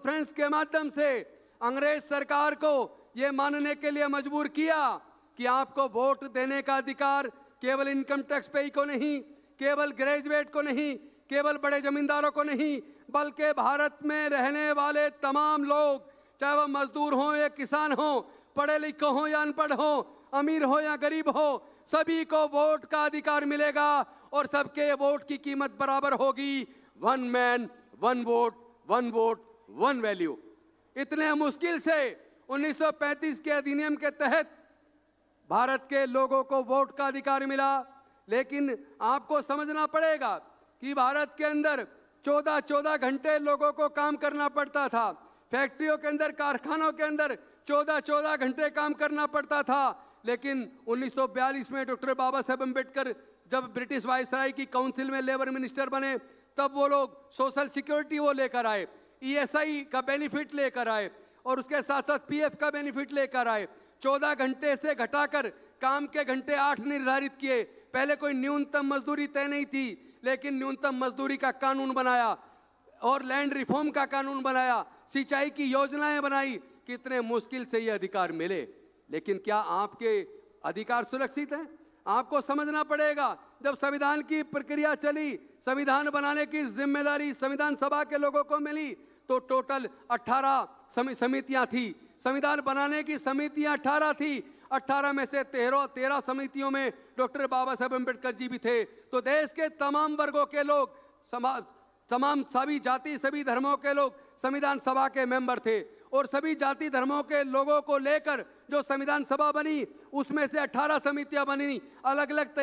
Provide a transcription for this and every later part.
Conference के माध्यम से अंग्रेज सरकार को यह मानने के लिए मजबूर किया कि आपको वोट देने का अधिकार केवल इनकम टैक्स पेई को नहीं, केवल ग्रेजुएट को नहीं, केवल बड़े जमींदारों को नहीं, बल्कि भारत में रहने वाले तमाम लोग, चाहे वह मजदूर हो या किसान हो, पढ़े लिखे हो या अनपढ़ हो, अमीर हो या गरीब हो, सभी को वोट का अधिकार मिलेगा और सबके वोट की कीमत बराबर होगी। One man one vote, one vote one value. इतने मुश्किल से 1935 के अधिनियम के तहत भारत के लोगों को वोट का अधिकार मिला, लेकिन आपको समझना पड़ेगा कि भारत के अंदर 14-14 घंटे लोगों को काम करना पड़ता था। फैक्ट्रियों के अंदर, कारखानों के अंदर 14-14 घंटे काम करना पड़ता था। लेकिन 1942 में डॉक्टर बाबा साहेब अम्बेडकर जब ब्रिटिश वायसराय की काउंसिल में लेबर मिनिस्टर बने, तब वो लोग सोशल सिक्योरिटी वो लेकर आए, ESI का बेनिफिट लेकर आए और उसके साथ साथ PF का बेनिफिट लेकर आए। 14 घंटे से घटाकर काम के घंटे 8 निर्धारित किए। पहले कोई न्यूनतम मजदूरी तय नहीं थी, लेकिन न्यूनतम मजदूरी का कानून बनाया और लैंड रिफॉर्म का कानून बनाया, सिंचाई की योजनाएं बनाई। कितने मुश्किल से ये अधिकार मिले, लेकिन क्या आपके अधिकार सुरक्षित हैं? आपको समझना पड़ेगा, जब संविधान की प्रक्रिया चली, संविधान बनाने की जिम्मेदारी संविधान सभा के लोगों को मिली, तो टोटल 18 समितियां थी। संविधान बनाने की समितियां 18 थी। 18 में से 13 समितियों में डॉक्टर बाबा साहेब अम्बेडकर जी भी थे। तो देश के तमाम वर्गों के लोग, तमाम सभी जाति, सभी धर्मों के लोग संविधान सभा के मेंबर थे और सभी जाति धर्मों के लोगों को लेकर जो संविधान सभा बनी, उसमें से 18 समितियां बनी। अलग अलग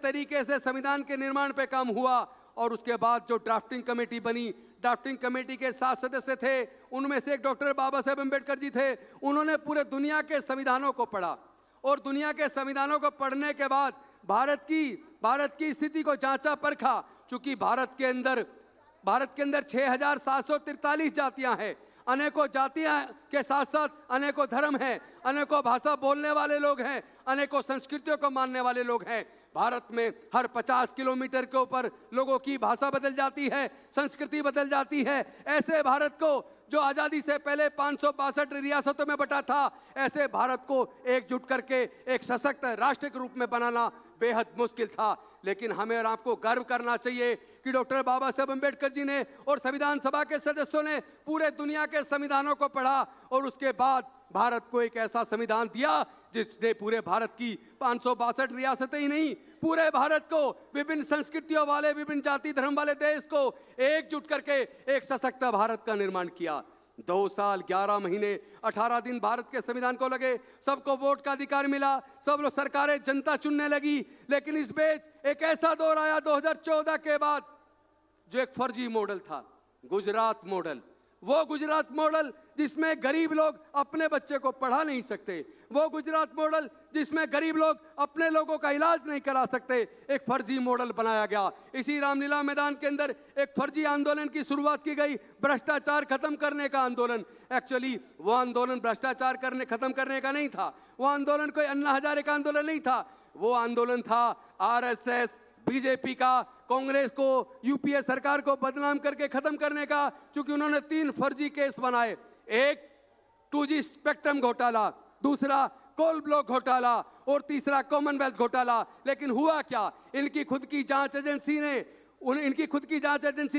तरीके से संविधान के निर्माण पे काम हुआ और उसके बाद जो ड्राफ्टिंग कमेटी बनी, ड्राफ्टिंग कमेटी के 7 सदस्य थे, उनमें से एक डॉक्टर बाबा साहेब अम्बेडकर जी थे। उन्होंने पूरे दुनिया के संविधानों को पढ़ा और दुनिया के संविधानों को पढ़ने के बाद भारत की स्थिति को जांचा परखा। चूंकि भारत के अंदर 6743 जातियां हैं, अनेकों जातियां के साथ साथ अनेकों धर्म हैं, अनेकों भाषा बोलने वाले लोग हैं, अनेकों संस्कृतियों को मानने वाले लोग हैं। भारत में हर 50 किलोमीटर के ऊपर लोगों की भाषा बदल जाती है, संस्कृति बदल जाती है। ऐसे भारत को जो आज़ादी से पहले 562 रियासतों में बटा था, ऐसे भारत को एकजुट करके एक सशक्त राष्ट्र के रूप में बनाना बेहद मुश्किल था। लेकिन हमें और आपको गर्व करना चाहिए कि डॉक्टर बाबा साहेब अम्बेडकर जी ने और संविधान सभा के सदस्यों ने पूरे दुनिया के संविधानों को पढ़ा और उसके बाद भारत को एक ऐसा संविधान दिया जिसने पूरे भारत की 562 रियासतें ही नहीं, पूरे भारत को, विभिन्न संस्कृतियों वाले, विभिन्न जाति धर्म वाले देश को एकजुट करके एक सशक्त भारत का निर्माण किया। 2 साल 11 महीने 18 दिन भारत के संविधान को लगे, सबको वोट का अधिकार मिला, सब लोग सरकारें जनता चुनने लगी। लेकिन इस बीच एक ऐसा दौर आया 2014 के बाद, जो एक फर्जी मॉडल था, गुजरात मॉडल। वो गुजरात मॉडल जिसमें गरीब लोग अपने बच्चे को पढ़ा नहीं सकते, वो गुजरात मॉडल जिसमें गरीब लोग अपने लोगों का इलाज नहीं करा सकते, एक फर्जी मॉडल बनाया गया। इसी रामलीला मैदान के अंदर एक फर्जी आंदोलन की शुरुआत की गई, भ्रष्टाचार खत्म करने का आंदोलन। एक्चुअली वो आंदोलन भ्रष्टाचार खत्म करने का नहीं था, वो आंदोलन कोई अन्ना हजारे का आंदोलन नहीं था, वो आंदोलन था RSS, बीजेपी का, कांग्रेस को, यूपीए सरकार को बदनाम करके खत्म करने का। क्योंकि उन्होंने 3 फर्जी केस बनाए, एक 2G स्पेक्ट्रम घोटाला, दूसरा कोल ब्लॉक घोटाला और तीसरा कॉमनवेल्थ घोटाला। लेकिन हुआ क्या, इनकी खुद की जांच एजेंसी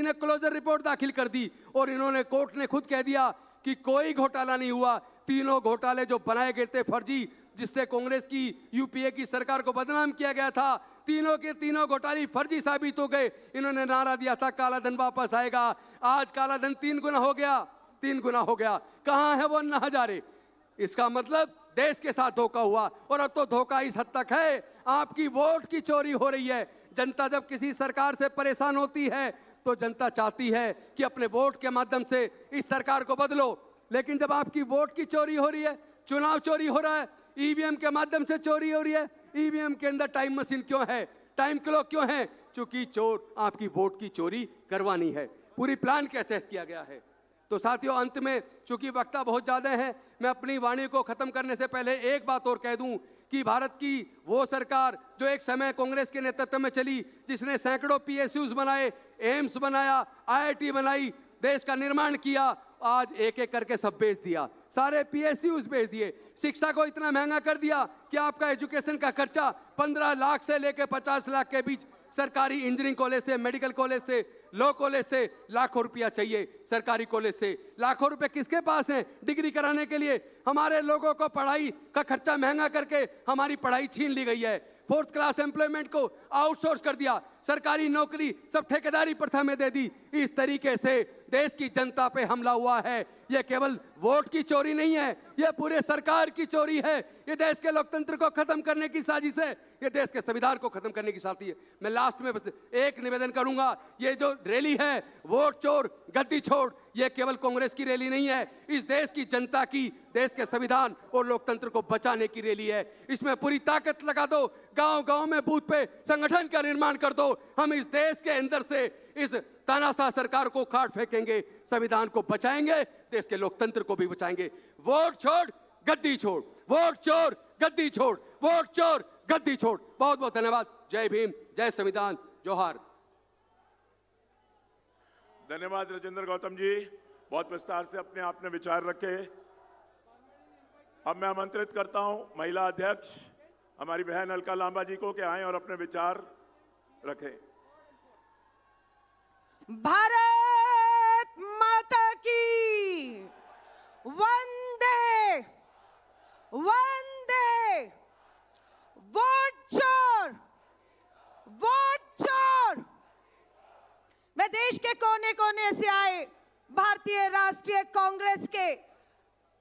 ने क्लोजर रिपोर्ट दाखिल कर दी और इन्होंने, कोर्ट ने खुद कह दिया कि कोई घोटाला नहीं हुआ। तीनों घोटाले जो बनाए गए थे फर्जी, जिससे कांग्रेस की, यूपीए की सरकार को बदनाम किया गया था, तीनों के तीनों घोटाले फर्जी साबित हो गए। इन्होंने नारा दिया था काला धन वापस आएगा, आज काला धन 3 गुना हो गया। कहां है वो अन्ना हजारे? इसका मतलब देश के साथ धोखा हुआ और अब तो धोखा इस हद तक है, आपकी वोट की चोरी हो रही है। जनता जब किसी सरकार से परेशान होती है तो जनता चाहती है कि अपने वोट के माध्यम से इस सरकार को बदलो। लेकिन जब आपकी वोट की चोरी हो रही है, चुनाव चोरी हो रहा है, ईवीएम के माध्यम से चोरी हो रही है, ईवीएम के अंदर टाइम मशीन क्यों है, टाइम क्लॉक क्यों है? क्योंकि चोर आपकी वोट की चोरी करवानी है, पूरी प्लान के तहत किया गया है। तो साथियों, अंत में चूंकि वक्ता बहुत ज्यादा है, मैं अपनी वाणी को खत्म करने से पहले एक बात और कह दूं कि भारत की वो सरकार जो एक समय कांग्रेस के नेतृत्व में चली, जिसने सैकड़ों PSUs बनाए, एम्स बनाया, IIT बनाई, देश का निर्माण किया, आज एक एक करके सब बेच दिया, सारे पीएसयूज बेच दिए, शिक्षा को इतना महंगा कर दिया कि आपका एजुकेशन का खर्चा 15 लाख से लेकर 50 लाख के बीच सरकारी इंजीनियरिंग कॉलेज से, मेडिकल कॉलेज से, लॉ कॉलेज से लाखों रुपया चाहिए, सरकारी कॉलेज से लाखों रुपए किसके पास हैं डिग्री कराने के लिए? हमारे लोगों को पढ़ाई का खर्चा महंगा करके हमारी पढ़ाई छीन ली गई है। फोर्थ क्लास एम्प्लॉयमेंट को आउटसोर्स कर दिया, सरकारी नौकरी सब ठेकेदारी प्रथा में दे दी। इस तरीके से देश की जनता पे हमला हुआ है। यह केवल वोट की चोरी नहीं है, यह पूरे सरकार की चोरी है। यह देश के लोकतंत्र को खत्म करने की साजिश है, यह देश के संविधान को खत्म करने की साजिश है। मैं लास्ट में बस एक निवेदन करूंगा, ये जो रैली है वोट चोर गद्दी छोड़, यह केवल कांग्रेस की रैली नहीं है, इस देश की जनता की, देश के संविधान और लोकतंत्र को बचाने की रैली है। इसमें पूरी ताकत लगा दो, गांव-गांव में बूथ पे संगठन का निर्माण कर दो। हम इस देश के अंदर से इस तानाशाह सरकार को काट फेंकेंगे, संविधान को बचाएंगे, देश के लोकतंत्र को भी बचाएंगे। वोट छोड़ गद्दी छोड़, वोट चोर गद्दी छोड़, वोट चोर गद्दी छोड़। बहुत बहुत धन्यवाद। जय भीम, जय संविधान, जोहार। धन्यवाद राजेंद्र गौतम जी, बहुत विस्तार से अपने आपने विचार रखे। अब मैं आमंत्रित करता हूं महिला अध्यक्ष हमारी बहन अलका लांबा जी को कि आएं और अपने विचार रखें। भारत माता की वंदे वंदे। वोट चोर, वोट चोर। मैं देश के कोने कोने से आए भारतीय राष्ट्रीय कांग्रेस के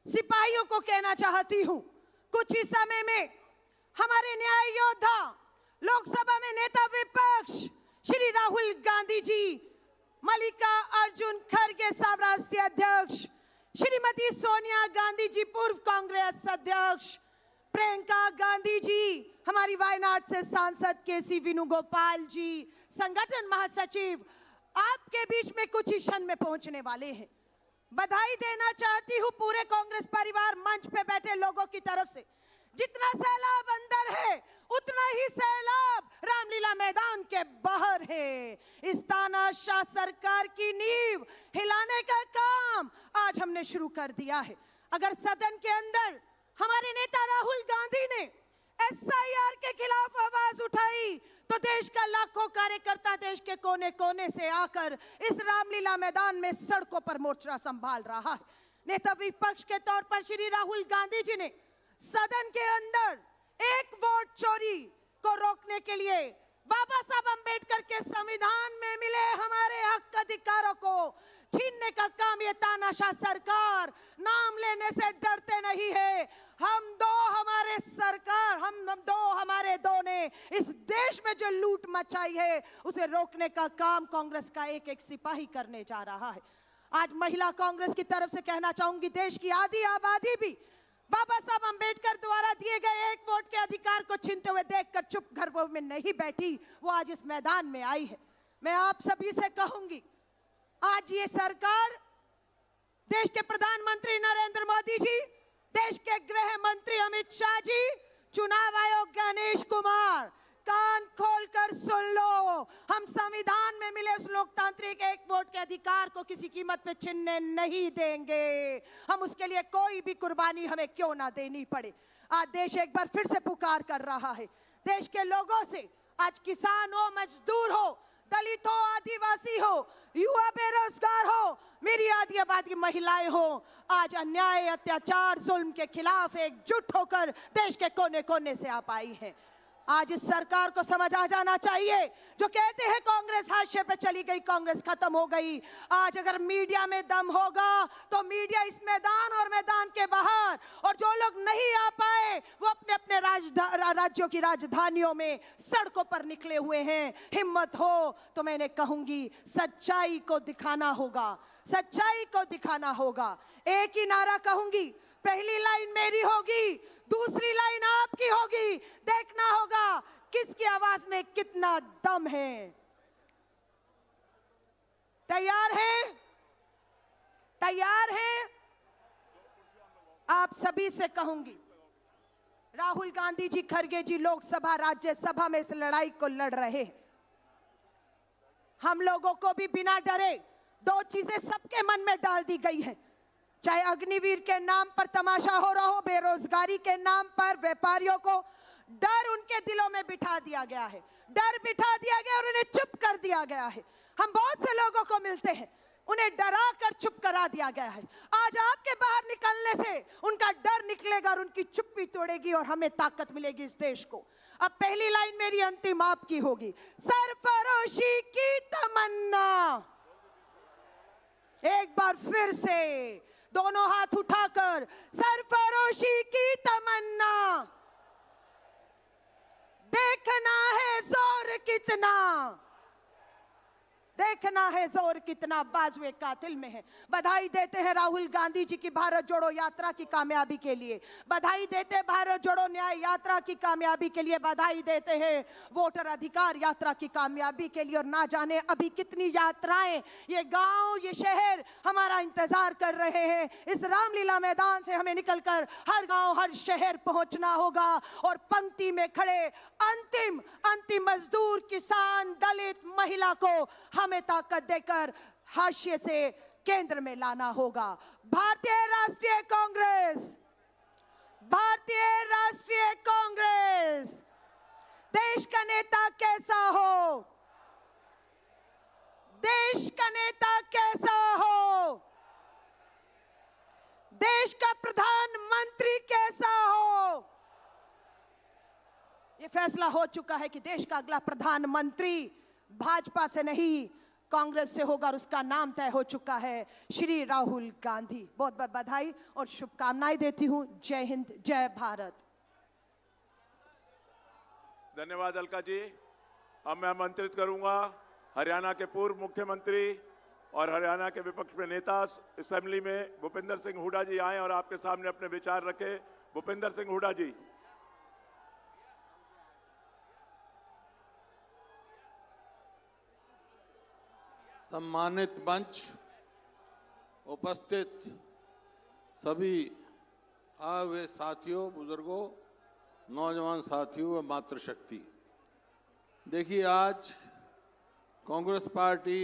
सिपाहियों को कहना चाहती हूं, कुछ ही समय में हमारे न्याय योद्धा, लोकसभा में नेता विपक्ष श्री राहुल गांधी जी, मल्लिका अर्जुन खड़गे साहब राष्ट्रीय अध्यक्ष, श्रीमती सोनिया गांधी जी पूर्व कांग्रेस अध्यक्ष, प्रियंका गांधी जी हमारी वायनाड से सांसद केसी वेणुगोपाल जी, संगठन महासचिव आपके बीच में कुछ ही क्षण में पहुंचने वाले हैं। बधाई देना चाहती हूं पूरे कांग्रेस परिवार मंच पे बैठे लोगों की तरफ से। जितना सैलाब अंदर है उतना ही सैलाब रामलीला मैदान के बाहर है। इस तानाशाह सरकार की नींव हिलाने का काम आज हमने शुरू कर दिया है। अगर सदन के अंदर हमारे नेता राहुल गांधी ने एसआईआर के खिलाफ आवाज उठाई तो देश का लाखों कार्यकर्ता देश के कोने कोने से आकर इस रामलीला मैदान में सड़कों पर मोर्चा संभाल रहा है। नेता विपक्ष के तौर पर श्री राहुल गांधी जी ने सदन के अंदर एक वोट चोरी को रोकने के लिए बाबा साहब अंबेडकर के संविधान में मिले हमारे हक अधिकारों को छीनने का काम ये तानाशाह सरकार नाम लेने से डरते नहीं है। हम हमारे दो ने इस देश में जो लूट मचाई है उसे रोकने का काम कांग्रेस का एक एक सिपाही करने जा रहा है। आज महिला कांग्रेस की तरफ से कहना चाहूंगी, देश की आधी आबादी भी बाबा साहब अंबेडकर द्वारा दिए गए एक वोट के अधिकार को छीनते हुए देखकर चुप घरों में नहीं बैठी, वो आज इस मैदान में आई है। मैं आप सभी से कहूंगी, आज ये सरकार, देश के प्रधानमंत्री नरेंद्र मोदी जी, देश के गृह मंत्री अमित शाह जी, चुनाव आयोग गणेश कुमार, कान खोलकर सुन लो, हम संविधान में मिले उस लोकतांत्रिक एक वोट के अधिकार को किसी कीमत पे छीनने नहीं देंगे। हम उसके लिए कोई भी कुर्बानी हमें क्यों ना देनी पड़े। आज देश एक बार फिर से पुकार कर रहा है। देश के लोगों से, आज किसान हो, मजदूर हो, दलित हो, आदिवासी हो, युवा बेरोजगार हो, मेरी आदि आबादी महिलाएं हो, आज अन्याय, अत्याचार, जुल्म के खिलाफ एकजुट होकर देश के कोने कोने से आप आई हैं। आज इस सरकार को समझ आ जाना चाहिए, जो कहते हैं कांग्रेस हाशिए पे चली गई, कांग्रेस खत्म हो गई। आज अगर मीडिया में दम होगा तो मीडिया इस मैदान और मैदान के बाहर, और जो लोग नहीं आ पाए वो अपने अपने राज्यों की राजधानियों में सड़कों पर निकले हुए हैं। हिम्मत हो तो मैंने कहूंगी सच्चाई को दिखाना होगा, सच्चाई को दिखाना होगा। एक ही नारा कहूंगी, पहली लाइन मेरी होगी, दूसरी लाइन आपकी होगी। देखना होगा किसकी आवाज में कितना दम है। तैयार है? तैयार है? आप सभी से कहूंगी, राहुल गांधी जी, खड़गे जी लोकसभा राज्यसभा में इस लड़ाई को लड़ रहे हैं। हम लोगों को भी बिना डरे दो चीजें सबके मन में डाल दी गई है, चाहे अग्निवीर के नाम पर तमाशा हो रहा हो, बेरोजगारी के नाम पर व्यापारियों को डर उनके दिलों में बिठा दिया गया है, डर बिठा दिया गया और उन्हें चुप कर दिया गया है। हम बहुत से लोगों को मिलते हैं, उन्हें डरा कर चुप करा दिया गया है। आज आपके बाहर निकलने से उनका डर निकलेगा और उनकी चुप्पी तोड़ेगी और हमें ताकत मिलेगी इस देश को। अब पहली लाइन मेरी अंतिम आपकी होगी, सरफरोशी की तमन्ना। एक बार फिर से दोनों हाथ उठाकर, सरफरोशी की तमन्ना। देखना है जोर कितना, देखना है जोर कितना बाजुए कातिल में है। बधाई देते हैं राहुल गांधी जी की भारत जोड़ो यात्रा की कामयाबी के लिए, बधाई देते हैं भारत जोड़ो न्याय यात्रा की कामयाबी के लिए, बधाई देते हैं वोटर अधिकार यात्रा की कामयाबी के लिए। और ना जाने अभी कितनी यात्राएं ये गांव ये शहर हमारा इंतजार कर रहे हैं। इस रामलीला मैदान से हमें निकलकर हर गांव हर शहर पहुंचना होगा और पंक्ति में खड़े अंतिम मजदूर, किसान, दलित, महिला को हमें ताकत देकर हाशिए से केंद्र में लाना होगा। भारतीय राष्ट्रीय कांग्रेस, भारतीय राष्ट्रीय कांग्रेस। देश का नेता कैसा हो, देश का नेता कैसा हो, देश का प्रधानमंत्री कैसा हो, ये फैसला हो चुका है कि देश का अगला प्रधानमंत्री भाजपा से नहीं कांग्रेस से होगा और उसका नाम तय हो चुका है, श्री राहुल गांधी। बहुत बहुत बधाई और शुभकामनाएं देती हूं। जय हिंद, जय भारत। धन्यवाद अलका जी। अब मैं आमंत्रित करूंगा हरियाणा के पूर्व मुख्यमंत्री और हरियाणा के विपक्ष में नेता असेंबली में भूपेंद्र सिंह हुड्डा जी आए और आपके सामने अपने विचार रखे। भूपेंद्र सिंह हुड्डा जी। सम्मानित मंच, उपस्थित सभी आए हुए साथियों, बुजुर्गों, नौजवान साथियों व मातृशक्ति, देखिए आज कांग्रेस पार्टी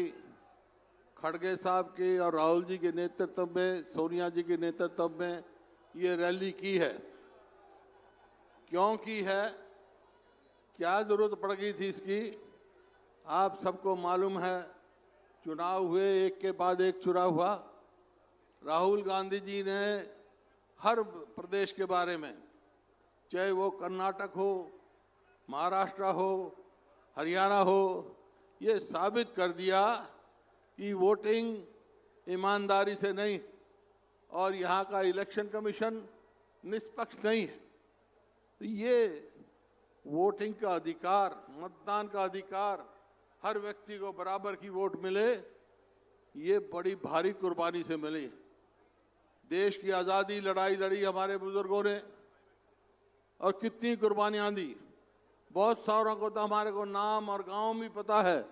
खड़गे साहब के और राहुल जी के नेतृत्व में, सोनिया जी के नेतृत्व में ये रैली की है। क्यों की है, क्या जरूरत पड़ गई थी इसकी? आप सबको मालूम है, चुनाव हुए, एक के बाद एक चुनाव हुआ। राहुल गांधी जी ने हर प्रदेश के बारे में, चाहे वो कर्नाटक हो, महाराष्ट्र हो, हरियाणा हो, ये साबित कर दिया कि वोटिंग ईमानदारी से नहीं और यहाँ का इलेक्शन कमीशन निष्पक्ष नहीं है। तो ये वोटिंग का अधिकार, मतदान का अधिकार, हर व्यक्ति को बराबर की वोट मिले, ये बड़ी भारी कुर्बानी से मिली। देश की आज़ादी लड़ाई लड़ी हमारे बुजुर्गों ने और कितनी कुर्बानियां दी। बहुत सारों को तो हमारे को नाम और गांव भी पता है,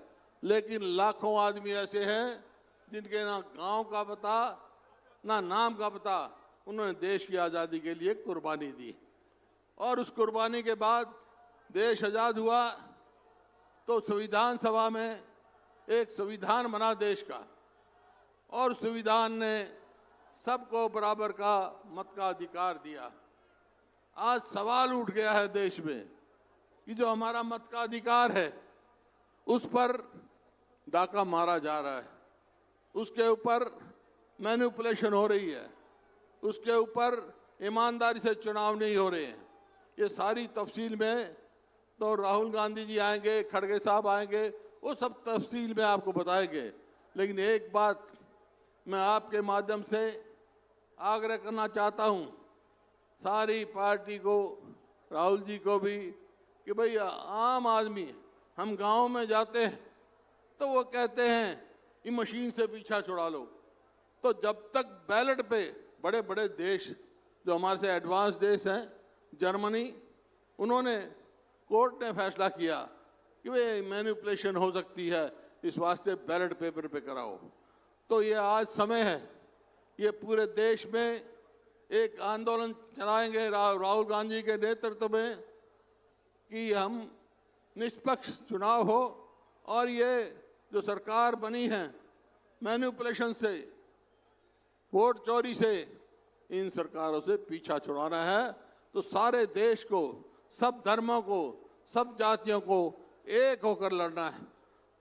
लेकिन लाखों आदमी ऐसे हैं जिनके ना गांव का पता ना नाम का पता। उन्होंने देश की आज़ादी के लिए कुर्बानी दी और उस कुर्बानी के बाद देश आज़ाद हुआ तो संविधान सभा में एक संविधान बना देश का और संविधान ने सबको बराबर का मत का अधिकार दिया। आज सवाल उठ गया है देश में कि जो हमारा मत का अधिकार है उस पर डाका मारा जा रहा है, उसके ऊपर मैनिपुलेशन हो रही है, उसके ऊपर ईमानदारी से चुनाव नहीं हो रहे हैं। ये सारी तफसील में तो राहुल गांधी जी आएंगे, खड़गे साहब आएंगे, वो सब तफसील में आपको बताएंगे। लेकिन एक बात मैं आपके माध्यम से आग्रह करना चाहता हूँ सारी पार्टी को, राहुल जी को भी, कि भाई आम आदमी, हम गांव में जाते हैं तो वो कहते हैं कि मशीन से पीछा छुड़ा लो। तो जब तक बैलेट पे बड़े बड़े देश जो हमारे से एडवांस देश हैं, जर्मनी, उन्होंने कोर्ट ने फैसला किया कि भाई मैनिपुलेशन हो सकती है, इस वास्ते बैलेट पेपर पे कराओ। तो ये आज समय है, ये पूरे देश में एक आंदोलन चलाएंगे राहुल गांधी के नेतृत्व में कि हम निष्पक्ष चुनाव हो और ये जो सरकार बनी है, मैनिपुलेशन से, वोट चोरी से इन सरकारों से पीछा छुड़ाना है तो सारे देश को, सब धर्मों को, सब जातियों को एक होकर लड़ना है।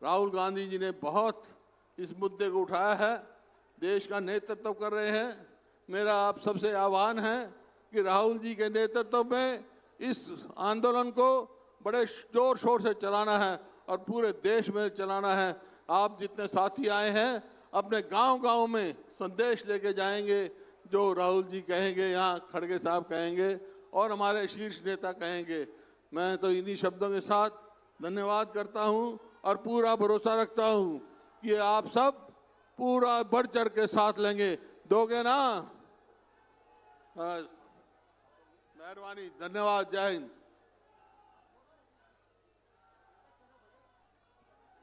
राहुल गांधी जी ने बहुत इस मुद्दे को उठाया है, देश का नेतृत्व कर रहे हैं। मेरा आप सबसे आह्वान है कि राहुल जी के नेतृत्व में इस आंदोलन को बड़े जोर शोर से चलाना है और पूरे देश में चलाना है। आप जितने साथी आए हैं अपने गांव-गांव में संदेश लेके जाएंगे, जो राहुल जी कहेंगे, यहाँ खड़गे साहब कहेंगे और हमारे शीर्ष नेता कहेंगे। मैं तो इन्हीं शब्दों के साथ धन्यवाद करता हूँ और पूरा भरोसा रखता हूँ कि आप सब पूरा बढ़ चढ़ के साथ लेंगे। दोगे ना? बस, मेहरबानी, धन्यवाद, जय हिंद।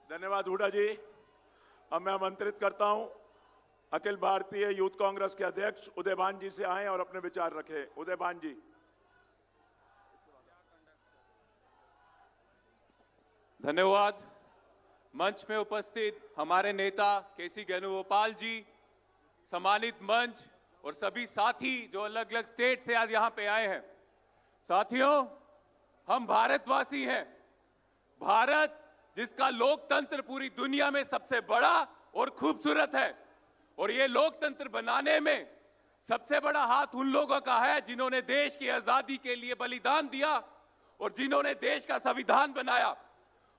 धन्यवाद हुड्डा जी। अब मैं आमंत्रित करता हूं अखिल भारतीय यूथ कांग्रेस के अध्यक्ष उदयभान जी से आए और अपने विचार रखें। उदयभान जी। धन्यवाद। मंच में उपस्थित हमारे नेता केसी वेणुगोपाल जी, सम्मानित मंच और सभी साथी जो अलग अलग स्टेट से आज यहां पे आए हैं। साथियों, हम भारतवासी हैं। भारत जिसका लोकतंत्र पूरी दुनिया में सबसे बड़ा और खूबसूरत है, और ये लोकतंत्र बनाने में सबसे बड़ा हाथ उन लोगों का है जिन्होंने देश की आजादी के लिए बलिदान दिया और जिन्होंने देश का संविधान बनाया।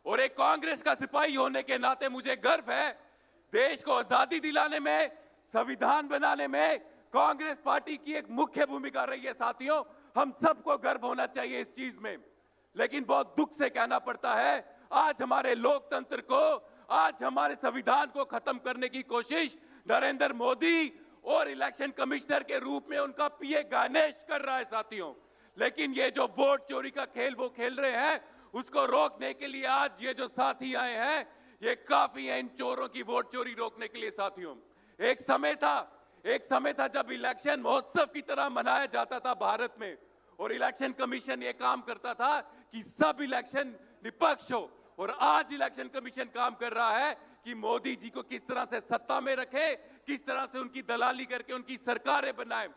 और एक कांग्रेस का सिपाही होने के नाते मुझे गर्व है, देश को आजादी दिलाने में, संविधान बनाने में कांग्रेस पार्टी की एक मुख्य भूमिका रही है। साथियों, हम सबको गर्व होना चाहिए इस चीज में। लेकिन बहुत दुख से कहना पड़ता है, आज हमारे लोकतंत्र को, आज हमारे संविधान को खत्म करने की कोशिश नरेंद्र मोदी और इलेक्शन कमिश्नर के रूप में उनका पीए गणेश कर रहा है। साथियों, लेकिन ये जो वोट चोरी का खेल वो खेल रहे हैं, उसको रोकने के लिए आज ये जो साथी आए हैं, ये काफी है इन चोरों की वोट चोरी रोकने के लिए। साथियों, एक समय था जब इलेक्शन महोत्सव की तरह मनाया जाता था भारत में, और इलेक्शन कमीशन ये काम करता था कि सब इलेक्शन निष्पक्ष हो। और आज इलेक्शन कमीशन काम कर रहा है कि मोदी जी को किस तरह से सत्ता में रखे, किस तरह से उनकी दलाली करके उनकी सरकारें बनाए।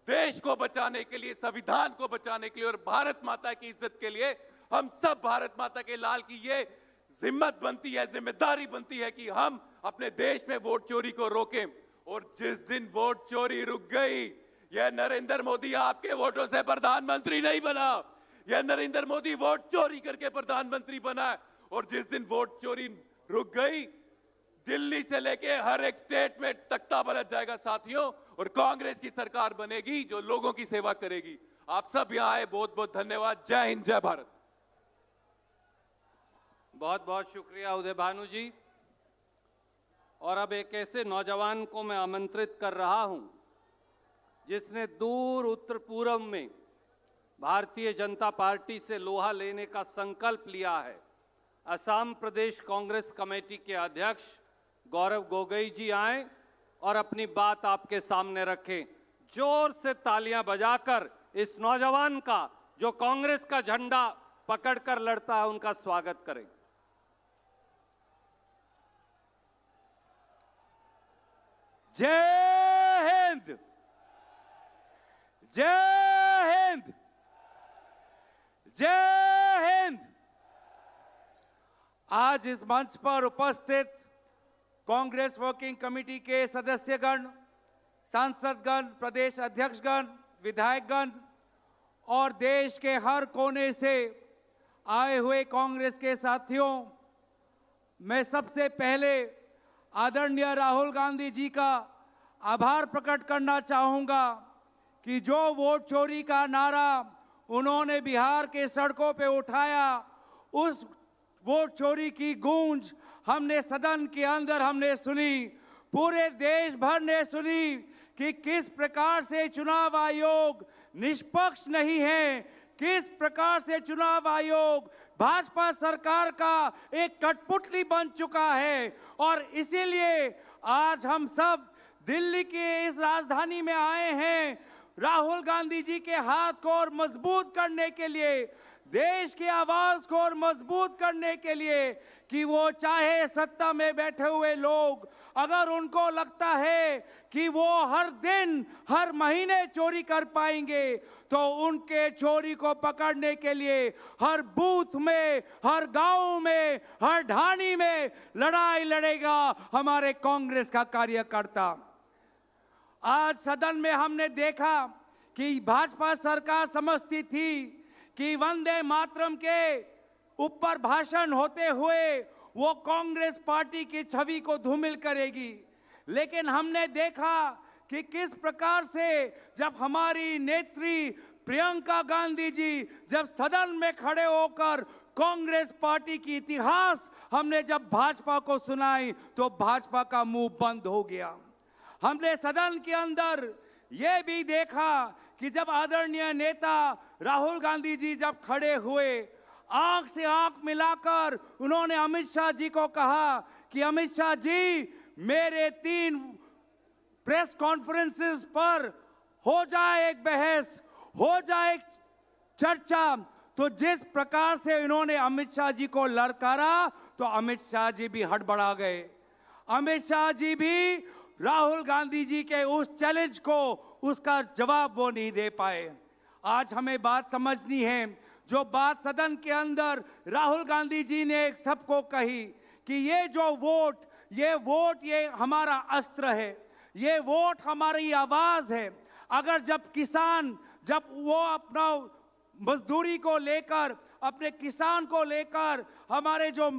देश को बचाने के लिए, संविधान को बचाने के लिए और भारत माता की इज्जत के लिए हम सब भारत माता के लाल की ये जिम्मत बनती है, जिम्मेदारी बनती है कि हम अपने देश में वोट चोरी को रोकें। और जिस दिन वोट चोरी रुक गई, यह नरेंद्र मोदी आपके वोटों से प्रधानमंत्री नहीं बना, यह नरेंद्र मोदी वोट चोरी करके प्रधानमंत्री बना। और जिस दिन वोट चोरी रुक गई, दिल्ली से लेके हर एक स्टेट में तख्ता पलट जाएगा। साथियों, और कांग्रेस की सरकार बनेगी जो लोगों की सेवा करेगी। आप सब यहाँ आए, बहुत बहुत धन्यवाद। जय हिंद, जय भारत। बहुत बहुत शुक्रिया उदय भानु जी। और अब एक ऐसे नौजवान को मैं आमंत्रित कर रहा हूं जिसने दूर उत्तर पूर्व में भारतीय जनता पार्टी से लोहा लेने का संकल्प लिया है। असम प्रदेश कांग्रेस कमेटी के अध्यक्ष गौरव गोगोई जी आए और अपनी बात आपके सामने रखें। जोर से तालियां बजाकर इस नौजवान का, जो कांग्रेस का झंडा पकड़कर लड़ता है, उनका स्वागत करें। जय हिंद, जय हिंद, जय हिंद। आज इस मंच पर उपस्थित कांग्रेस वर्किंग कमेटी के सदस्यगण, सांसदगण, प्रदेश अध्यक्षगण, विधायकगण और देश के हर कोने से आए हुए कांग्रेस के साथियों, मैं सबसे पहले आदरणीय राहुल गांधी जी का आभार प्रकट करना चाहूंगा कि जो वोट चोरी का नारा उन्होंने बिहार के सड़कों पे उठाया, उस वोट चोरी की गूंज हमने सदन के अंदर हमने सुनी, पूरे देश भर ने सुनी कि किस प्रकार से चुनाव आयोग निष्पक्ष नहीं है, किस प्रकार से चुनाव आयोग भाजपा सरकार का एक कठपुतली बन चुका है। और इसीलिए आज हम सब दिल्ली के इस राजधानी में आए हैं राहुल गांधी जी के हाथ को और मजबूत करने के लिए, देश की आवाज को और मजबूत करने के लिए कि वो चाहे सत्ता में बैठे हुए लोग, अगर उनको लगता है कि वो हर दिन हर महीने चोरी कर पाएंगे, तो उनके चोरी को पकड़ने के लिए हर बूथ में, हर गांव में, हर ढाणी में लड़ाई लड़ेगा हमारे कांग्रेस का कार्यकर्ता। आज सदन में हमने देखा कि भाजपा सरकार समझती थी कि वंदे मातरम के ऊपर भाषण होते हुए वो कांग्रेस पार्टी की छवि को धूमिल करेगी, लेकिन हमने देखा कि किस प्रकार से जब हमारी नेत्री प्रियंका गांधी जी जब सदन में खड़े होकर कांग्रेस पार्टी की इतिहास हमने जब भाजपा को सुनाई तो भाजपा का मुंह बंद हो गया। हमने सदन के अंदर यह भी देखा कि जब आदरणीय नेता राहुल गांधी जी जब खड़े हुए, आंख से आंख मिलाकर उन्होंने अमित शाह जी को कहा कि अमित शाह जी, मेरे 3 प्रेस कॉन्फ्रेंसेस पर हो जाए एक बहस, हो जाए एक चर्चा। तो जिस प्रकार से इन्होंने अमित शाह जी को ललकारा तो अमित शाह जी भी हड़बड़ा गए। अमित शाह जी भी राहुल गांधी जी के उस चैलेंज को, उसका जवाब वो नहीं दे पाए। आज हमें बात समझनी है, जो बात सदन के अंदर राहुल गांधी जी ने सबको कही कि ये जो वोट, ये हमारा अस्त्र है, ये वोट हमारी आवाज है। अगर जब किसान, जब वो अपना मजदूरी को लेकर, अपने किसान को लेकर, हमारे जो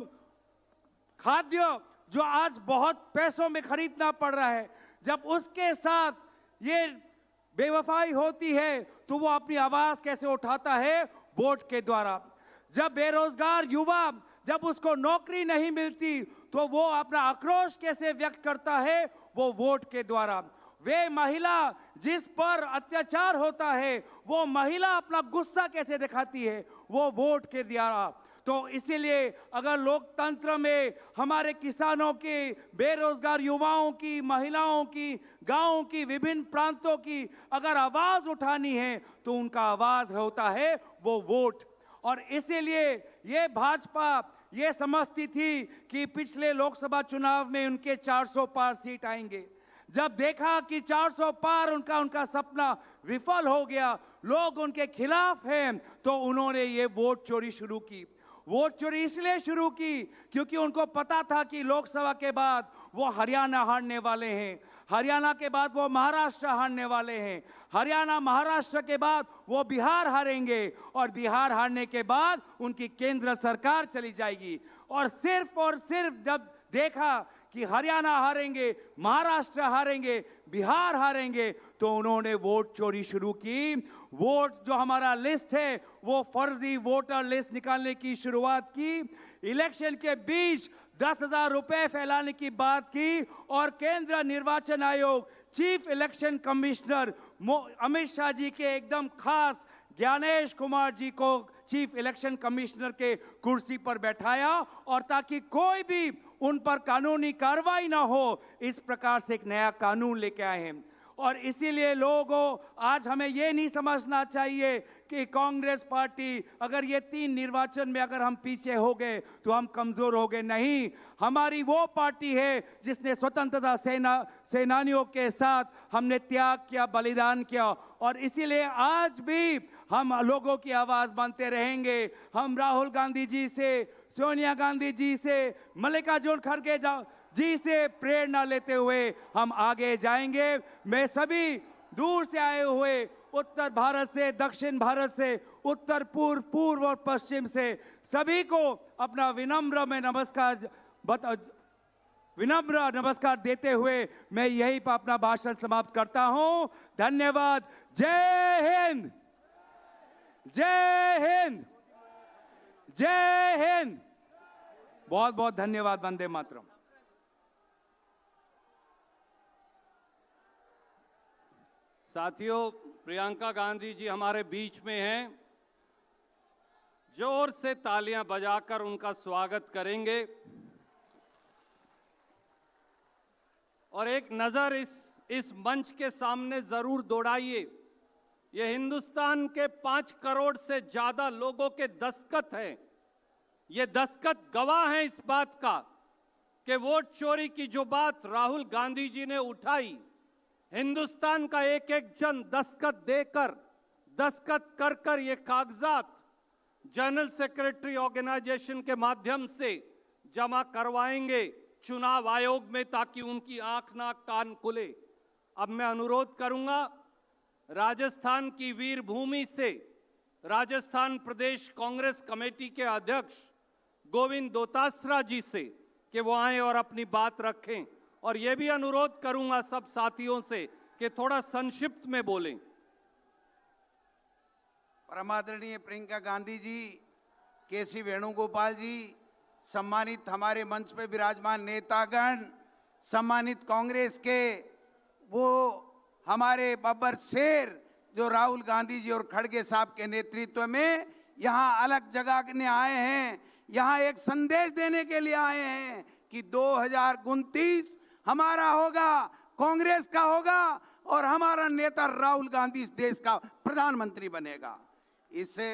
खाद्य जो आज बहुत पैसों में खरीदना पड़ रहा है, जब उसके साथ ये बेवफाई होती है तो वो अपनी आवाज कैसे उठाता है? वोट के द्वारा। जब बेरोजगार युवा, जब उसको नौकरी नहीं मिलती तो वो अपना आक्रोश कैसे व्यक्त करता है? वो वोट के द्वारा। वे महिला जिस पर अत्याचार होता है, वो महिला अपना गुस्सा कैसे दिखाती है? वो वोट के द्वारा। तो इसीलिए अगर लोकतंत्र में हमारे किसानों की, बेरोजगार युवाओं की, महिलाओं की, गांवों की, विभिन्न प्रांतों की अगर आवाज उठानी है तो उनका आवाज होता है वो वोट। और इसीलिए ये भाजपा ये समझती थी कि पिछले लोकसभा चुनाव में उनके 400 पार सीट आएंगे। जब देखा कि 400 पार उनका सपना विफल हो गया, लोग उनके खिलाफ हैं, तो उन्होंने ये वोट चोरी शुरू की। वोट चोरी इसलिए शुरू की क्योंकि उनको पता था कि लोकसभा के बाद वो हरियाणा हारने वाले हैं, हरियाणा के बाद वो महाराष्ट्र हारने वाले हैं, हरियाणा महाराष्ट्र के बाद वो बिहार हारेंगे, और बिहार हारने के बाद उनकी केंद्र सरकार चली जाएगी। और सिर्फ जब देखा कि हरियाणा हारेंगे, महाराष्ट्र हारेंगे, बिहार हारेंगे, तो उन्होंने वोट चोरी शुरू की। वोट जो हमारा लिस्ट है वो फर्जी वोटर लिस्ट निकालने की शुरुआत की। इलेक्शन के बीच 10,000 रुपए फैलाने की बात की, और केंद्र निर्वाचन आयोग, chief election commissioner Amit Shah ji के एकदम खास ज्ञानेश कुमार जी को चीफ इलेक्शन कमिश्नर के कुर्सी पर बैठाया, और ताकि कोई भी उन पर कानूनी कार्रवाई ना हो, इस प्रकार से एक नया कानून लेके आए हैं। और इसीलिए लोगों, आज हमें ये नहीं समझना चाहिए कि कांग्रेस पार्टी, अगर ये 3 निर्वाचन में अगर हम पीछे हो गए तो हम कमजोर हो गए। नहीं, हमारी वो पार्टी है जिसने स्वतंत्रता सेनानियों के साथ हमने त्याग किया, बलिदान किया, और इसीलिए आज भी हम लोगों की आवाज बनते रहेंगे। हम राहुल गांधी जी से, सोनिया गांधी जी से, मल्लिकार्जुन खड़गे जी से प्रेरणा लेते हुए हम आगे जाएंगे। मैं सभी दूर से आए हुए, उत्तर भारत से, दक्षिण भारत से, उत्तर पूर्व और पश्चिम से सभी को अपना विनम्र नमस्कार देते हुए मैं यही पर अपना भाषण समाप्त करता हूं। धन्यवाद। जय हिंद, जय हिंद, जय हिंद। बहुत बहुत धन्यवाद। वंदे मातरम। साथियों, प्रियंका गांधी जी हमारे बीच में हैं। जोर से तालियां बजाकर उनका स्वागत करेंगे। और एक नजर इस मंच के सामने जरूर दौड़ाइए ये हिंदुस्तान के 5 करोड़ से ज्यादा लोगों के दस्तखत हैं। ये दस्तखत गवाह हैं इस बात का कि वोट चोरी की जो बात राहुल गांधी जी ने उठाई, हिंदुस्तान का एक एक जन दस्तखत देकर, दस्तखत कर कर ये कागजात जनरल सेक्रेटरी ऑर्गेनाइजेशन के माध्यम से जमा करवाएंगे चुनाव आयोग में, ताकि उनकी आंख नाक कान खुले। अब मैं अनुरोध करूंगा राजस्थान की वीर भूमि से राजस्थान प्रदेश कांग्रेस कमेटी के अध्यक्ष गोविंद दोतासरा जी से कि वो आए और अपनी बात रखें, और ये भी अनुरोध करूंगा सब साथियों से कि थोड़ा संक्षिप्त में बोलें। परमादरणीय प्रियंका गांधी जी, केसी वेणुगोपाल जी, सम्मानित हमारे मंच पे विराजमान नेतागण, सम्मानित कांग्रेस के वो हमारे बब्बर शेर जो राहुल गांधी जी और खड़गे साहब के नेतृत्व में यहाँ अलग जगह ने आए हैं, यहाँ एक संदेश देने के लिए आए हैं कि 2029 हमारा होगा, कांग्रेस का होगा और हमारा नेता राहुल गांधी इस देश का प्रधानमंत्री बनेगा। इससे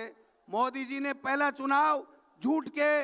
मोदी जी ने पहला चुनाव झूठ के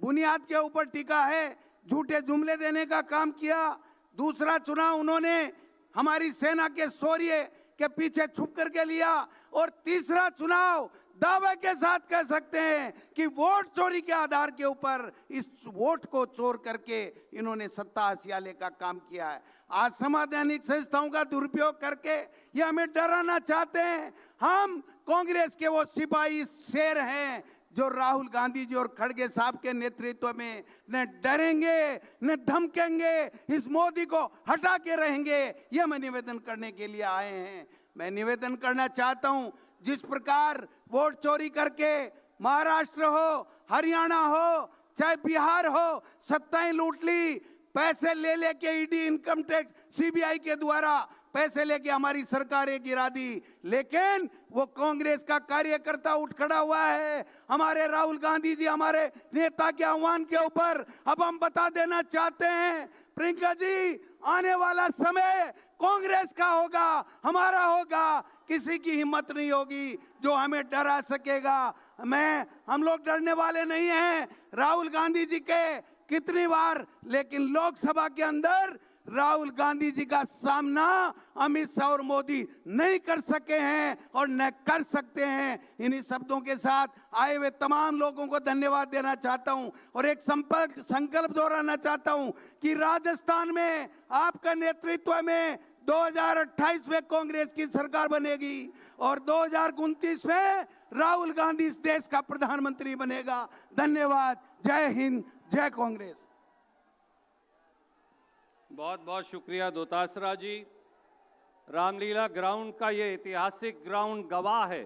बुनियाद के ऊपर टिका है, झूठे जुमले देने का काम किया। दूसरा चुनाव उन्होंने हमारी सेना के शौर्य के पीछे छुप करके लिया, और तीसरा चुनाव दावे के साथ कह सकते हैं कि वोट चोरी के आधार के ऊपर इस वोट को चोर करके इन्होंने सत्ता हासिल का काम किया है। आज संवैधानिक संस्थाओं का दुरुपयोग करके ये हमें डराना चाहते हैं। हम कांग्रेस के वो सिपाही शेर हैं जो राहुल गांधी जी और खड़गे साहब के नेतृत्व में न डरेंगे न धमकेंगे, इस मोदी को हटा के रहेंगे। ये मैं निवेदन करने के लिए आए हैं। मैं निवेदन करना चाहता हूं, जिस प्रकार वोट चोरी करके महाराष्ट्र हो, हरियाणा हो, चाहे बिहार हो, सत्ताएं लूट ली, पैसे ले लेके ईडी, इनकम टैक्स, सीबीआई के द्वारा पैसे लेके हमारी सरकारें गिरा दी, लेकिन वो कांग्रेस का कार्यकर्ता उठ खड़ा हुआ है हमारे राहुल गांधी जी, हमारे नेता के आह्वान के ऊपर। अब हम बता देना चाहते हैं प्रियंका जी, आने वाला समय कांग्रेस का होगा, हमारा होगा। किसी की हिम्मत नहीं होगी जो हमें डरा सकेगा। हम लोग डरने वाले नहीं हैं राहुल गांधी जी के कितनी बार, लेकिन लोकसभा के अंदर राहुल गांधी जी का सामना अमित शाह और मोदी नहीं कर सके हैं और न कर सकते हैं। इन्हीं शब्दों के साथ आए हुए तमाम लोगों को धन्यवाद देना चाहता हूं और एक संकल्प दोहराना चाहता हूं कि राजस्थान में आपका नेतृत्व में 2028 में कांग्रेस की सरकार बनेगी और 2029 में राहुल गांधी इस देश का प्रधानमंत्री बनेगा। धन्यवाद। जय हिंद, जय कांग्रेस। बहुत बहुत शुक्रिया दोतासरा जी। रामलीला ग्राउंड का ये ऐतिहासिक ग्राउंड गवाह है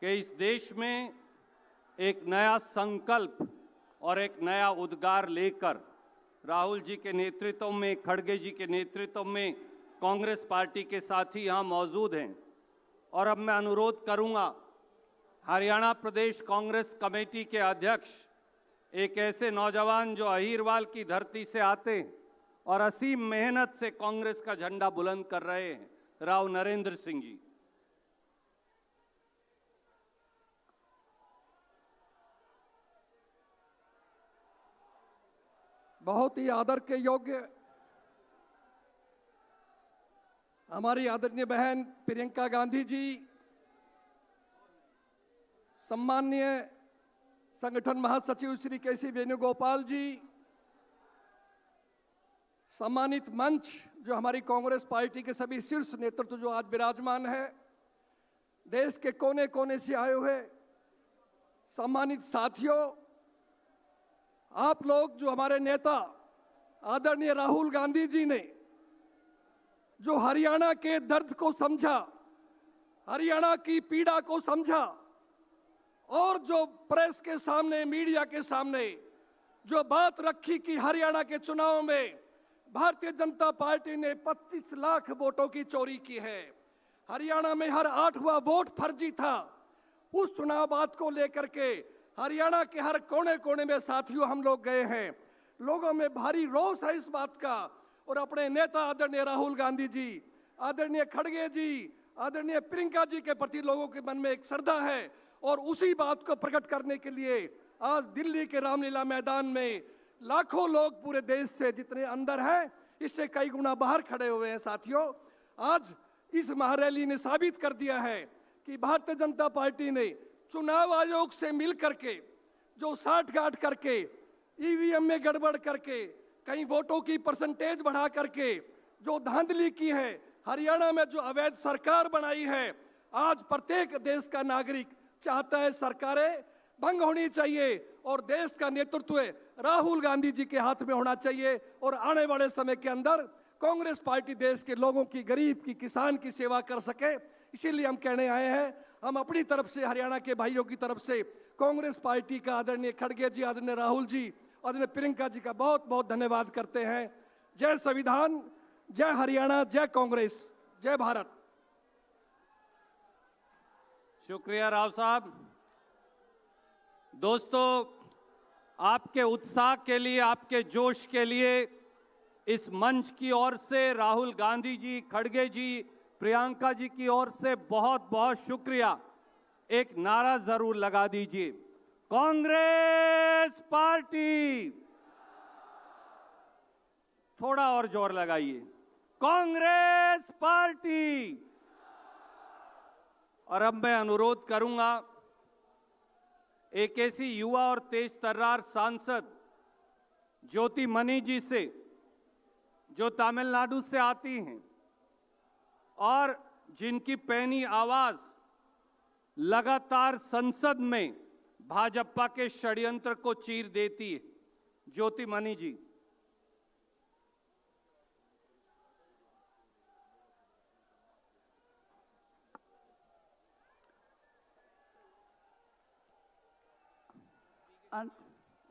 कि इस देश में एक नया संकल्प और एक नया उद्गार लेकर राहुल जी के नेतृत्व में, खड़गे जी के नेतृत्व में कांग्रेस पार्टी के साथी यहाँ मौजूद हैं। और अब मैं अनुरोध करूँगा हरियाणा प्रदेश कांग्रेस कमेटी के अध्यक्ष, एक ऐसे नौजवान जो अहीरवाल की धरती से आते हैं और असीम मेहनत से कांग्रेस का झंडा बुलंद कर रहे हैं, राव नरेंद्र सिंह जी। बहुत ही आदर के योग्य हमारी आदरणीय बहन प्रियंका गांधी जी, सम्माननीय संगठन महासचिव श्री केसी वेणुगोपाल जी, सम्मानित मंच जो हमारी कांग्रेस पार्टी के सभी शीर्ष नेतृत्व जो आज विराजमान है, देश के कोने कोने से आए हुए सम्मानित साथियों, आप लोग जो हमारे नेता आदरणीय राहुल गांधी जी ने जो हरियाणा के दर्द को समझा, हरियाणा की पीड़ा को समझा और जो प्रेस के सामने, मीडिया के सामने जो बात रखी कि हरियाणा के चुनाव में भारतीय जनता पार्टी ने 25 लाख वोटों की चोरी की है, हरियाणा में हर 8वां वोट फर्जी था, उस चुनाव बात को लेकर के हरियाणा के हर कोने कोने में साथियों हम लोग गए हैं। लोगों में भारी रोष है इस बात का और अपने नेता आदरणीय राहुल गांधी जी, आदरणीय खड़गे जी आदरणीय प्रियंका जी के प्रति लोगों के मन में एक श्रद्धा है और उसी बात को प्रकट करने के लिए आज दिल्ली के रामलीला मैदान में लाखों लोग पूरे देश से जितने अंदर हैं इससे कई गुना बाहर खड़े हुए हैं। साथियों, आज इस महारैली ने साबित कर दिया है कि भारतीय जनता पार्टी ने चुनाव आयोग से मिल करके जो साठगांठ करके ईवीएम में गड़बड़ करके कहीं वोटों की परसेंटेज बढ़ा करके जो धांधली की है, हरियाणा में जो अवैध सरकार बनाई है, आज प्रत्येक देश का नागरिक चाहता है सरकारें भंग होनी चाहिए और देश का नेतृत्व राहुल गांधी जी के हाथ में होना चाहिए और आने वाले समय के अंदर कांग्रेस पार्टी देश के लोगों की, गरीब की, किसान की सेवा कर सके। इसीलिए हम कहने आए हैं, हम अपनी तरफ से हरियाणा के भाइयों की तरफ से कांग्रेस पार्टी का आदरणीय खड़गे जी, आदरणीय राहुल जी, आदरणीय प्रियंका जी का बहुत बहुत धन्यवाद करते हैं। जय संविधान, जय हरियाणा, जय कांग्रेस, जय भारत। शुक्रिया राव साहब। दोस्तों, आपके उत्साह के लिए, आपके जोश के लिए इस मंच की ओर से राहुल गांधी जी, खड़गे जी, प्रियंका जी की ओर से बहुत बहुत शुक्रिया। एक नारा जरूर लगा दीजिए, कांग्रेस पार्टी। थोड़ा और जोर लगाइए, कांग्रेस पार्टी। और अब मैं अनुरोध करूंगा एक ऐसी युवा और तेज तर्रार सांसद ज्योति मनी जी से, जो तमिलनाडु से आती हैं और जिनकी पैनी आवाज लगातार संसद में भाजपा के षड्यंत्र को चीर देती है। Jyoti Mani ji.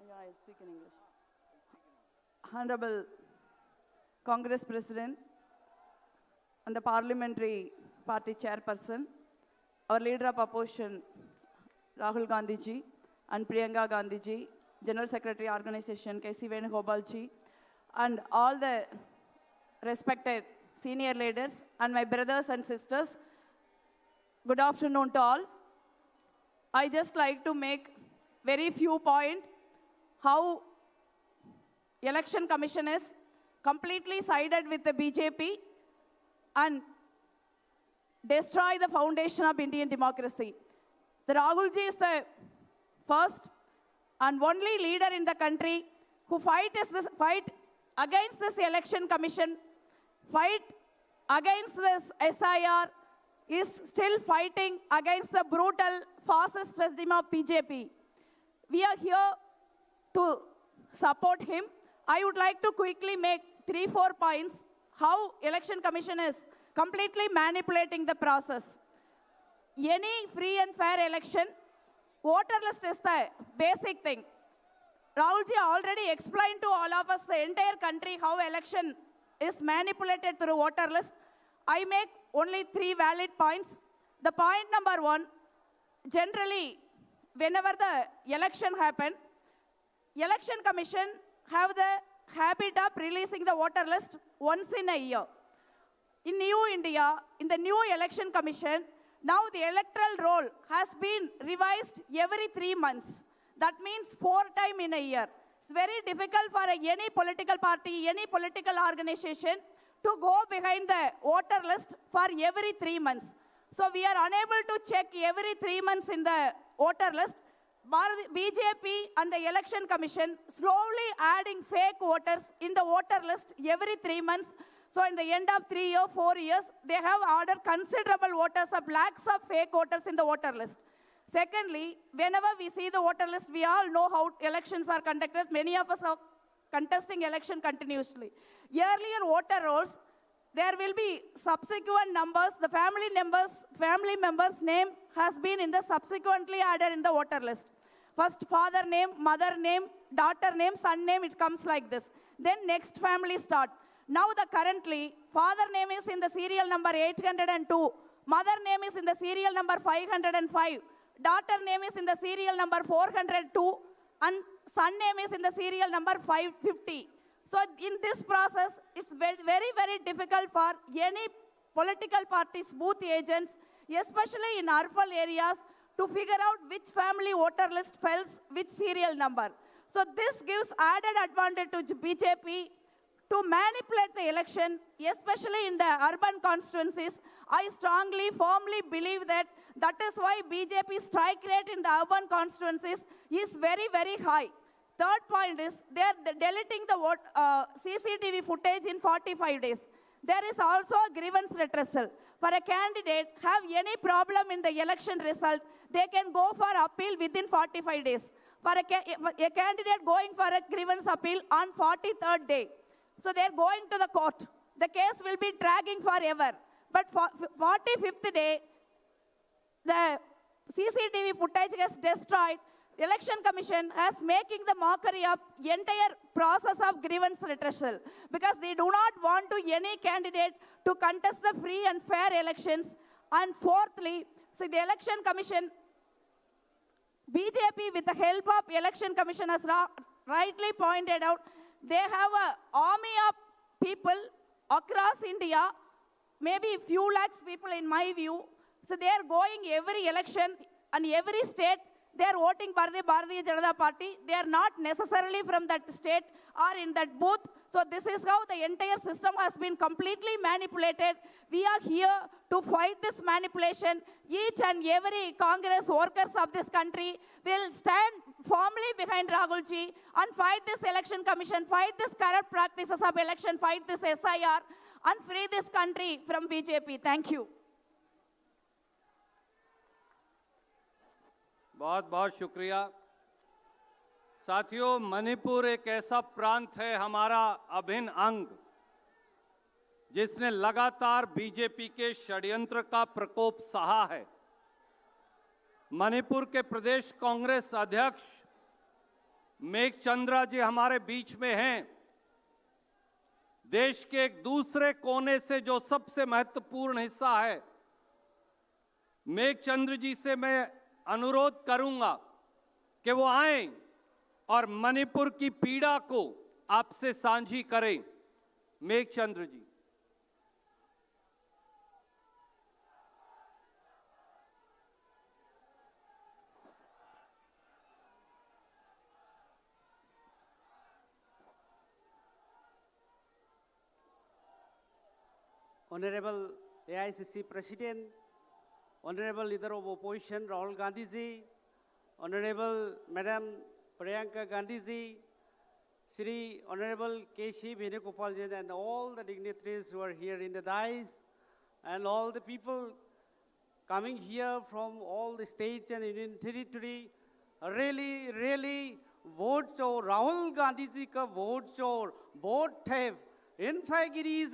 Yeah, I speak in English. Honorable Congress President and the Parliamentary Party Chairperson, our Leader of Opposition, Rahul Gandhi ji, and Priyanka Gandhi ji, General Secretary Organization, K.C. Venugopal ji, and all the respected senior leaders, and my brothers and sisters, good afternoon to all. I just like to make very few points how election commission is completely sided with the BJP and destroy the foundation of Indian democracy. The Rahulji is the first and only leader in the country who fight against this election commission, fight against this SIR, is still fighting against the brutal fascist regime of BJP. We are here to support him. I would like to quickly make 3-4 points how election commission is completely manipulating the process. Any free and fair election, voter list is the basic thing. Rahulji already explained to all of us, the entire country, how election is manipulated through voter list. I make only 3 valid points. The point number 1, generally, whenever the election happen, election commission have the habit of releasing the voter list once in a year. In New India, in the new election commission, now the electoral roll has been revised every 3 months. That means 4 times in a year. It's very difficult for any political party, any political organization to go behind the voter list for every 3 months. So we are unable to check every 3 months in the voter list. BJP and the election commission slowly adding fake voters in the voter list every 3 months. So in the end of 3 years, 4 years, they have ordered considerable voters of lakhs of fake voters in the voter list. Secondly, whenever we see the voter list, we all know how elections are conducted. Many of us are contesting election continuously. Earlier voter rolls, there will be subsequent numbers. The family members' name has been in the subsequently added in the voter list. First father name, mother name, daughter name, son name, it comes like this. Then next family start. Now the currently, father name is in the serial number 802, mother name is in the serial number 505, daughter name is in the serial number 402, and son name is in the serial number 550. So in this process, it's very, very difficult for any political parties' booth agents, especially in urban areas, to figure out which family voter list fills which serial number. So this gives added advantage to BJP to manipulate the election, especially in the urban constituencies. I strongly, firmly believe that that is why BJP strike rate in the urban constituencies is very, very high. Third point is they are deleting the CCTV footage in 45 days. There is also a grievance redressal. For a candidate have any problem in the election result, they can go for appeal within 45 days. For a candidate going for a grievance appeal on 43rd day. So they are going to the court. The case will be dragging forever. But for 45th day, the CCTV footage gets destroyed. Election Commission has making the mockery of entire process of grievance redressal because they do not want to any candidate to contest the free and fair elections. And fourthly, so the Election Commission, BJP with the help of Election Commission has rightly pointed out, they have an army of people across India, maybe few lakhs people in my view. So they are going every election and every state, they are voting for the Bharatiya Janata Party. They are not necessarily from that state or in that booth. So this is how the entire system has been completely manipulated. We are here to fight this manipulation. Each and every Congress workers of this country will stand firmly behind Rahulji and fight this election commission, fight this corrupt practices of election, fight this SIR and free this country from BJP. Thank you. बहुत बहुत शुक्रिया। साथियों, मणिपुर एक ऐसा प्रांत है, हमारा अभिन्न अंग, जिसने लगातार बीजेपी के षड्यंत्र का प्रकोप सहा है। मणिपुर के प्रदेश कांग्रेस अध्यक्ष मेघचंद्रा जी हमारे बीच में हैं। देश के एक दूसरे कोने से जो सबसे महत्वपूर्ण हिस्सा है, मेघचंद्र जी से मैं अनुरोध करूंगा कि वो आएं और मणिपुर की पीड़ा को आपसे साझी करें। मेघचंद्र जी। Honorable AICC President, Honorable Leader of Opposition Rahul Gandhi ji, Honorable Madam Priyanka Gandhi ji, Sri Honorable K.C. Venugopal ji, and all the dignitaries who are here in the dais, and all the people coming here from all the states and Union territory, really vote chor, Rahul Gandhi ji ka vote chor, vote theft. In fact, it is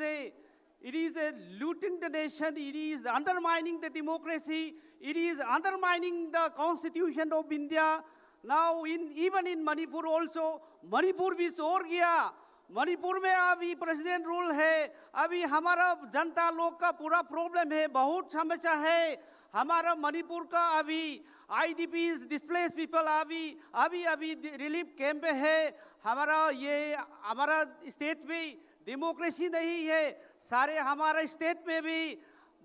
a looting the nation, it is undermining the democracy, it is undermining the constitution of India. Now, even in Manipur also, Manipur भी चोर गया। मणिपुर में अभी president rule है, अभी हमारा जनता लोग का पूरा प्रॉब्लम है, बहुत समस्या है। हमारा मणिपुर का अभी IDPs, displaced people अभी रिलीफ कैंप में है। हमारा स्टेट में डेमोक्रेसी नहीं है। सारे हमारे स्टेट में भी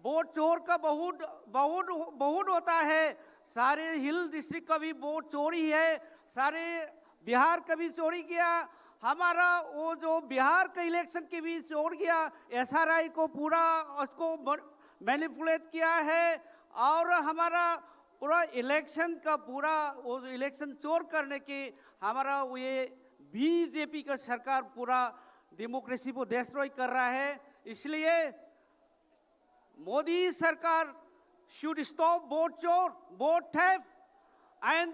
वोट चोर का बहुत होता है। सारे हिल डिस्ट्रिक्ट का भी वोट चोरी है। सारे बिहार का भी चोरी किया। हमारा वो जो बिहार का इलेक्शन के भी चोर गया। SRI को पूरा उसको मैनिपुलेट किया है और हमारा पूरा इलेक्शन का पूरा वो इलेक्शन चोर करने के हमारा ये BJP का सरकार पूरा डेमोक्रेसी को डिस्ट्रॉय कर रहा है। इसलिए मोदी सरकार should stop vote chor, vote theft, and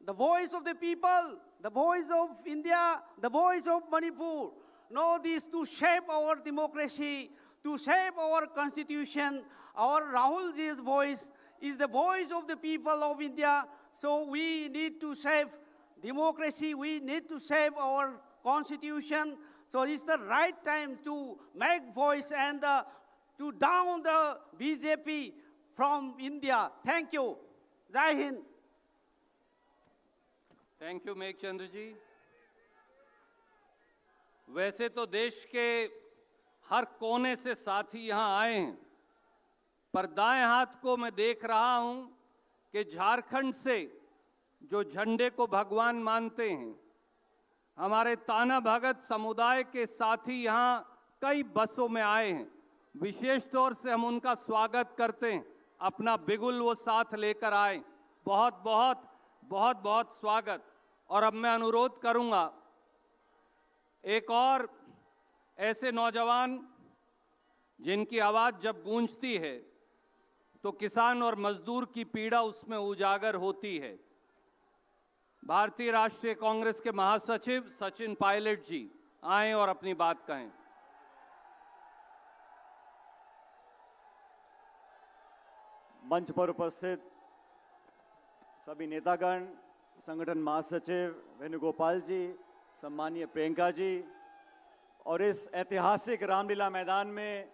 the voice of the people, the voice of India, the voice of Manipur, know this to shape our democracy, to shape our constitution. Our Rahul ji's voice is the voice of the people of India. So we need to save democracy, we need to save our constitution. So it's the right time to make voice and to down the BJP from India. Thank you. Jai Hind. Thank you Meghachandra ji. वैसे तो देश के हर कोने से साथी यहाँ आए हैं, पर दाएं हाथ को मैं देख रहा हूं कि झारखंड से जो झंडे को भगवान मानते हैं, हमारे ताना भगत समुदाय के साथी यहाँ कई बसों में आए हैं। विशेष तौर से हम उनका स्वागत करते हैं, अपना बिगुल वो साथ लेकर आए। बहुत बहुत बहुत बहुत स्वागत। और अब मैं अनुरोध करूंगा एक और ऐसे नौजवान जिनकी आवाज़ जब गूंजती है तो किसान और मजदूर की पीड़ा उसमें उजागर होती है। भारतीय राष्ट्रीय कांग्रेस के महासचिव सचिन पायलट जी आए और अपनी बात कहें। मंच पर उपस्थित सभी नेतागण, संगठन महासचिव वेणुगोपाल जी, सम्मानीय प्रियंका जी, और इस ऐतिहासिक रामलीला मैदान में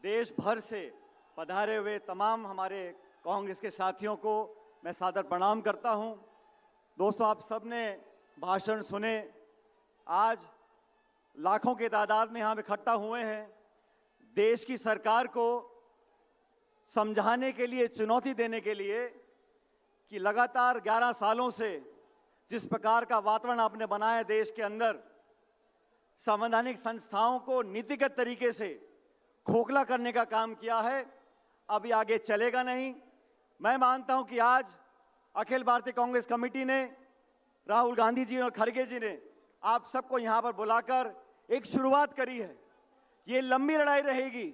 देश भर से पधारे हुए तमाम हमारे कांग्रेस के साथियों को मैं सादर प्रणाम करता हूं। दोस्तों, आप सबने भाषण सुने। आज लाखों की तादाद में यहाँ इकट्ठा हुए हैं देश की सरकार को समझाने के लिए, चुनौती देने के लिए कि लगातार 11 सालों से जिस प्रकार का वातावरण आपने बनाया देश के अंदर, संवैधानिक संस्थाओं को नीतिगत तरीके से खोखला करने का काम किया है, अभी आगे चलेगा नहीं। मैं मानता हूं कि आज अखिल भारतीय कांग्रेस कमेटी ने, राहुल गांधी जी और खड़गे जी ने आप सबको यहां पर बुलाकर एक शुरुआत करी है। ये लंबी लड़ाई रहेगी।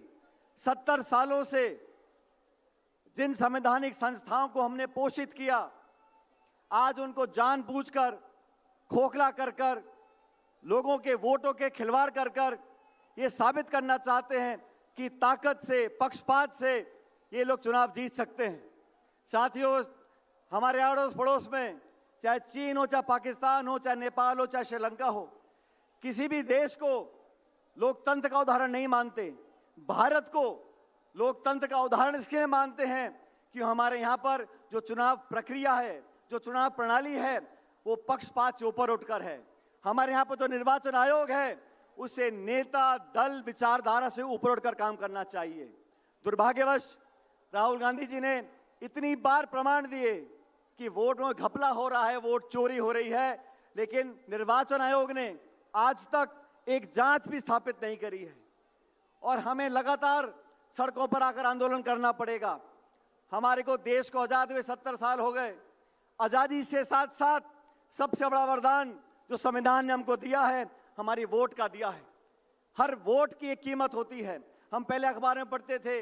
70 सालों से जिन संवैधानिक संस्थाओं को हमने पोषित किया, आज उनको जानबूझकर खोखला कर कर, लोगों के वोटों के खिलवाड़ कर कर ये साबित करना चाहते हैं कि ताकत से, पक्षपात से ये लोग चुनाव जीत सकते हैं। साथियों, हमारे अड़ोस पड़ोस में चाहे चीन हो, चाहे पाकिस्तान हो, चाहे नेपाल हो, चाहे श्रीलंका हो, किसी भी देश को लोकतंत्र का उदाहरण नहीं मानते। भारत को लोकतंत्र का उदाहरण इसलिए मानते हैं कि हमारे यहाँ पर जो चुनाव प्रक्रिया है, जो चुनाव प्रणाली है, वो पक्षपात से ऊपर उठकर है। हमारे यहाँ पर जो निर्वाचन आयोग है, उसे नेता, दल, विचारधारा से ऊपर उठकर काम करना चाहिए। दुर्भाग्यवश राहुल गांधी जी ने इतनी बार प्रमाण दिए कि वोट में घपला हो रहा है, वोट चोरी हो रही है, लेकिन निर्वाचन आयोग ने आज तक एक जांच भी स्थापित नहीं करी है। और हमें लगातार सड़कों पर आकर आंदोलन करना पड़ेगा। हमारे को देश को आजाद हुए 70 साल हो गए। आजादी से साथ साथ सबसे बड़ा वरदान जो संविधान ने हमको दिया है, हमारी वोट का दिया है। हर वोट की एक कीमत होती है। हम पहले अखबार में पढ़ते थे,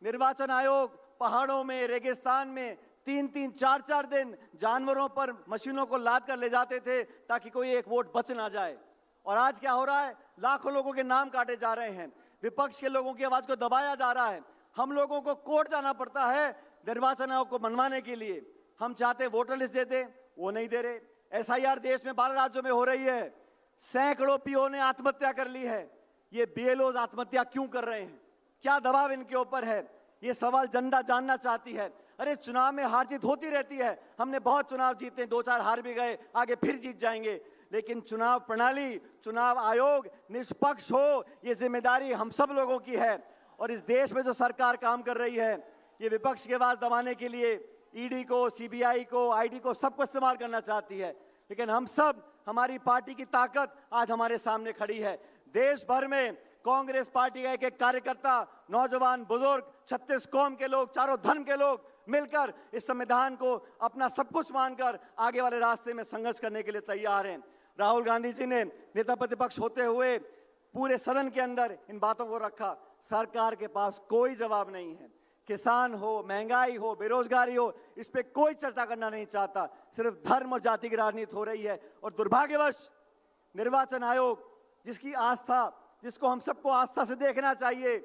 निर्वाचन आयोग पहाड़ों में, रेगिस्तान में 3-3, 4-4 दिन जानवरों पर मशीनों को लाद कर ले जाते थे ताकि कोई एक वोट बच ना जाए। और आज क्या हो रहा है? लाखों लोगों के नाम काटे जा रहे हैं, विपक्ष के लोगों की आवाज को दबाया जा रहा है। हम लोगों को कोर्ट जाना पड़ता है निर्वाचन आयोग को मनवाने के लिए। हम चाहते वोटर लिस्ट दे दें, वो नहीं दे रहे। एसआईआर देश में 12 राज्यों में हो रही है। सैकड़ों पीओ ने आत्महत्या कर ली है। ये बीएलओ आत्महत्या क्यों कर रहे हैं? क्या दबाव इनके ऊपर है? ये सवाल जनता जानना चाहती है। अरे चुनाव में हार जीत होती रहती है। हमने बहुत चुनाव जीते, 2-4 हार भी गए, आगे फिर जीत जाएंगे। लेकिन चुनाव प्रणाली, चुनाव आयोग निष्पक्ष हो, ये जिम्मेदारी हम सब लोगों की है। और इस देश में जो सरकार काम कर रही है, ये विपक्ष की आवाज दबाने के लिए ईडी को, सीबीआई को, आईडी को, सबको इस्तेमाल करना चाहती है। लेकिन हम सब, हमारी पार्टी की ताकत आज हमारे सामने खड़ी है। देश भर में कांग्रेस पार्टी का एक कार्यकर्ता, नौजवान, बुजुर्ग, 36 कौम के लोग, चारों धर्म के लोग मिलकर इस संविधान को अपना सब कुछ मानकर आगे वाले रास्ते में संघर्ष करने के लिए तैयार हैं। राहुल गांधी जी ने नेता प्रतिपक्ष होते हुए पूरे सदन के अंदर इन बातों को रखा। सरकार के पास कोई जवाब नहीं है। किसान हो, महंगाई हो, बेरोजगारी हो, इस पे कोई चर्चा करना नहीं चाहता। सिर्फ धर्म और जाति की राजनीति हो रही है। और दुर्भाग्यवश निर्वाचन आयोग, जिसकी आस्था, जिसको हम सबको आस्था से देखना चाहिए,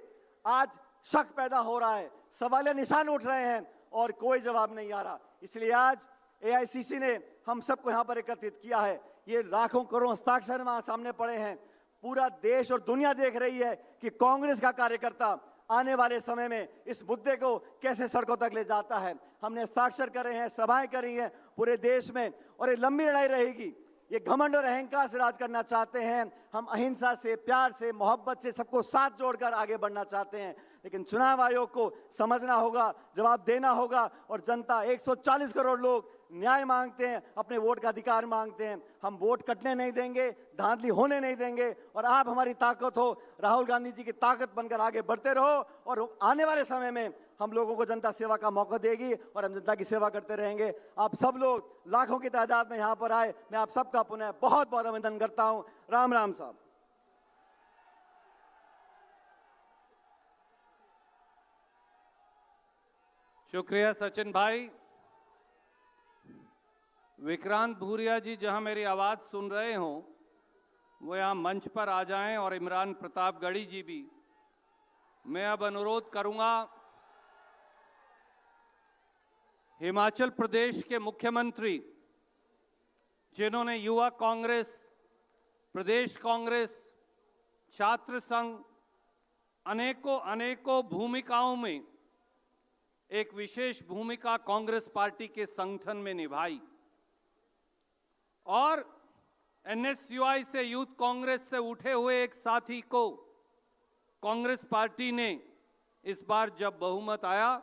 आज शक पैदा हो रहा है, सवालिया निशान उठ रहे हैं और कोई जवाब नहीं आ रहा। इसलिए आज एआईसीसी ने हम सबको यहाँ पर एकत्रित किया है। ये लाखों करोड़ हस्ताक्षर वहां सामने पड़े हैं। पूरा देश और दुनिया देख रही है कि कांग्रेस का कार्यकर्ता आने वाले समय में इस मुद्दे को कैसे सड़कों तक ले जाता है। हमने हस्ताक्षर करे हैं, सभाएं करी हैं पूरे देश में, और ये लंबी लड़ाई रहेगी। ये घमंड और अहंकार से राज करना चाहते हैं। हम अहिंसा से, प्यार से, मोहब्बत से सबको साथ जोड़कर आगे बढ़ना चाहते हैं। लेकिन चुनाव आयोग को समझना होगा, जवाब देना होगा। और जनता 140 करोड़ लोग न्याय मांगते हैं, अपने वोट का अधिकार मांगते हैं। हम वोट कटने नहीं देंगे, धांधली होने नहीं देंगे। और आप हमारी ताकत हो, राहुल गांधी जी की ताकत बनकर आगे बढ़ते रहो। और आने वाले समय में हम लोगों को जनता सेवा का मौका देगी और हम जनता की सेवा करते रहेंगे। आप सब लोग लाखों की तादाद में यहाँ पर आए, मैं आप सबका पुनः बहुत बहुत अभिनंदन करता हूँ। राम राम साहब। शुक्रिया सचिन भाई। विक्रांत भूरिया जी जहां मेरी आवाज सुन रहे हों वो यहां मंच पर आ जाएं, और इमरान प्रतापगढ़ी जी भी। मैं अब अनुरोध करूंगा हिमाचल प्रदेश के मुख्यमंत्री, जिन्होंने युवा कांग्रेस, प्रदेश कांग्रेस, छात्र संघ, अनेकों भूमिकाओं में एक विशेष भूमिका कांग्रेस पार्टी के संगठन में निभाई, और एनएसयूआई से, यूथ कांग्रेस से उठे हुए एक साथी को कांग्रेस पार्टी ने इस बार जब बहुमत आया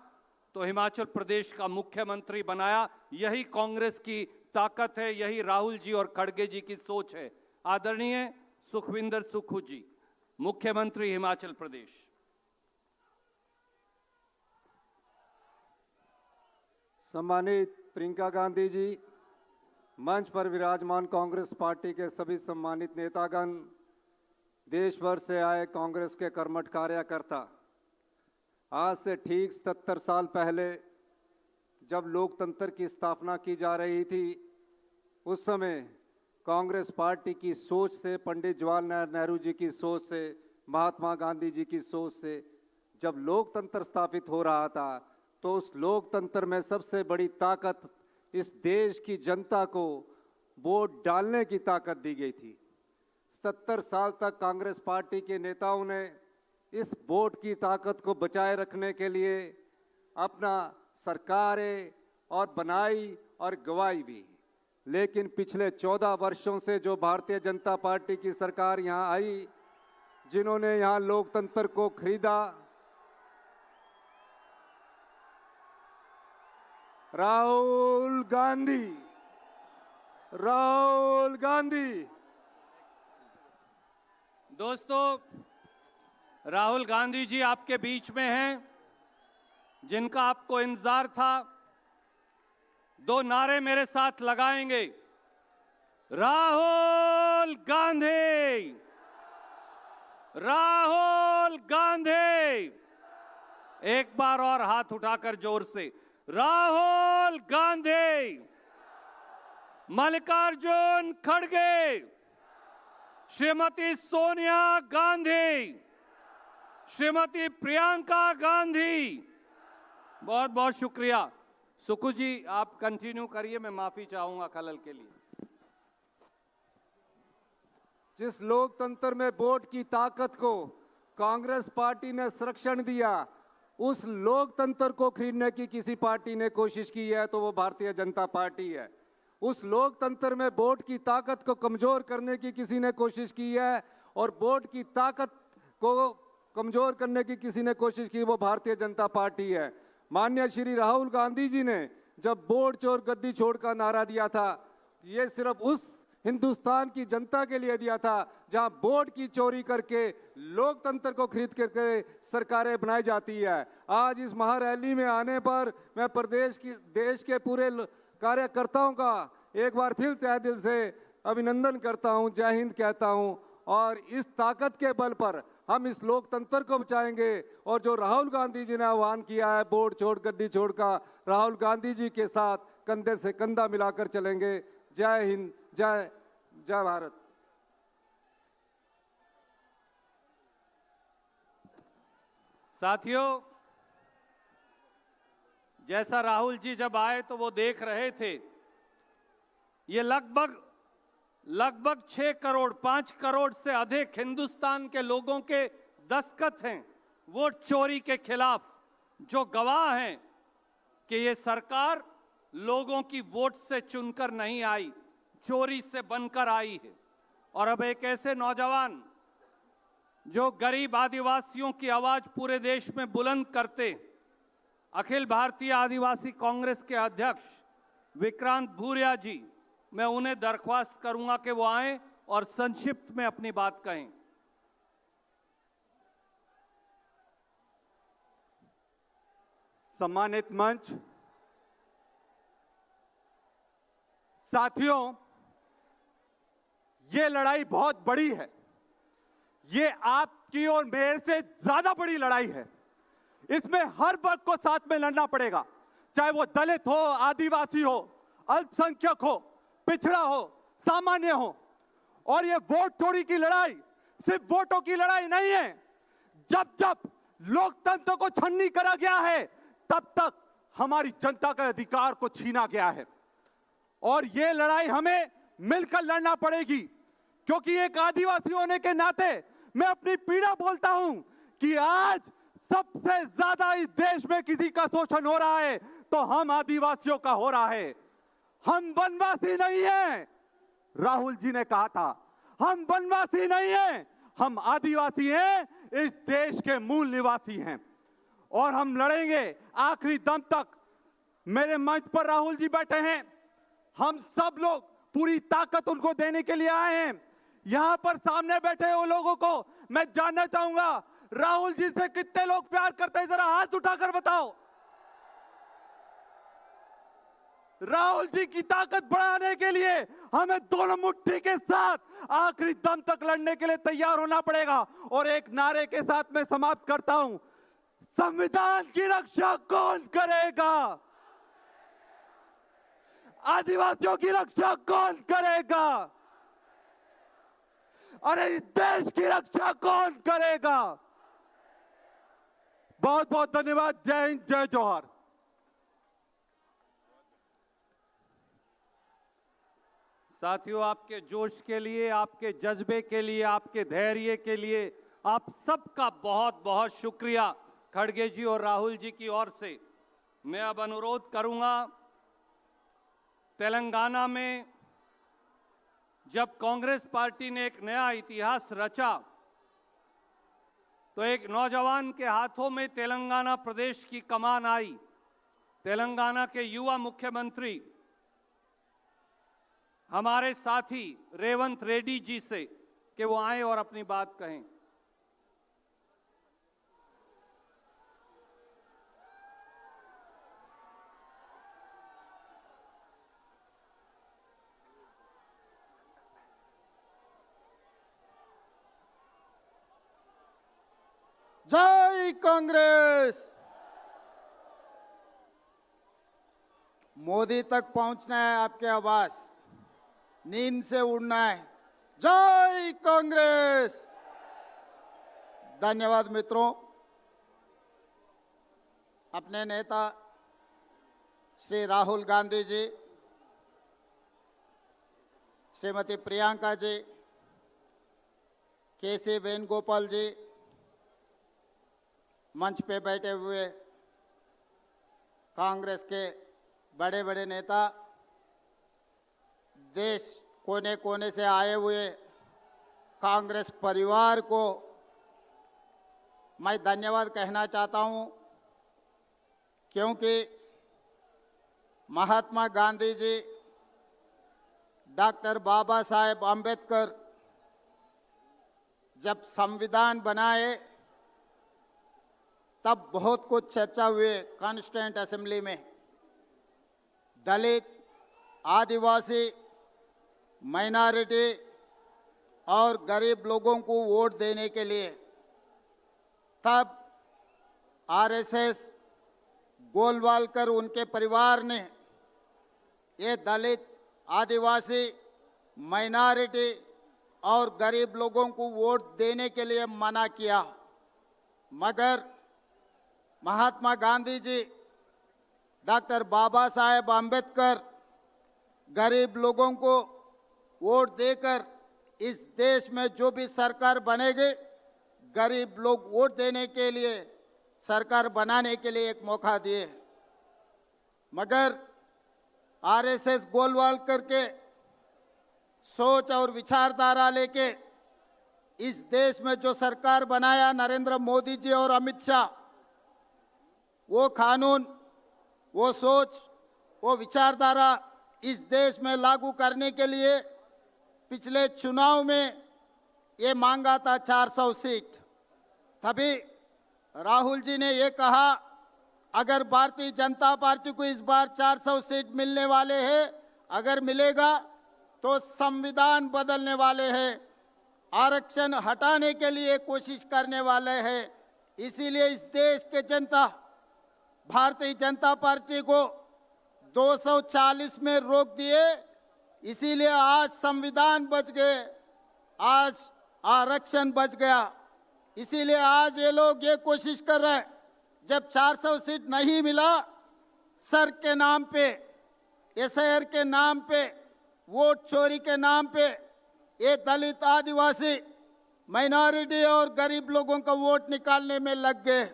तो हिमाचल प्रदेश का मुख्यमंत्री बनाया। यही कांग्रेस की ताकत है, यही राहुल जी और खड़गे जी की सोच है। आदरणीय सुखविंदर सुक्खू जी, मुख्यमंत्री हिमाचल प्रदेश। सम्मानित प्रियंका गांधी जी, मंच पर विराजमान कांग्रेस पार्टी के सभी सम्मानित नेतागण, देश भर से आए कांग्रेस के कर्मठ कार्यकर्ता, आज से ठीक 77 साल पहले जब लोकतंत्र की स्थापना की जा रही थी, उस समय कांग्रेस पार्टी की सोच से, पंडित जवाहरलाल नेहरू जी की सोच से, महात्मा गांधी जी की सोच से जब लोकतंत्र स्थापित हो रहा था, तो उस लोकतंत्र में सबसे बड़ी ताकत इस देश की जनता को वोट डालने की ताकत दी गई थी। 77 साल तक कांग्रेस पार्टी के नेताओं ने इस वोट की ताकत को बचाए रखने के लिए अपना सरकारें और बनाई और गवाई भी। लेकिन पिछले 14 वर्षों से जो भारतीय जनता पार्टी की सरकार यहाँ आई, जिन्होंने यहाँ लोकतंत्र को खरीदा, राहुल गांधी। दोस्तों, राहुल गांधी जी आपके बीच में हैं, जिनका आपको इंतजार था। 2 नारे मेरे साथ लगाएंगे। राहुल गांधी, राहुल गांधी। एक बार और हाथ उठाकर जोर से, राहुल गांधी। मल्लिकार्जुन खड़गे, श्रीमती सोनिया गांधी, श्रीमती प्रियंका गांधी। बहुत बहुत शुक्रिया। सुक्खू जी, आप कंटिन्यू करिए, मैं माफी चाहूंगा खलल के लिए। जिस लोकतंत्र में वोट की ताकत को कांग्रेस पार्टी ने संरक्षण दिया, उस लोकतंत्र को खरीदने की किसी पार्टी ने कोशिश की है तो वो भारतीय जनता पार्टी है। उस लोकतंत्र में वोट की ताकत को कमजोर करने की किसी ने कोशिश की है, और वोट की ताकत को कमजोर करने की किसी ने कोशिश की, वो भारतीय जनता पार्टी है। माननीय श्री राहुल गांधी जी ने जब वोट चोर गद्दी छोड़ का नारा दिया था, ये सिर्फ उस हिंदुस्तान की जनता के लिए दिया था जहां वोट की चोरी करके लोकतंत्र को खरीद करके सरकारें बनाई जाती है। आज इस महारैली में आने पर मैं देश के पूरे कार्यकर्ताओं का एक बार फिर तहे दिल से अभिनंदन करता हूं, जय हिंद कहता हूं। और इस ताकत के बल पर हम इस लोकतंत्र को बचाएंगे। और जो राहुल गांधी जी ने आह्वान किया है, वोट छोड़ गद्दी छोड़ का, राहुल गांधी जी के साथ कंधे से कंधा मिलाकर चलेंगे। जय हिंद, जय जय भारत। साथियों, जैसा राहुल जी जब आए तो वो देख रहे थे, ये लगभग 6 करोड़ 5 करोड़ से अधिक हिंदुस्तान के लोगों के दस्तखत हैं वोट चोरी के खिलाफ, जो गवाह हैं कि ये सरकार लोगों की वोट से चुनकर नहीं आई, चोरी से बनकर आई है। और अब एक ऐसे नौजवान जो गरीब आदिवासियों की आवाज पूरे देश में बुलंद करते, अखिल भारतीय आदिवासी कांग्रेस के अध्यक्ष विक्रांत भूरिया जी, मैं उन्हें दरख्वास्त करूंगा कि वो आएं और संक्षिप्त में अपनी बात कहें। सम्मानित मंच, साथियों, ये लड़ाई बहुत बड़ी है। ये आपकी और मेरे से ज्यादा बड़ी लड़ाई है। इसमें हर वर्ग को साथ में लड़ना पड़ेगा, चाहे वो दलित हो, आदिवासी हो, अल्पसंख्यक हो, पिछड़ा हो, सामान्य हो। और ये वोट चोरी की लड़ाई सिर्फ वोटों की लड़ाई नहीं है। जब जब लोकतंत्र को छन्नी करा गया है, तब तक हमारी जनता के अधिकार को छीना गया है। और ये लड़ाई हमें मिलकर लड़ना पड़ेगी, क्योंकि एक आदिवासी होने के नाते मैं अपनी पीड़ा बोलता हूं कि आज सबसे ज्यादा इस देश में किसी का शोषण हो रहा है तो हम आदिवासियों का हो रहा है। हम वनवासी नहीं हैं, राहुल जी ने कहा था, हम वनवासी नहीं हैं, हम आदिवासी हैं, इस देश के मूल निवासी हैं। और हम लड़ेंगे आखिरी दम तक। मेरे मंच पर राहुल जी बैठे हैं, हम सब लोग पूरी ताकत उनको देने के लिए आए हैं। यहां पर सामने बैठे हुए लोगों को मैं जानना चाहूंगा, राहुल जी से कितने लोग प्यार करते हैं, जरा हाथ उठाकर बताओ। राहुल जी की ताकत बढ़ाने के लिए हमें दोनों मुट्ठी के साथ आखिरी दम तक लड़ने के लिए तैयार होना पड़ेगा। और एक नारे के साथ मैं समाप्त करता हूं, संविधान की रक्षा कौन करेगा? आदिवासियों की रक्षा कौन करेगा? अरे इस देश की रक्षा कौन करेगा? बहुत बहुत धन्यवाद। जय हिंद, जय जोहार। साथियों, आपके जोश के लिए, आपके जज्बे के लिए, आपके धैर्य के लिए आप सबका बहुत बहुत शुक्रिया खड़गे जी और राहुल जी की ओर से। मैं अब अनुरोध करूंगा, तेलंगाना में जब कांग्रेस पार्टी ने एक नया इतिहास रचा, तो एक नौजवान के हाथों में तेलंगाना प्रदेश की कमान आई। तेलंगाना के युवा मुख्यमंत्री हमारे साथी रेवंत रेड्डी जी से कि वो आए और अपनी बात कहें। जय कांग्रेस। मोदी तक पहुंचना है आपके आवाज, नींद से उड़ना है। जय कांग्रेस। धन्यवाद मित्रों। अपने नेता श्री राहुल गांधी जी, श्रीमती प्रियंका जी, केसी वेणुगोपाल जी, मंच पे बैठे हुए कांग्रेस के बड़े बड़े नेता, देश कोने कोने से आए हुए कांग्रेस परिवार को मैं धन्यवाद कहना चाहता हूं, क्योंकि महात्मा गांधी जी, डॉक्टर बाबा साहेब आम्बेडकर जब संविधान बनाए तब बहुत कुछ चर्चा हुए कॉन्स्टिट्यूएंट असेंबली में। दलित, आदिवासी, माइनॉरिटी और गरीब लोगों को वोट देने के लिए तब आरएसएस, गोलवालकर उनके परिवार ने ये दलित, आदिवासी, माइनॉरिटी और गरीब लोगों को वोट देने के लिए मना किया। मगर महात्मा गांधी जी, डॉक्टर बाबा साहेब आम्बेडकर गरीब लोगों को वोट देकर इस देश में जो भी सरकार बनेगी, गरीब लोग वोट देने के लिए, सरकार बनाने के लिए एक मौका दिए। मगर आरएसएस गोलवालकर के सोच और विचारधारा लेके इस देश में जो सरकार बनाया नरेंद्र मोदी जी और अमित शाह, वो कानून, वो सोच, वो विचारधारा इस देश में लागू करने के लिए पिछले चुनाव में ये मांगा था 400 सीट। तभी राहुल जी ने ये कहा, अगर भारतीय जनता पार्टी को इस बार 400 सीट मिलने वाले हैं, अगर मिलेगा तो संविधान बदलने वाले हैं, आरक्षण हटाने के लिए कोशिश करने वाले हैं। इसीलिए इस देश के जनता भारतीय जनता पार्टी को 240 में रोक दिए। इसीलिए आज संविधान बच गए, आज आरक्षण बच गया। इसीलिए आज ये लोग ये कोशिश कर रहे हैं, जब 400 सीट नहीं मिला, सर के नाम पे, एसआईआर के नाम पे, वोट चोरी के नाम पे ये दलित, आदिवासी, माइनॉरिटी और गरीब लोगों का वोट निकालने में लग गए।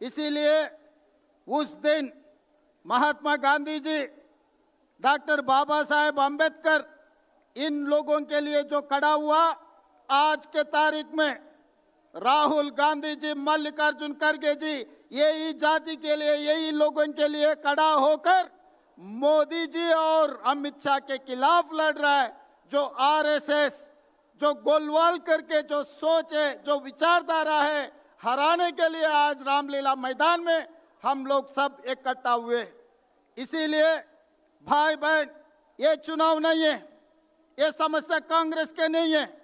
इसीलिए उस दिन महात्मा गांधी जी, डॉक्टर बाबा साहेब अंबेडकर, इन लोगों के लिए जो खड़ा हुआ, आज के तारीख में राहुल गांधी जी, मल्लिकार्जुन खड़गे जी, यही जाति के लिए, यही लोगों के लिए खड़ा होकर मोदी जी और अमित शाह के खिलाफ लड़ रहा है। जो आरएसएस, जो गोलवाल करके जो सोच है, जो विचारधारा है, हराने के लिए आज रामलीला मैदान में हम लोग सब इकट्ठा हुए। इसीलिए भाई बहन, ये चुनाव नहीं है, ये समस्या कांग्रेस के नहीं है,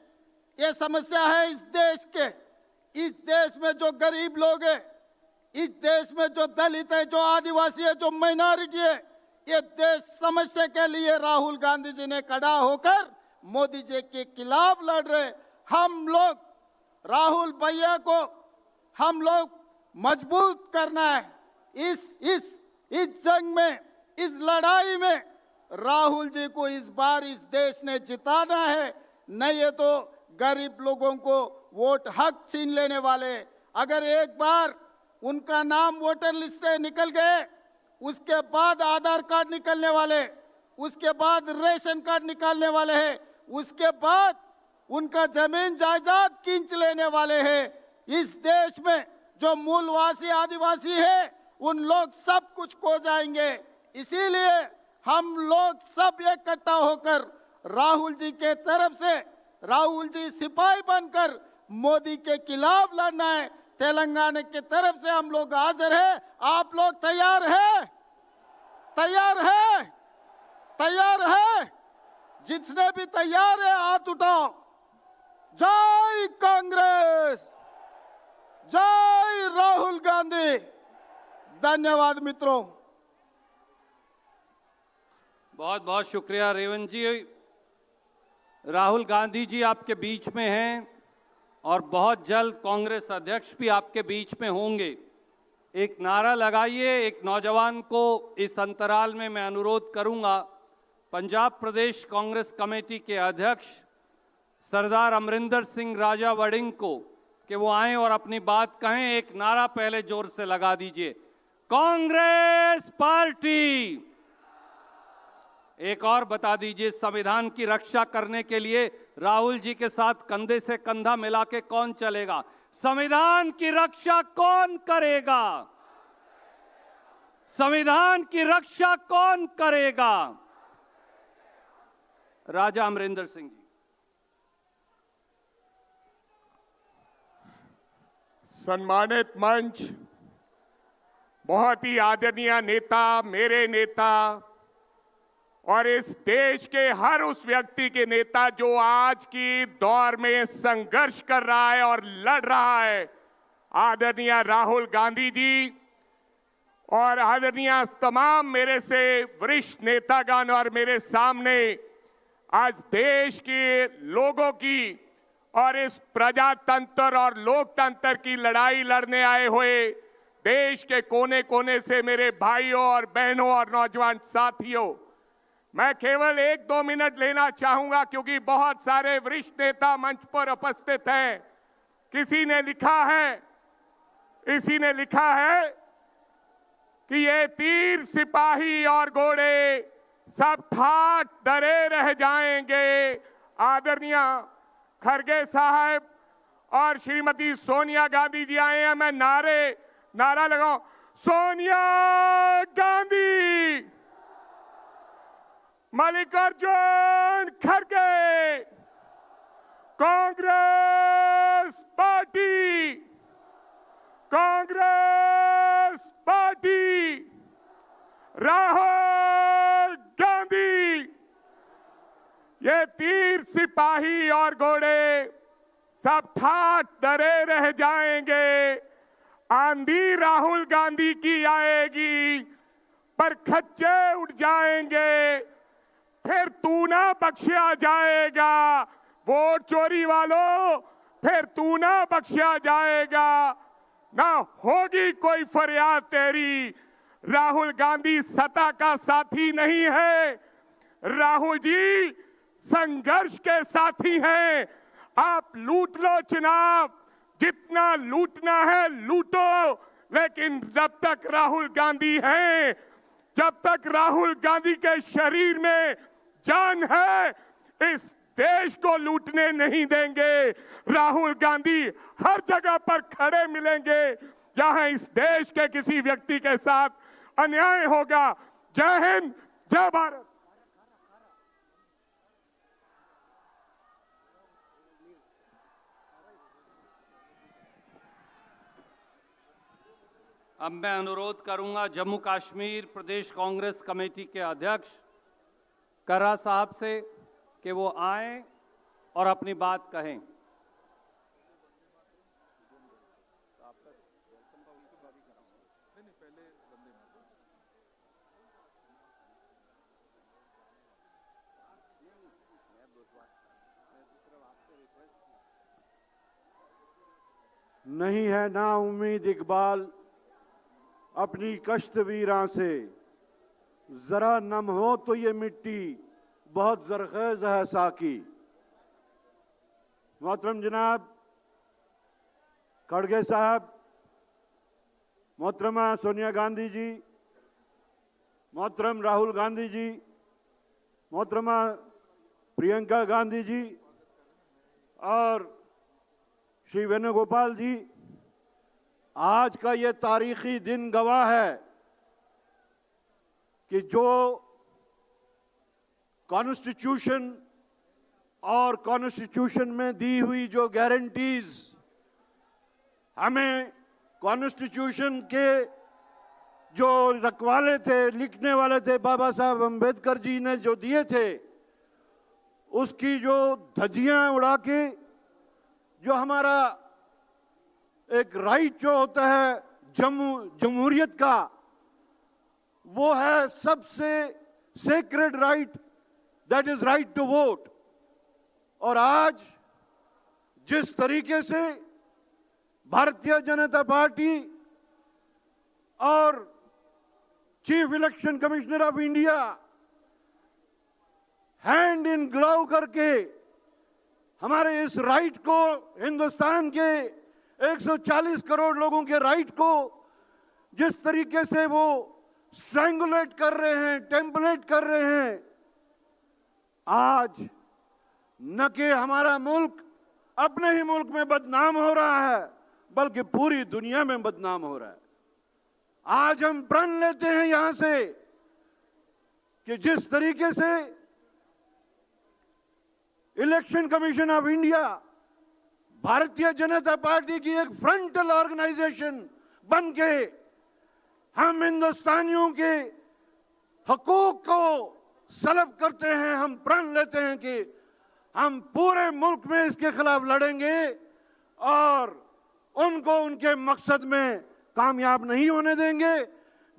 ये समस्या है इस देश के। इस देश में जो गरीब लोग हैं, इस देश में जो दलित है, जो आदिवासी है, जो माइनॉरिटी है, ये देश समस्या के लिए राहुल गांधी जी ने खड़ा होकर मोदी जी के खिलाफ लड़ रहे। हम लोग राहुल भैया को हम लोग मजबूत करना है। इस जंग में, इस लड़ाई में राहुल जी को इस बार इस देश ने जिताना है, नहीं है तो गरीब लोगों को वोट हक छीन लेने वाले। अगर एक बार उनका नाम वोटर लिस्ट से निकल गए, उसके बाद आधार कार्ड निकलने वाले, उसके बाद रेशन कार्ड निकालने वाले हैं, उसके बाद उनका जमीन जायदाद खींच लेने वाले हैं। इस देश में जो मूलवासी आदिवासी है, उन लोग सब कुछ खो जाएंगे। इसीलिए हम लोग सब इकट्ठा होकर राहुल जी के तरफ से, राहुल जी सिपाही बनकर मोदी के खिलाफ लड़ना है। तेलंगाना की तरफ से हम लोग हाजिर हैं। आप लोग तैयार हैं? तैयार है? तैयार है? जिसने भी तैयार है हाथ उठाओ। जय कांग्रेस, जय राहुल गांधी। धन्यवाद मित्रों। बहुत बहुत शुक्रिया रेवंत जी। राहुल गांधी जी आपके बीच में हैं और बहुत जल्द कांग्रेस अध्यक्ष भी आपके बीच में होंगे। एक नारा लगाइए। एक नौजवान को इस अंतराल में मैं अनुरोध करूंगा, पंजाब प्रदेश कांग्रेस कमेटी के अध्यक्ष सरदार अमरिंदर सिंह राजा वड़िंग को, कि वो आए और अपनी बात कहें। एक नारा पहले जोर से लगा दीजिए, कांग्रेस पार्टी। एक और बता दीजिए, संविधान की रक्षा करने के लिए राहुल जी के साथ कंधे से कंधा मिला के कौन चलेगा? संविधान की रक्षा कौन करेगा? संविधान की रक्षा कौन करेगा? राजा अमरिंदर सिंह जी। सम्मानित मंच, बहुत ही आदरणीय नेता, मेरे नेता और इस देश के हर उस व्यक्ति के नेता जो आज की दौर में संघर्ष कर रहा है और लड़ रहा है, आदरणीय राहुल गांधी जी और आदरणीय तमाम मेरे से वरिष्ठ नेतागण और मेरे सामने आज देश के लोगों की और इस प्रजातंत्र और लोकतंत्र की लड़ाई लड़ने आए हुए देश के कोने कोने से मेरे भाइयों और बहनों और नौजवान साथियों, मैं केवल 1-2 मिनट लेना चाहूंगा क्योंकि बहुत सारे वरिष्ठ नेता मंच पर उपस्थित हैं। किसी ने लिखा है कि ये तीर सिपाही और घोड़े सब ठाठ डरे रह जाएंगे। आदरणीय खड़गे साहब और श्रीमती सोनिया गांधी जी आए हैं। मैं नारा लगाऊं, सोनिया गांधी, मल्लिकार्जुन खड़गे, कांग्रेस पार्टी, कांग्रेस पार्टी, राहुल गांधी। ये तीर सिपाही और घोड़े सब ठाठ डरे रह जाएंगे। आंधी राहुल गांधी की आएगी पर खच्चे उड़ जाएंगे, फिर तू ना बख्शा जाएगा। वोट चोरी वालों, फिर तू ना बख्शा जाएगा, ना होगी कोई फरियाद तेरी। राहुल गांधी सत्ता का साथी नहीं है, राहुल जी संघर्ष के साथी हैं। आप लूट लो चुनाव, जितना लूटना है लूटो, लेकिन जब तक राहुल गांधी हैं, जब तक राहुल गांधी के शरीर में जान है, इस देश को लूटने नहीं देंगे। राहुल गांधी हर जगह पर खड़े मिलेंगे जहां इस देश के किसी व्यक्ति के साथ अन्याय होगा। जय हिंद, जय भारत। अब मैं अनुरोध करूंगा जम्मू कश्मीर प्रदेश कांग्रेस कमेटी के अध्यक्ष कर्रा साहब से कि वो आएं और अपनी बात कहें। नहीं है ना उम्मीद इकबाल अपनी कश्त वीरां से, जरा नम हो तो ये मिट्टी बहुत जरखेज है साकी। मोहतरम जनाब खड़गे साहब, मोहतरमा सोनिया गांधी जी, मोहतरम राहुल गांधी जी, मोहतरमा प्रियंका गांधी जी और श्री वेणुगोपाल जी, आज का ये तारीखी दिन गवाह है कि जो कॉन्स्टिट्यूशन और कॉन्स्टिट्यूशन में दी हुई जो गारंटीज हमें कॉन्स्टिट्यूशन के जो रखवाले थे, लिखने वाले थे, बाबा साहब अम्बेडकर जी ने जो दिए थे, उसकी जो धज्जियां उड़ा के जो हमारा एक राइट जो होता है जमहूरियत का, वो है सबसे sacred right, that is right to vote. और आज जिस तरीके से भारतीय जनता पार्टी और chief election commissioner of India hand in glove करके हमारे इस राइट को, हिंदुस्तान के 140 करोड़ लोगों के राइट को जिस तरीके से वो स्ट्रैंगुलेट कर रहे हैं, टेम्पलेट कर रहे हैं, आज न कि हमारा मुल्क अपने ही मुल्क में बदनाम हो रहा है, बल्कि पूरी दुनिया में बदनाम हो रहा है। आज हम प्रण लेते हैं यहां से कि जिस तरीके से इलेक्शन कमीशन ऑफ इंडिया भारतीय जनता पार्टी की एक फ्रंटल ऑर्गेनाइजेशन बन के हम हिंदुस्तानियों के हकूक को सलब करते हैं, हम प्रण लेते हैं कि हम पूरे मुल्क में इसके खिलाफ लड़ेंगे और उनको उनके मकसद में कामयाब नहीं होने देंगे,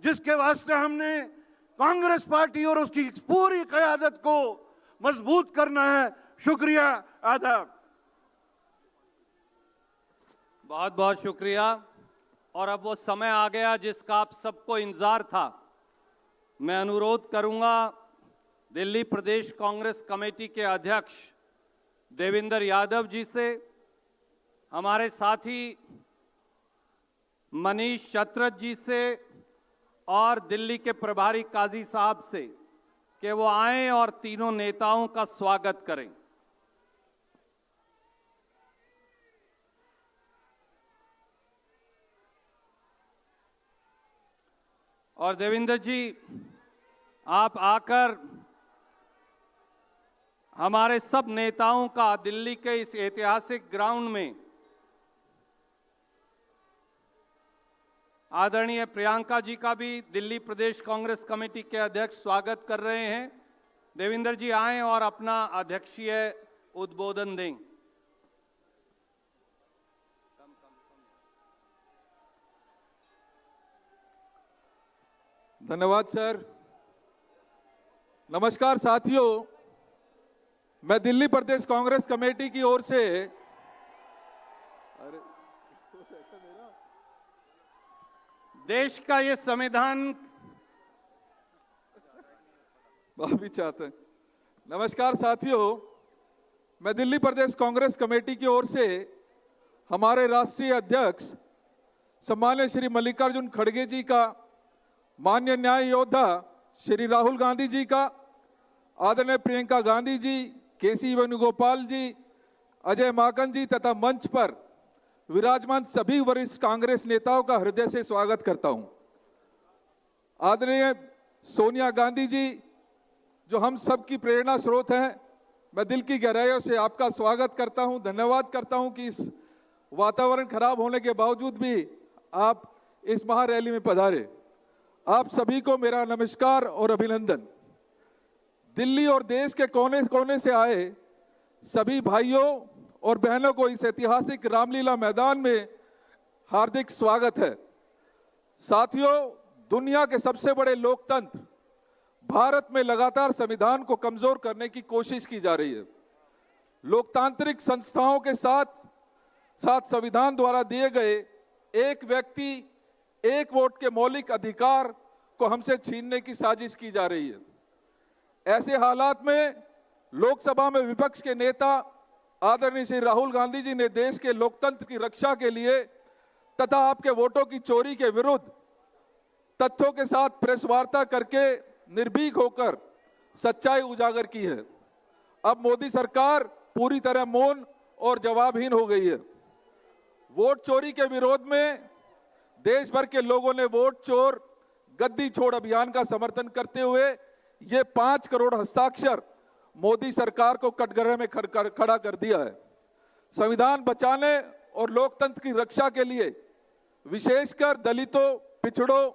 जिसके वास्ते हमने कांग्रेस पार्टी और उसकी पूरी क़यादत को मजबूत करना है। शुक्रिया, आदाब। बहुत बहुत शुक्रिया। और अब वो समय आ गया जिसका आप सबको इंतजार था। मैं अनुरोध करूंगा दिल्ली प्रदेश कांग्रेस कमेटी के अध्यक्ष देवेंद्र यादव जी से, हमारे साथी मनीष चतरथ जी से और दिल्ली के प्रभारी काजी साहब से कि वो आएं और तीनों नेताओं का स्वागत करें। और देवेंद्र जी, आप आकर हमारे सब नेताओं का दिल्ली के इस ऐतिहासिक ग्राउंड में आदरणीय प्रियंका जी का भी दिल्ली प्रदेश कांग्रेस कमेटी के अध्यक्ष स्वागत कर रहे हैं। देवेंद्र जी आएं और अपना अध्यक्षीय उद्बोधन दें। धन्यवाद सर। नमस्कार साथियों, मैं दिल्ली प्रदेश कांग्रेस कमेटी की ओर से देश का ये संविधान माफी चाहते हैं। नमस्कार साथियों, मैं दिल्ली प्रदेश कांग्रेस कमेटी की ओर से हमारे राष्ट्रीय अध्यक्ष सम्मान्य श्री मल्लिकार्जुन खड़गे जी का, माननीय न्याय योद्धा श्री राहुल गांधी जी का, आदरणीय प्रियंका गांधी जी, केसी वेणुगोपाल जी, अजय माकन जी तथा मंच पर विराजमान सभी वरिष्ठ कांग्रेस नेताओं का हृदय से स्वागत करता हूं। आदरणीय सोनिया गांधी जी, जो हम सब की प्रेरणा स्रोत हैं, मैं दिल की गहराइयों से आपका स्वागत करता हूं, धन्यवाद करता हूं कि इस वातावरण खराब होने के बावजूद भी आप इस महारैली में पधारे। आप सभी को मेरा नमस्कार और अभिनंदन। दिल्ली और देश के कोने कोने से आए सभी भाइयों और बहनों को इस ऐतिहासिक रामलीला मैदान में हार्दिक स्वागत है। साथियों, दुनिया के सबसे बड़े लोकतंत्र भारत में लगातार संविधान को कमजोर करने की कोशिश की जा रही है। लोकतांत्रिक संस्थाओं के साथ साथ संविधान द्वारा दिए गए एक व्यक्ति एक वोट के मौलिक अधिकार को हमसे छीनने की साजिश की जा रही है। ऐसे हालात में लोकसभा में विपक्ष के नेता आदरणीय श्री राहुल गांधी जी ने देश के लोकतंत्र की रक्षा के लिए तथा आपके वोटों की चोरी के विरुद्ध तथ्यों के साथ प्रेस वार्ता करके निर्भीक होकर सच्चाई उजागर की है। अब मोदी सरकार पूरी तरह मौन और जवाबहीन हो गई है। वोट चोरी के विरोध में देश भर के लोगों ने वोट चोर गद्दी छोड़ अभियान का समर्थन करते हुए ये 5 करोड़ हस्ताक्षर मोदी सरकार को कटघरे में खड़ा कर दिया है। संविधान बचाने और लोकतंत्र की रक्षा के लिए विशेषकर दलितों, पिछड़ों,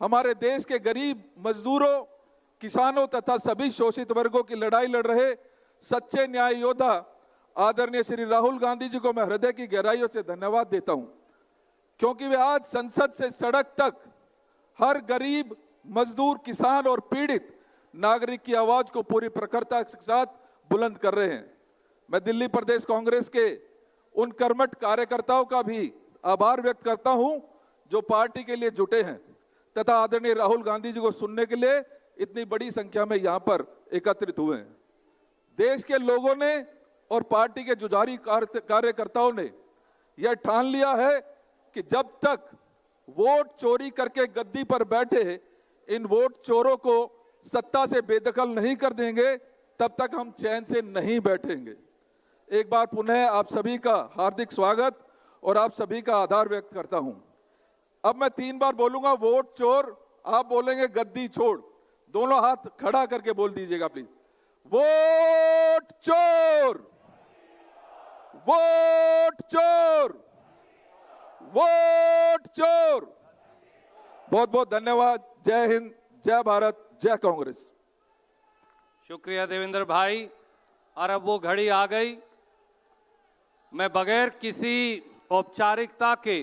हमारे देश के गरीब, मजदूरों, किसानों तथा सभी शोषित वर्गों की लड़ाई लड़ रहे सच्चे न्याय योद्धा आदरणीय श्री राहुल गांधी जी को मैं हृदय की गहराइयों से धन्यवाद देता हूं, क्योंकि वे आज संसद से सड़क तक हर गरीब, मजदूर, किसान और पीड़ित नागरिक की आवाज को पूरी प्रखरता के साथ बुलंद कर रहे हैं। मैं दिल्ली प्रदेश कांग्रेस के उन कर्मठ कार्यकर्ताओं का भी आभार व्यक्त करता हूं जो पार्टी के लिए जुटे हैं तथा आदरणीय राहुल गांधी जी को सुनने के लिए इतनी बड़ी संख्या में यहां पर एकत्रित हुए हैं। देश के लोगों ने और पार्टी के जुझारू कार्यकर्ताओं ने यह ठान लिया है कि जब तक वोट चोरी करके गद्दी पर बैठे इन वोट चोरों को सत्ता से बेदखल नहीं कर देंगे, तब तक हम चैन से नहीं बैठेंगे। एक बार पुनः आप सभी का हार्दिक स्वागत और आप सभी का आभार व्यक्त करता हूं। अब मैं 3 बार बोलूंगा वोट चोर, आप बोलेंगे गद्दी छोड़। दोनों हाथ खड़ा करके बोल दीजिएगा प्लीज। वोट चोर, वोट चोर, वोट चोर। बहुत बहुत धन्यवाद। जय हिंद, जय भारत, जय कांग्रेस। शुक्रिया देवेंद्र भाई। और अब वो घड़ी आ गई, मैं बगैर किसी औपचारिकता के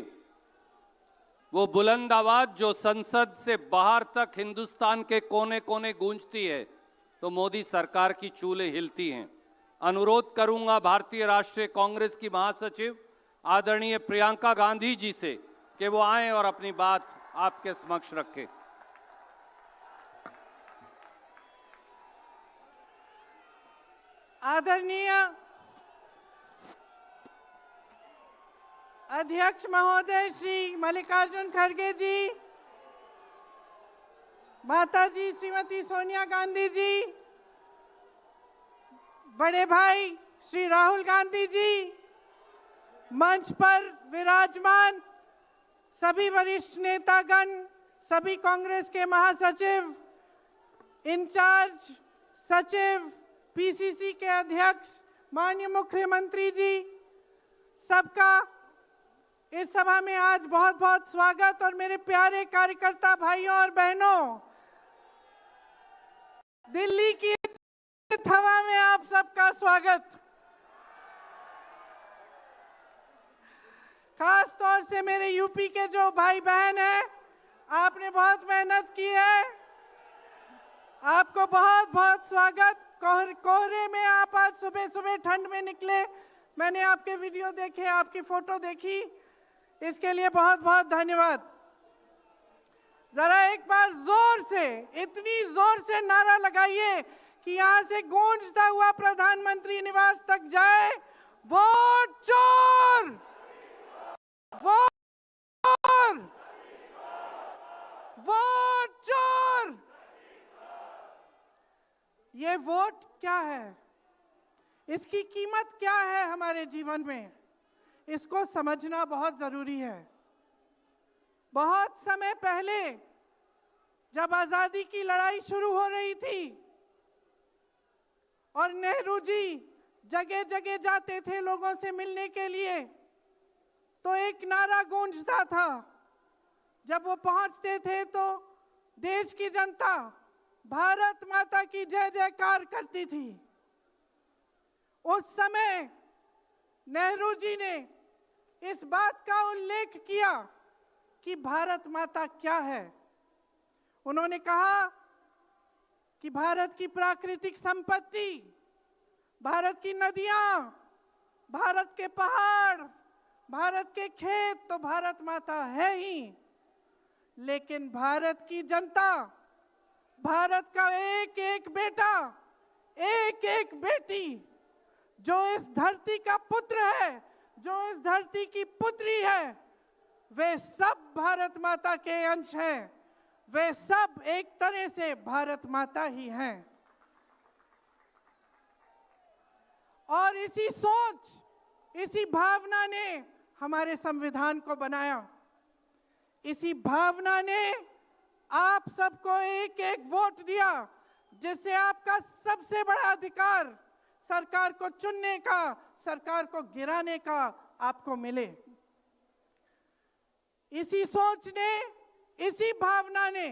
वो बुलंद आवाज जो संसद से बाहर तक हिंदुस्तान के कोने कोने गूंजती है तो मोदी सरकार की चूल्हे हिलती हैं। अनुरोध करूंगा भारतीय राष्ट्रीय कांग्रेस की महासचिव आदरणीय प्रियंका गांधी जी से कि वो आएं और अपनी बात आपके समक्ष रखें। आदरणीय अध्यक्ष महोदय श्री मल्लिकार्जुन खड़गे जी, माताजी श्रीमती सोनिया गांधी जी, बड़े भाई श्री राहुल गांधी जी, मंच पर विराजमान सभी वरिष्ठ नेतागण, सभी कांग्रेस के महासचिव, इंचार्ज सचिव, पीसीसी के अध्यक्ष, माननीय मुख्यमंत्री जी, सबका इस सभा में आज बहुत बहुत स्वागत। और मेरे प्यारे कार्यकर्ता भाइयों और बहनों, दिल्ली की हवा में आप सबका स्वागत। खास तौर से मेरे यूपी के जो भाई बहन हैं, आपने बहुत मेहनत की है, आपको बहुत बहुत स्वागत। कोहरे में आप आज सुबह सुबह ठंड में निकले, मैंने आपके वीडियो देखे, आपकी फोटो देखी, इसके लिए बहुत बहुत धन्यवाद। जरा एक बार जोर से, इतनी जोर से नारा लगाइए कि यहां से गूंजता हुआ प्रधानमंत्री निवास तक जाए, वोट चोर, वोट चोर, वोट चोर। ये वोट क्या है, इसकी कीमत क्या है हमारे जीवन में, इसको समझना बहुत जरूरी है। बहुत समय पहले जब आजादी की लड़ाई शुरू हो रही थी और नेहरू जी जगह जगह जाते थे लोगों से मिलने के लिए, तो एक नारा गूंजता था। जब वो पहुंचते थे तो देश की जनता भारत माता की जय जयकार करती थी। उस समय नेहरू जी ने इस बात का उल्लेख किया कि भारत माता क्या है। उन्होंने कहा कि भारत की प्राकृतिक संपत्ति, भारत की नदियां, भारत के पहाड़, भारत के खेत तो भारत माता है ही, लेकिन भारत की जनता, भारत का एक एक बेटा, एक एक बेटी, जो इस धरती का पुत्र है, जो इस धरती की पुत्री है, वे सब भारत माता के अंश हैं, वे सब एक तरह से भारत माता ही हैं। और इसी सोच, इसी भावना ने हमारे संविधान को बनाया। इसी भावना ने आप सबको एक एक वोट दिया, जिससे आपका सबसे बड़ा अधिकार सरकार को चुनने का, सरकार को गिराने का आपको मिले। इसी सोच ने, इसी भावना ने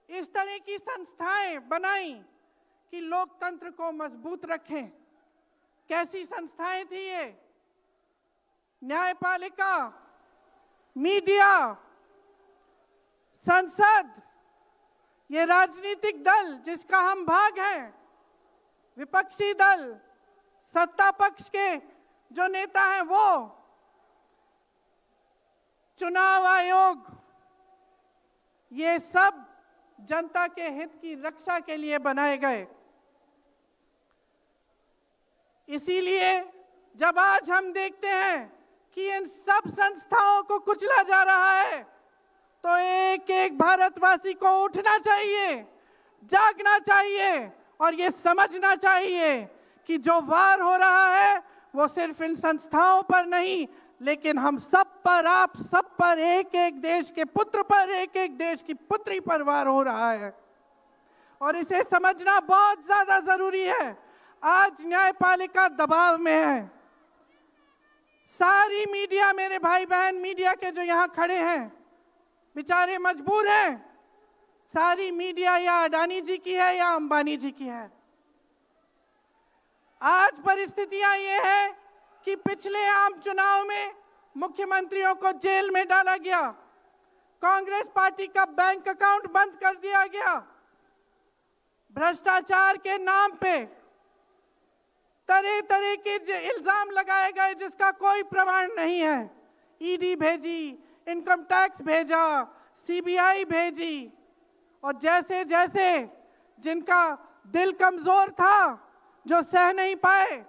इस तरह की संस्थाएं बनाई कि लोकतंत्र को मजबूत रखें। कैसी संस्थाएं थी ये? न्यायपालिका, मीडिया, संसद, ये राजनीतिक दल जिसका हम भाग हैं, विपक्षी दल, सत्ता पक्ष के जो नेता हैं वो, चुनाव आयोग, ये सब जनता के हित की रक्षा के लिए बनाए गए। इसीलिए जब आज हम देखते हैं कि इन सब संस्थाओं को कुचला जा रहा है, तो एक एक भारतवासी को उठना चाहिए, जागना चाहिए और ये समझना चाहिए कि जो वार हो रहा है वो सिर्फ इन संस्थाओं पर नहीं, लेकिन हम सब पर, आप सब पर, एक एक देश के पुत्र पर, एक एक देश की पुत्री पर वार हो रहा है। और इसे समझना बहुत ज्यादा जरूरी है। आज न्यायपालिका दबाव में है। सारी मीडिया, मेरे भाई बहन मीडिया के जो यहाँ खड़े हैं, बेचारे मजबूर हैं। सारी मीडिया या अडानी जी की है या अंबानी जी की है। आज परिस्थितियां ये है कि पिछले आम चुनाव में मुख्यमंत्रियों को जेल में डाला गया, कांग्रेस पार्टी का बैंक अकाउंट बंद कर दिया गया, भ्रष्टाचार के नाम पे तरह तरह के इल्जाम लगाए गए जिसका कोई प्रमाण नहीं है। ईडी भेजी, इनकम टैक्स भेजा, सीबीआई भेजी, और जैसे जैसे जिनका दिल कमजोर था, जो सह नहीं पाए,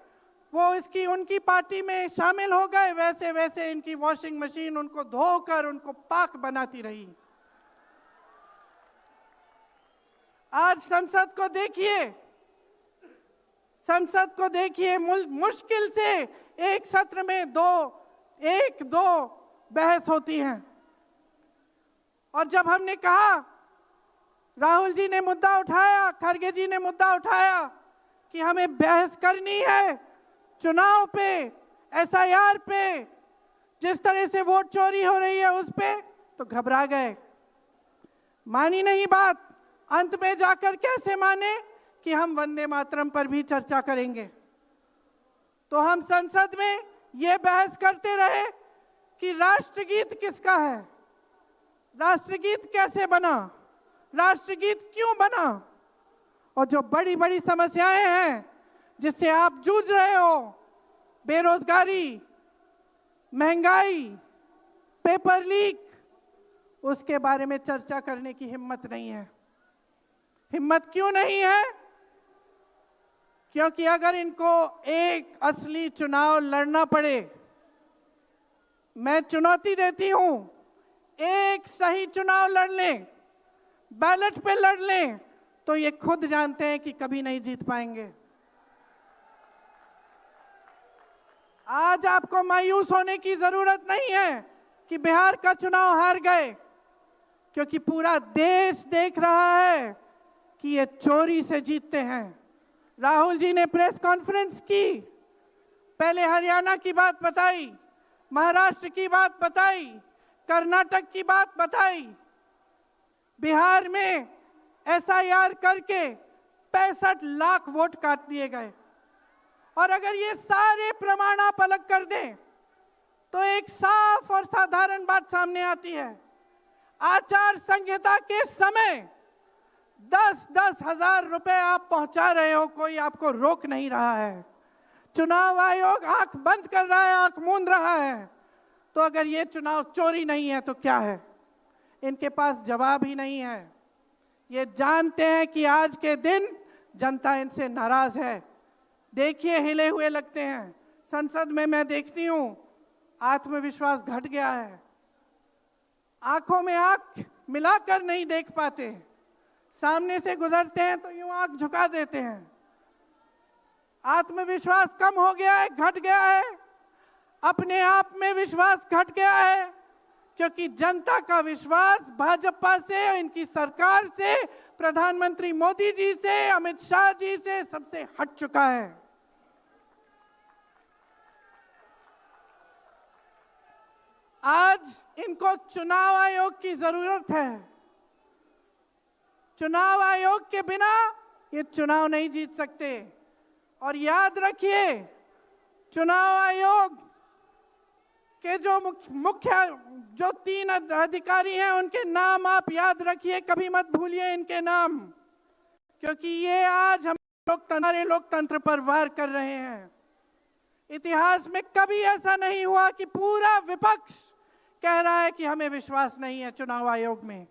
वो इसकी उनकी पार्टी में शामिल हो गए, वैसे वैसे इनकी वॉशिंग मशीन उनको धोकर उनको पाक बनाती रही। आज संसद को देखिए, संसद को देखिए, मुश्किल से एक सत्र में एक दो बहस होती हैं। और जब हमने कहा, राहुल जी ने मुद्दा उठाया, खड़गे जी ने मुद्दा उठाया कि हमें बहस करनी है चुनाव पे, एसआईआर पे, जिस तरह से वोट चोरी हो रही है उस पे, तो घबरा गए, मानी नहीं बात। अंत में जाकर कैसे माने कि हम वंदे मातरम पर भी चर्चा करेंगे। तो हम संसद में ये बहस करते रहे कि राष्ट्रगीत किसका है, राष्ट्रगीत कैसे बना, राष्ट्रगीत क्यों बना, और जो बड़ी बड़ी समस्याएं हैं जिससे आप जूझ रहे हो, बेरोजगारी, महंगाई, पेपर लीक, उसके बारे में चर्चा करने की हिम्मत नहीं है। हिम्मत क्यों नहीं है? क्योंकि अगर इनको एक असली चुनाव लड़ना पड़े, मैं चुनौती देती हूं, एक सही चुनाव लड़ लें, बैलेट पे लड़ लें, तो ये खुद जानते हैं कि कभी नहीं जीत पाएंगे। आज आपको मायूस होने की जरूरत नहीं है कि बिहार का चुनाव हार गए, क्योंकि पूरा देश देख रहा है कि ये चोरी से जीतते हैं। राहुल जी ने प्रेस कॉन्फ्रेंस की, पहले हरियाणा की बात बताई, महाराष्ट्र की बात बताई, कर्नाटक की बात बताई, बिहार में एसआईआर करके 65 लाख वोट काट दिए गए। और अगर ये सारे प्रमाण आप अलग कर दें तो एक साफ और साधारण बात सामने आती है। आचार संहिता के समय 10-10 हजार रुपए आप पहुंचा रहे हो, कोई आपको रोक नहीं रहा है। चुनाव आयोग आंख बंद कर रहा है, आंख मूंद रहा है। तो अगर ये चुनाव चोरी नहीं है तो क्या है? इनके पास जवाब ही नहीं है। ये जानते हैं कि आज के दिन जनता इनसे नाराज है। देखिए, हिले हुए लगते हैं। संसद में मैं देखती हूं, आत्मविश्वास घट गया है, आंखों में आंख मिलाकर नहीं देख पाते, सामने से गुजरते हैं तो यूं आंख झुका देते हैं। आत्मविश्वास कम हो गया है, घट गया है, अपने आप में विश्वास घट गया है, क्योंकि जनता का विश्वास भाजपा से, इनकी सरकार से, प्रधानमंत्री मोदी जी से, अमित शाह जी से सबसे हट चुका है। आज इनको चुनाव आयोग की जरूरत है। चुनाव आयोग के बिना ये चुनाव नहीं जीत सकते। और याद रखिए, चुनाव आयोग के जो जो 3 अधिकारी हैं, उनके नाम आप याद रखिए, कभी मत भूलिए इनके नाम, क्योंकि ये आज हमारे लोकतंत्र पर वार कर रहे हैं। इतिहास में कभी ऐसा नहीं हुआ कि पूरा विपक्ष कह रहा है कि हमें विश्वास नहीं है चुनाव आयोग में,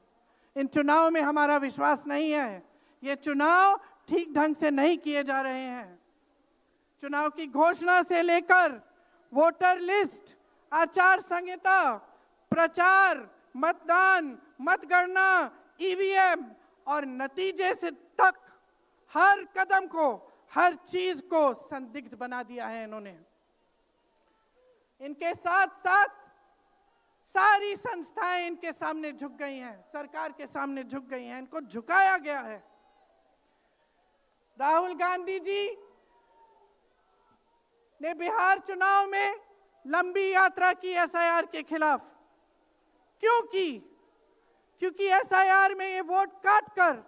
इन चुनाव में हमारा विश्वास नहीं है, ये चुनाव ठीक ढंग से नहीं किए जा रहे हैं। चुनाव की घोषणा से लेकर वोटर लिस्ट, आचार संहिता, प्रचार, मतदान, मतगणना, ईवीएम और नतीजे से तक हर कदम को, हर चीज को संदिग्ध बना दिया है इन्होंने। इनके साथ साथ सारी संस्थाएं इनके सामने झुक गई हैं, सरकार के सामने झुक गई हैं, इनको झुकाया गया है। राहुल गांधी जी ने बिहार चुनाव में लंबी यात्रा की एसआईआर के खिलाफ। क्यों की? क्योंकि एसआईआर में ये वोट काटकर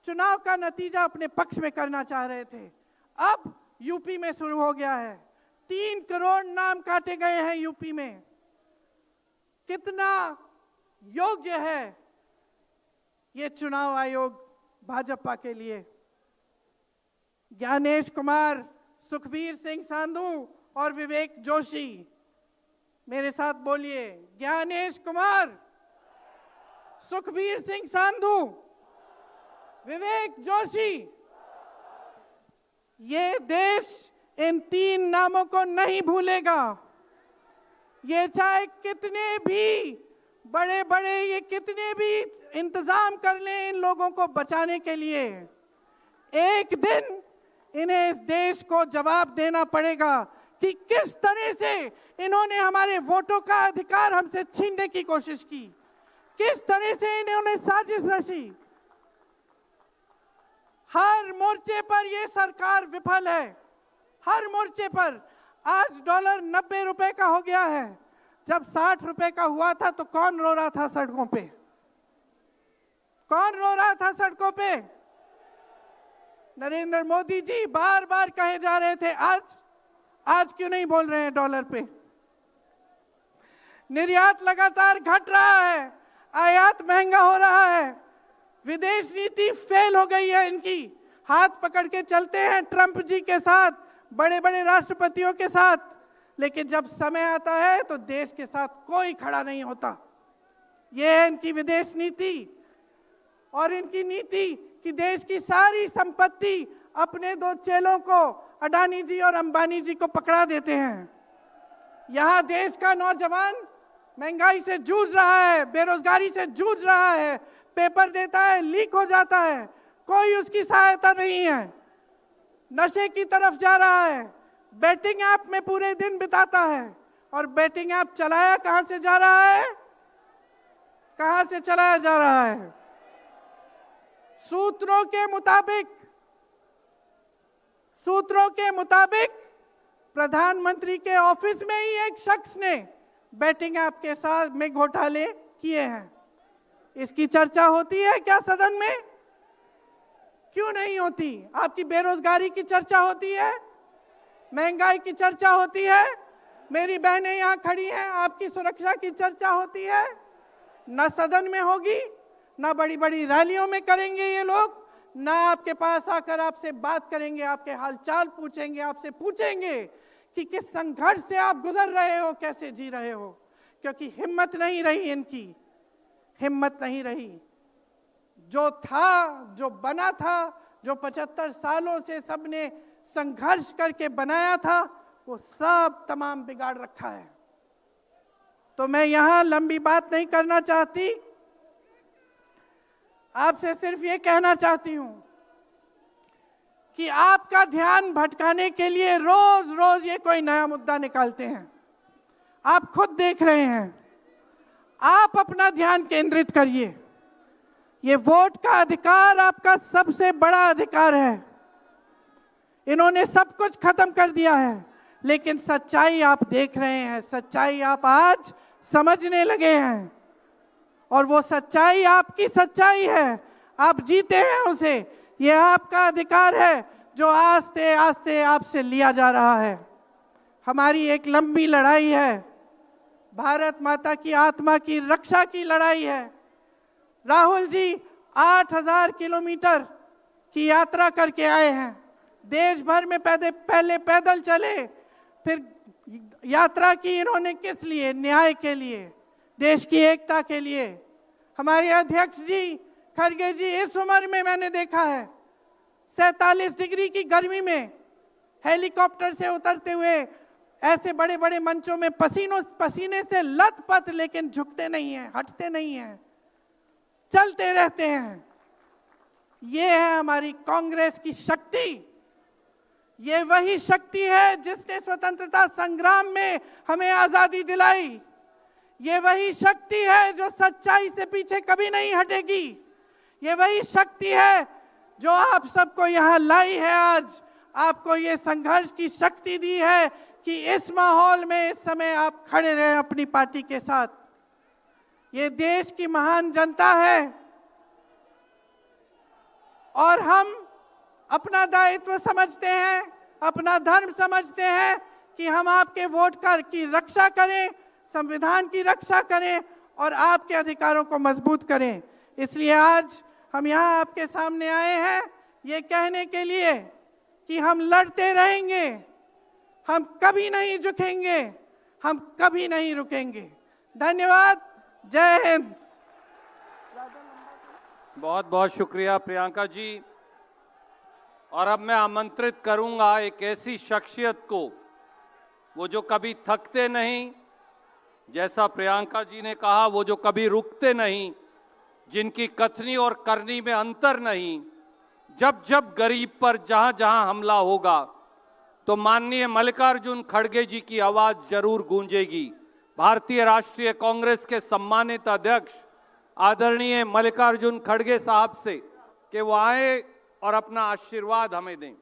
चुनाव का नतीजा अपने पक्ष में करना चाह रहे थे। अब यूपी में शुरू हो गया है, 3 करोड़ नाम काटे गए हैं यूपी में। कितना योग्य है ये चुनाव आयोग भाजपा के लिए? ज्ञानेश कुमार, सुखबीर सिंह सांधू और विवेक जोशी, मेरे साथ बोलिए, ज्ञानेश कुमार, सुखबीर सिंह सांधू, विवेक जोशी। ये देश इन 3 नामों को नहीं भूलेगा। ये चाहे कितने भी बड़े बड़े ये कितने भी इंतजाम कर लें इन लोगों को बचाने के लिए, एक दिन इन्हें इस देश को जवाब देना पड़ेगा कि किस तरह से इन्होंने हमारे वोटों का अधिकार हमसे छीनने की कोशिश की, किस तरह से इन्होंने साजिश रची। हर मोर्चे पर ये सरकार विफल है, हर मोर्चे पर। आज डॉलर 90 रुपए का हो गया है, जब 60 रुपए का हुआ था तो कौन रो रहा था सड़कों पे? कौन रो रहा था सड़कों पे? नरेंद्र मोदी जी बार बार कहे जा रहे थे, आज क्यों नहीं बोल रहे हैं डॉलर पे? निर्यात लगातार घट रहा है, आयात महंगा हो रहा है, विदेश नीति फेल हो गई है इनकी। हाथ पकड़ के चलते हैं ट्रंप जी के साथ, बड़े बड़े राष्ट्रपतियों के साथ, लेकिन जब समय आता है तो देश के साथ कोई खड़ा नहीं होता। ये है इनकी विदेश नीति। और इनकी नीति कि देश की सारी संपत्ति अपने दो चेलों को, अडानी जी और अंबानी जी को पकड़ा देते हैं। यहाँ देश का नौजवान महंगाई से जूझ रहा है, बेरोजगारी से जूझ रहा है, पेपर देता है, लीक हो जाता है, कोई उसकी सहायता नहीं है, नशे की तरफ जा रहा है, बेटिंग ऐप में पूरे दिन बिताता है। और बेटिंग ऐप चलाया कहां से जा रहा है? कहां से चलाया जा रहा है? सूत्रों के मुताबिक प्रधानमंत्री के ऑफिस में ही एक शख्स ने बेटिंग ऐप के साथ में घोटाले किए हैं। इसकी चर्चा होती है क्या सदन में? क्यों नहीं होती? आपकी बेरोजगारी की चर्चा होती है, महंगाई की चर्चा होती है, मेरी बहनें यहाँ खड़ी हैं, आपकी सुरक्षा की चर्चा होती है? न सदन में होगी, ना बड़ी बड़ी रैलियों में करेंगे ये लोग, ना आपके पास आकर आपसे बात करेंगे, आपके हालचाल पूछेंगे, आपसे पूछेंगे कि किस संघर्ष से आप गुजर रहे हो, कैसे जी रहे हो। क्योंकि हिम्मत नहीं रही इनकी, हिम्मत नहीं रही। जो था, जो बना था, जो 75 सालों से सबने संघर्ष करके बनाया था, वो सब तमाम बिगाड़ रखा है। तो मैं यहां लंबी बात नहीं करना चाहती, आपसे सिर्फ ये कहना चाहती हूं कि आपका ध्यान भटकाने के लिए रोज रोज ये कोई नया मुद्दा निकालते हैं। आप खुद देख रहे हैं, आप अपना ध्यान केंद्रित करिए। ये वोट का अधिकार आपका सबसे बड़ा अधिकार है। इन्होंने सब कुछ खत्म कर दिया है, लेकिन सच्चाई आप देख रहे हैं, सच्चाई आप आज समझने लगे हैं। और वो सच्चाई आपकी सच्चाई है, आप जीते हैं उसे। ये आपका अधिकार है जो आस्ते आस्ते आपसे लिया जा रहा है। हमारी एक लंबी लड़ाई है, भारत माता की आत्मा की रक्षा की लड़ाई है। राहुल जी 8000 किलोमीटर की यात्रा करके आए हैं, देश भर में पहले पैदल चले, फिर यात्रा की इन्होंने किस लिए? न्याय के लिए, देश की एकता के लिए। हमारे अध्यक्ष जी खड़गे जी, इस उम्र में मैंने देखा है 47 डिग्री की गर्मी में हेलीकॉप्टर से उतरते हुए ऐसे बड़े बड़े मंचों में पसीने से लथपथ, लेकिन झुकते नहीं हैं, हटते नहीं हैं, चलते रहते हैं। ये है हमारी कांग्रेस की शक्ति। ये वही शक्ति है जिसने स्वतंत्रता संग्राम में हमें आजादी दिलाई। ये वही शक्ति है जो सच्चाई से पीछे कभी नहीं हटेगी। ये वही शक्ति है जो आप सबको यहाँ लाई है, आज आपको ये संघर्ष की शक्ति दी है कि इस माहौल में इस समय आप खड़े रहे अपनी पार्टी के साथ। ये देश की महान जनता है और हम अपना दायित्व समझते हैं, अपना धर्म समझते हैं कि हम आपके वोट की रक्षा करें, संविधान की रक्षा करें और आपके अधिकारों को मजबूत करें। इसलिए आज हम यहाँ आपके सामने आए हैं ये कहने के लिए कि हम लड़ते रहेंगे, हम कभी नहीं झुकेंगे, हम कभी नहीं रुकेंगे। धन्यवाद, जय हिंद। बहुत बहुत शुक्रिया प्रियंका जी। और अब मैं आमंत्रित करूंगा एक ऐसी शख्सियत को, वो जो कभी थकते नहीं, जैसा प्रियंका जी ने कहा, वो जो कभी रुकते नहीं, जिनकी कथनी और करनी में अंतर नहीं, जब जब गरीब पर जहां जहां हमला होगा तो माननीय मल्लिकार्जुन खड़गे जी की आवाज जरूर गूंजेगी। भारतीय राष्ट्रीय कांग्रेस के सम्मानित अध्यक्ष आदरणीय मल्लिकार्जुन खड़गे साहब से कि वो आए और अपना आशीर्वाद हमें दें।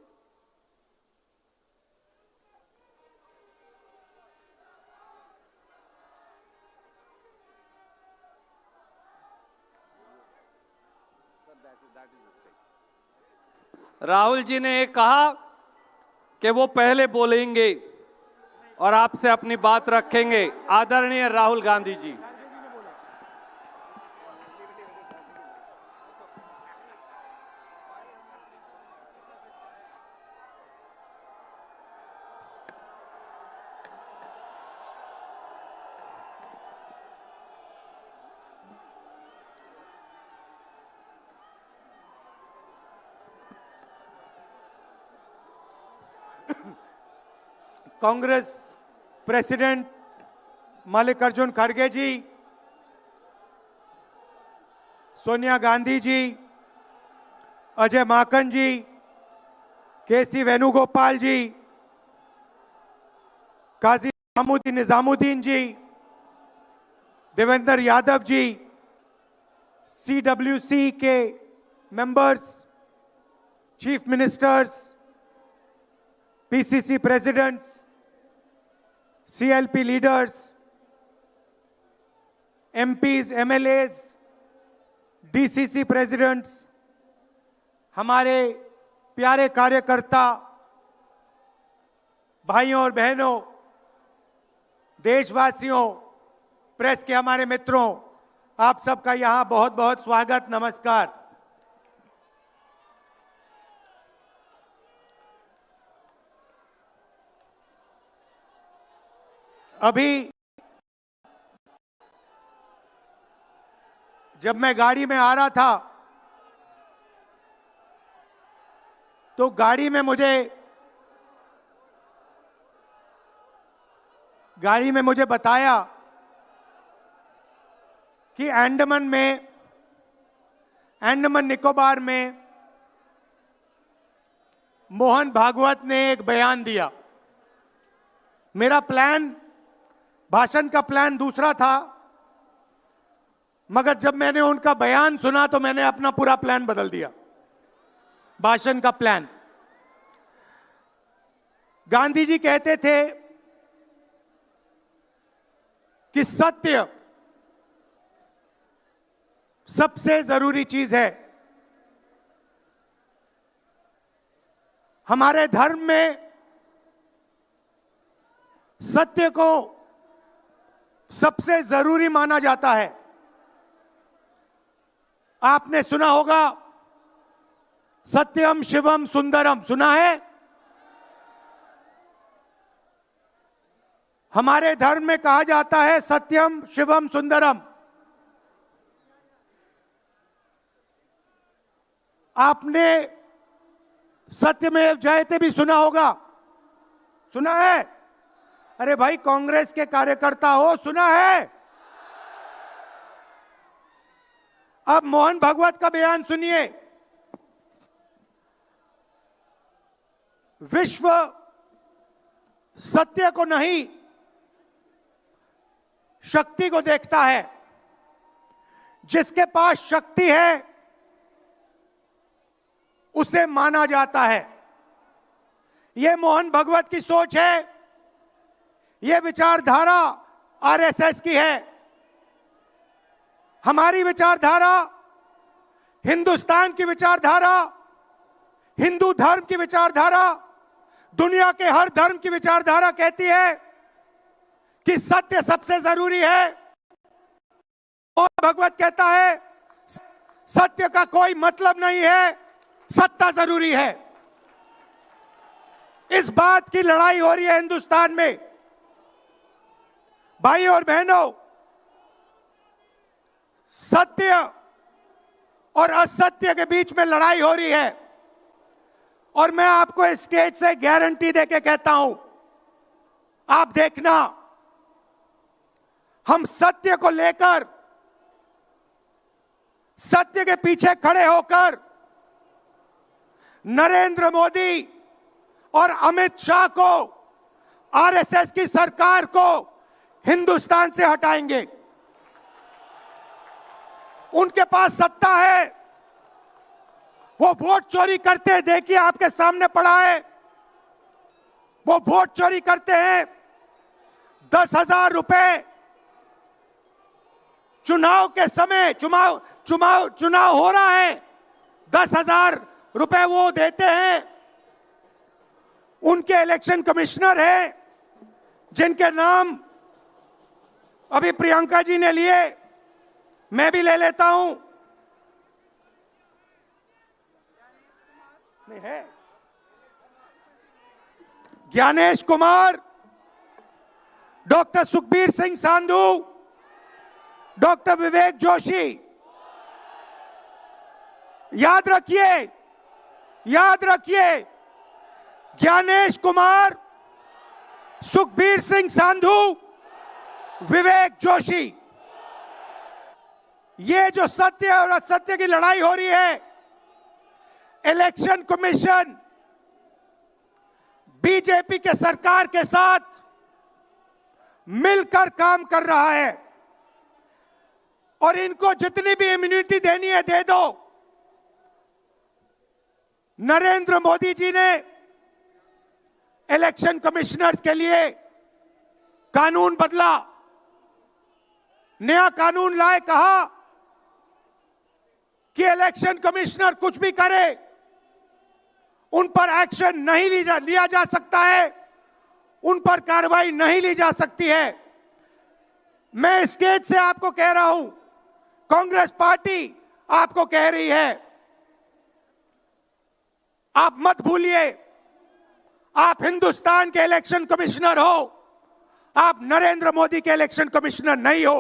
राहुल जी ने कहा कि वो पहले बोलेंगे और आपसे अपनी बात रखेंगे। आदरणीय राहुल गांधी जी। कांग्रेस प्रेसिडेंट मल्लिकार्जुन खड़गे जी, सोनिया गांधी जी, अजय माकन जी, केसी वेणुगोपाल जी, काजी निजामुद्दीन जी, देवेंद्र यादव जी, CWC के members, chief ministers, PCC presidents, CLP leaders, MPs, MLAs, DCC presidents, हमारे प्यारे कार्यकर्ता भाइयों और बहनों, देशवासियों, प्रेस के हमारे मित्रों, आप सबका यहां बहुत बहुत स्वागत, नमस्कार। अभी जब मैं गाड़ी में आ रहा था तो गाड़ी में मुझे बताया कि अंडमान निकोबार में मोहन भागवत ने एक बयान दिया। मेरा भाषण का प्लान दूसरा था, मगर जब मैंने उनका बयान सुना तो मैंने अपना पूरा प्लान बदल दिया, भाषण का प्लान। गांधी जी कहते थे कि सत्य सबसे जरूरी चीज है। हमारे धर्म में सत्य को सबसे जरूरी माना जाता है। आपने सुना होगा सत्यम शिवम सुंदरम, सुना है? हमारे धर्म में कहा जाता है सत्यम शिवम सुंदरम। आपने सत्यमेव जयते भी सुना होगा, सुना है? अरे भाई कांग्रेस के कार्यकर्ता हो, सुना है? अब मोहन भागवत का बयान सुनिए। विश्व सत्य को नहीं, शक्ति को देखता है। जिसके पास शक्ति है उसे माना जाता है। यह मोहन भागवत की सोच है, यह विचारधारा आरएसएस की है। हमारी विचारधारा, हिंदुस्तान की विचारधारा, हिंदू धर्म की विचारधारा, दुनिया के हर धर्म की विचारधारा कहती है कि सत्य सबसे जरूरी है। और भगवत कहता है सत्य का कोई मतलब नहीं है, सत्ता जरूरी है। इस बात की लड़ाई हो रही है हिंदुस्तान में। भाइयों और बहनों, सत्य और असत्य के बीच में लड़ाई हो रही है। और मैं आपको इस स्टेज से गारंटी देके कहता हूं, आप देखना, हम सत्य को लेकर, सत्य के पीछे खड़े होकर नरेंद्र मोदी और अमित शाह को, आरएसएस की सरकार को हिंदुस्तान से हटाएंगे। उनके पास सत्ता है, वो वोट चोरी करते हैं, देखिए आपके सामने पड़ा है। वो वोट चोरी करते हैं, 10,000 रुपए चुनाव के समय, चुनाव हो रहा है, 10,000 रुपए वो देते हैं। उनके इलेक्शन कमिश्नर हैं जिनके नाम अभी प्रियंका जी ने लिए, मैं भी ले लेता हूं। नहीं है, ज्ञानेश कुमार, डॉक्टर सुखबीर सिंह सांधू, डॉक्टर विवेक जोशी। याद रखिए, याद रखिए, ज्ञानेश कुमार, सुखबीर सिंह सांधू, विवेक जोशी। ये जो सत्य और असत्य की लड़ाई हो रही है, इलेक्शन कमीशन बीजेपी के सरकार के साथ मिलकर काम कर रहा है और इनको जितनी भी इम्यूनिटी देनी है दे दो। नरेंद्र मोदी जी ने इलेक्शन कमिश्नर्स के लिए कानून बदला, नया कानून लाए, कहा कि इलेक्शन कमिश्नर कुछ भी करे उन पर एक्शन नहीं लिया जा सकता है, उन पर कार्रवाई नहीं ली जा सकती है। मैं स्टेज से आपको कह रहा हूं, कांग्रेस पार्टी आपको कह रही है, आप मत भूलिए, आप हिंदुस्तान के इलेक्शन कमिश्नर हो, आप नरेंद्र मोदी के इलेक्शन कमिश्नर नहीं हो।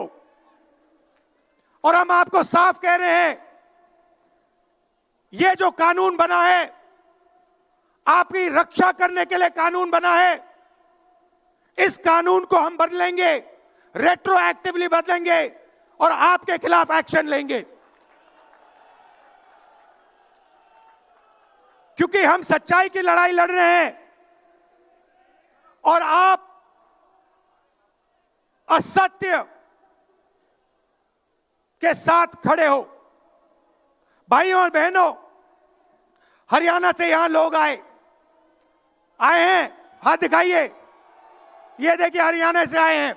और हम आपको साफ कह रहे हैं, ये जो कानून बना है, आपकी रक्षा करने के लिए कानून बना है, इस कानून को हम बदलेंगे, रेट्रोएक्टिवली बदलेंगे और आपके खिलाफ एक्शन लेंगे। क्योंकि हम सच्चाई की लड़ाई लड़ रहे हैं और आप असत्य के साथ खड़े हो। भाइयों और बहनों, हरियाणा से यहां लोग आए हैं, हाथ दिखाइए। ये देखिए, हरियाणा से आए हैं।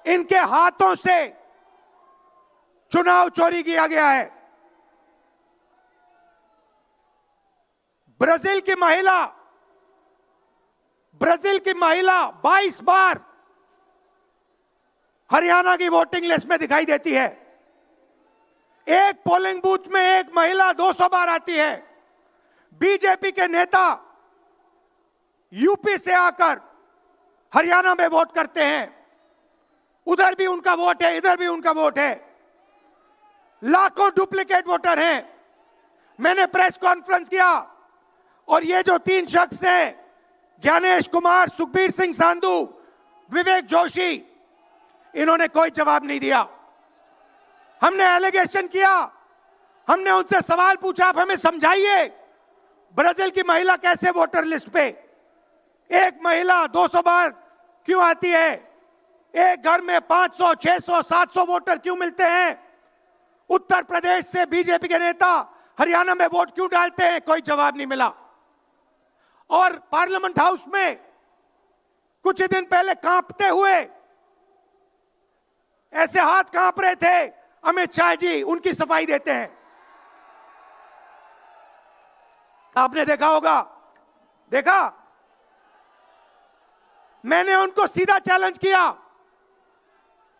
इनके हाथों से चुनाव चोरी किया गया है। ब्राजील की महिला 22 बार हरियाणा की वोटिंग लिस्ट में दिखाई देती है। एक पोलिंग बूथ में एक महिला 200 बार आती है। बीजेपी के नेता यूपी से आकर हरियाणा में वोट करते हैं, उधर भी उनका वोट है, इधर भी उनका वोट है। लाखों डुप्लीकेट वोटर हैं। मैंने प्रेस कॉन्फ्रेंस किया और ये जो 3 शख्स हैं, ज्ञानेश कुमार, सुखबीर सिंह सांधू, विवेक जोशी, इन्होंने कोई जवाब नहीं दिया। हमने एलिगेशन किया, हमने उनसे सवाल पूछा, आप हमें समझाइए ब्राजील की महिला कैसे वोटर लिस्ट पे, एक महिला 200 बार क्यों आती है, एक घर में 500, 600, 700 वोटर क्यों मिलते हैं, उत्तर प्रदेश से बीजेपी के नेता हरियाणा में वोट क्यों डालते हैं, कोई जवाब नहीं मिला। और पार्लियामेंट हाउस में कुछ ही दिन पहले कांपते हुए, ऐसे हाथ कांप रहे थे, अमित शाह जी उनकी सफाई देते हैं। आपने देखा होगा, देखा, मैंने उनको सीधा चैलेंज किया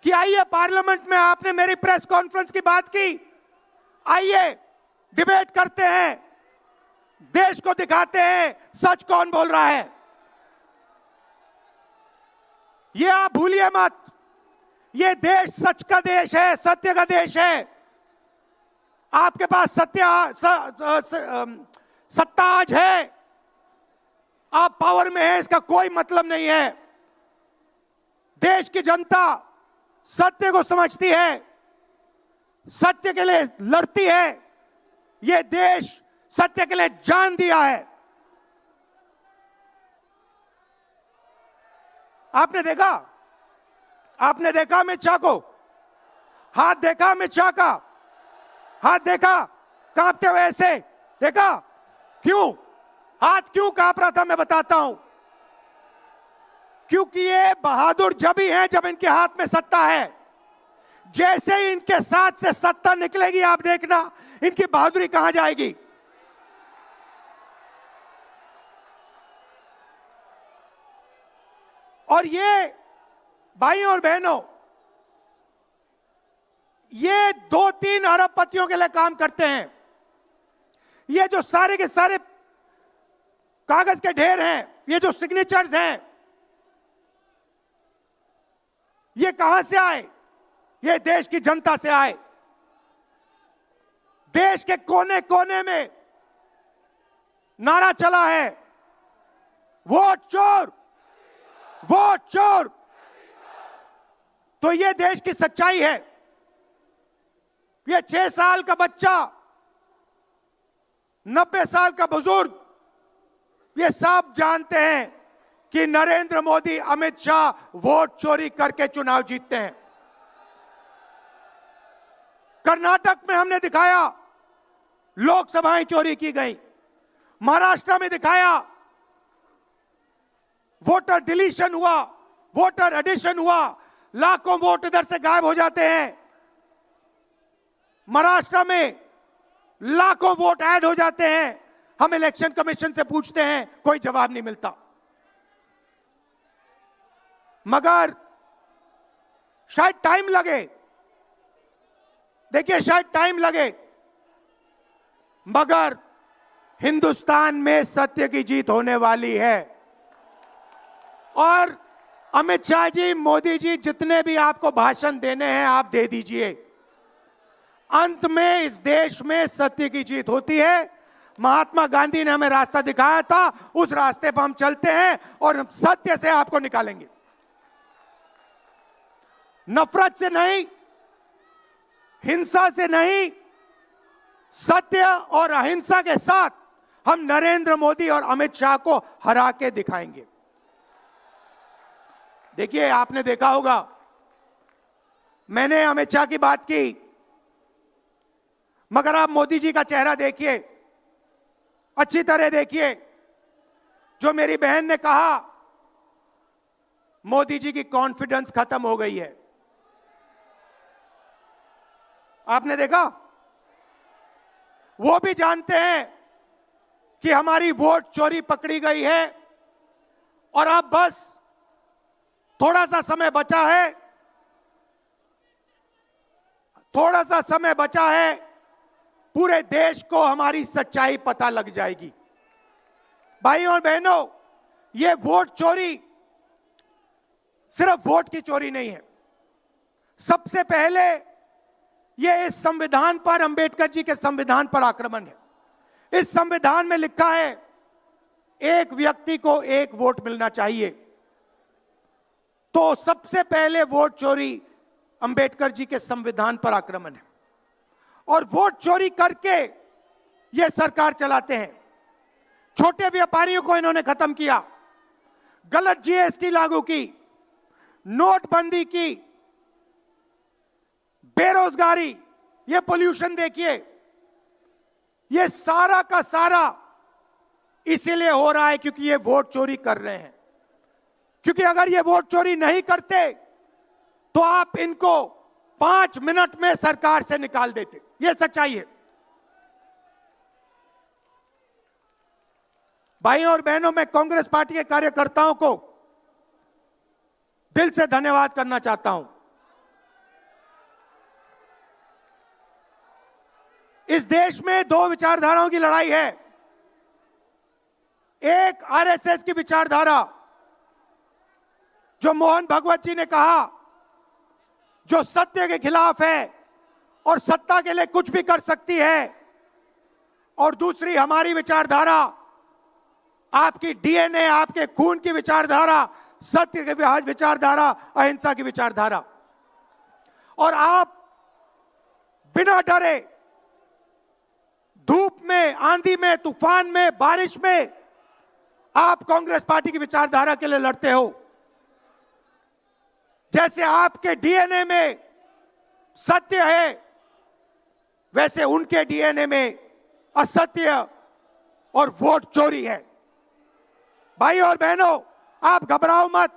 कि आइए पार्लियामेंट में, आपने मेरी प्रेस कॉन्फ्रेंस की बात की, आइए डिबेट करते हैं, देश को दिखाते हैं सच कौन बोल रहा है। ये आप भूलिए मत, ये देश सच का देश है, सत्य का देश है। आपके पास सत्ता आज है, आप पावर में हैं, इसका कोई मतलब नहीं है। देश की जनता सत्य को समझती है, सत्य के लिए लड़ती है। यह देश सत्य के लिए जान दिया है। आपने देखा अमित शाह को, हाथ देखा अमित शाह का, हाथ देखा कांपते हुए ऐसे देखा। क्यों हाथ क्यों कांप रहा था मैं बताता हूं। क्योंकि ये बहादुर जब ही हैं जब इनके हाथ में सत्ता है। जैसे ही इनके साथ से सत्ता निकलेगी, आप देखना इनकी बहादुरी कहां जाएगी। और ये भाइयों और बहनों, ये 2-3 अरबपतियों के लिए काम करते हैं। ये जो सारे के सारे कागज के ढेर हैं, ये जो सिग्नेचर्स हैं, ये कहां से आए? ये देश की जनता से आए। देश के कोने कोने में नारा चला है, वोट चोर, वोट चोर। तो ये देश की सच्चाई है। ये 6 साल का बच्चा, 90 साल का बुजुर्ग, ये सब जानते हैं कि नरेंद्र मोदी, अमित शाह वोट चोरी करके चुनाव जीतते हैं। कर्नाटक में हमने दिखाया लोकसभाएं चोरी की गई, महाराष्ट्र में दिखाया वोटर डिलीशन हुआ, वोटर एडिशन हुआ, लाखों वोट इधर से गायब हो जाते हैं। महाराष्ट्र में लाखों वोट ऐड हो जाते हैं। हम इलेक्शन कमीशन से पूछते हैं, कोई जवाब नहीं मिलता। मगर शायद टाइम लगे, देखिए शायद टाइम लगे, मगर हिंदुस्तान में सत्य की जीत होने वाली है। और अमित शाह जी, मोदी जी, जितने भी आपको भाषण देने हैं आप दे दीजिए। अंत में इस देश में सत्य की जीत होती है। महात्मा गांधी ने हमें रास्ता दिखाया था, उस रास्ते पर हम चलते हैं और सत्य से आपको निकालेंगे। नफरत से नहीं, हिंसा से नहीं, सत्य और अहिंसा के साथ हम नरेंद्र मोदी और अमित शाह को हरा के दिखाएंगे। देखिए, आपने देखा होगा, मैंने अमित शाह की बात की, मगर आप मोदी जी का चेहरा देखिए, अच्छी तरह देखिए। जो मेरी बहन ने कहा, मोदी जी की कॉन्फिडेंस खत्म हो गई है। आपने देखा, वो भी जानते हैं कि हमारी वोट चोरी पकड़ी गई है और अब बस थोड़ा सा समय बचा है, थोड़ा सा समय बचा है, पूरे देश को हमारी सच्चाई पता लग जाएगी। भाइयों और बहनों, ये वोट चोरी सिर्फ वोट की चोरी नहीं है। सबसे पहले ये इस संविधान पर, अंबेडकर जी के संविधान पर आक्रमण है। इस संविधान में लिखा है एक व्यक्ति को एक वोट मिलना चाहिए। तो सबसे पहले वोट चोरी अंबेडकर जी के संविधान पर आक्रमण है। और वोट चोरी करके ये सरकार चलाते हैं। छोटे व्यापारियों को इन्होंने खत्म किया, गलत जीएसटी लागू की, नोटबंदी की, बेरोजगारी, ये पोल्यूशन देखिए, ये सारा का सारा इसीलिए हो रहा है क्योंकि ये वोट चोरी कर रहे हैं। क्योंकि अगर ये वोट चोरी नहीं करते तो आप इनको 5 मिनट में सरकार से निकाल देते। ये सच्चाई है। भाइयों और बहनों, मैं कांग्रेस पार्टी के कार्यकर्ताओं को दिल से धन्यवाद करना चाहता हूं। इस देश में 2 विचारधाराओं की लड़ाई है। एक आरएसएस की विचारधारा, जो मोहन भगवत जी ने कहा, जो सत्य के खिलाफ है और सत्ता के लिए कुछ भी कर सकती है। और दूसरी हमारी विचारधारा, आपकी डीएनए, आपके खून की विचारधारा, सत्य की विचारधारा, अहिंसा की विचारधारा। और आप बिना डरे धूप में, आंधी में, तूफान में, बारिश में आप कांग्रेस पार्टी की विचारधारा के लिए लड़ते हो। जैसे आपके डीएनए में सत्य है, वैसे उनके डीएनए में असत्य और वोट चोरी है। भाई और बहनों, आप घबराओ मत,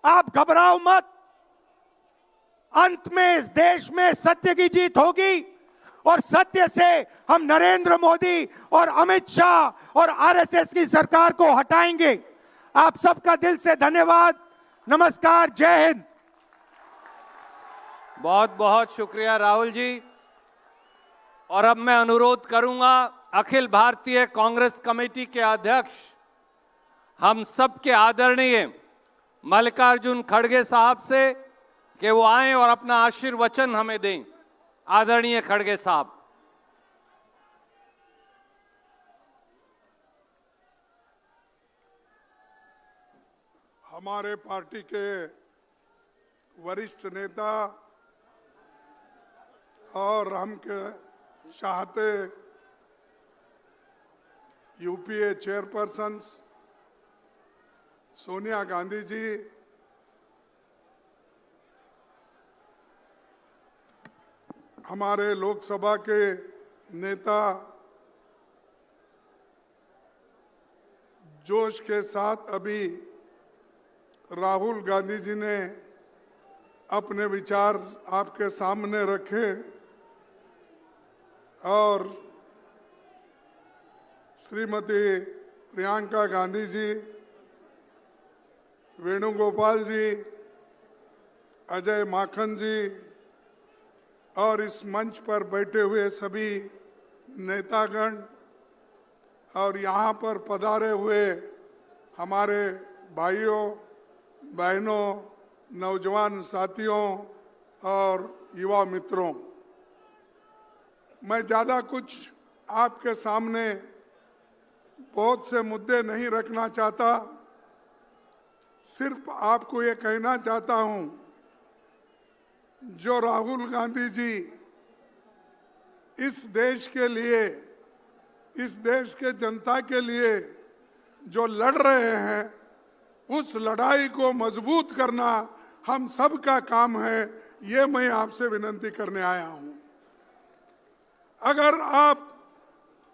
आप घबराओ मत। अंत में इस देश में सत्य की जीत होगी और सत्य से हम नरेंद्र मोदी और अमित शाह और आरएसएस की सरकार को हटाएंगे। आप सबका दिल से धन्यवाद। नमस्कार, जय हिंद। बहुत बहुत शुक्रिया राहुल जी। और अब मैं अनुरोध करूंगा अखिल भारतीय कांग्रेस कमेटी के अध्यक्ष, हम सबके आदरणीय मल्लिकार्जुन खड़गे साहब से कि वो आएं और अपना आशीर्वचन हमें दें। आदरणीय खड़गे साहब। हमारे पार्टी के वरिष्ठ नेता और हम के चाहते यूपीए चेयरपर्सन सोनिया गांधी जी, हमारे लोकसभा के नेता जोश के साथ अभी राहुल गांधी जी ने अपने विचार आपके सामने रखे और श्रीमती प्रियंका गांधी जी, वेणुगोपाल जी, अजय माखन जी और इस मंच पर बैठे हुए सभी नेतागण और यहाँ पर पधारे हुए हमारे भाइयों बहनों, नौजवान साथियों और युवा मित्रों, मैं ज़्यादा कुछ आपके सामने बहुत से मुद्दे नहीं रखना चाहता। सिर्फ आपको ये कहना चाहता हूँ, जो राहुल गांधी जी इस देश के लिए, इस देश के जनता के लिए जो लड़ रहे हैं, उस लड़ाई को मजबूत करना हम सब का काम है। ये मैं आपसे विनती करने आया हूं। अगर आप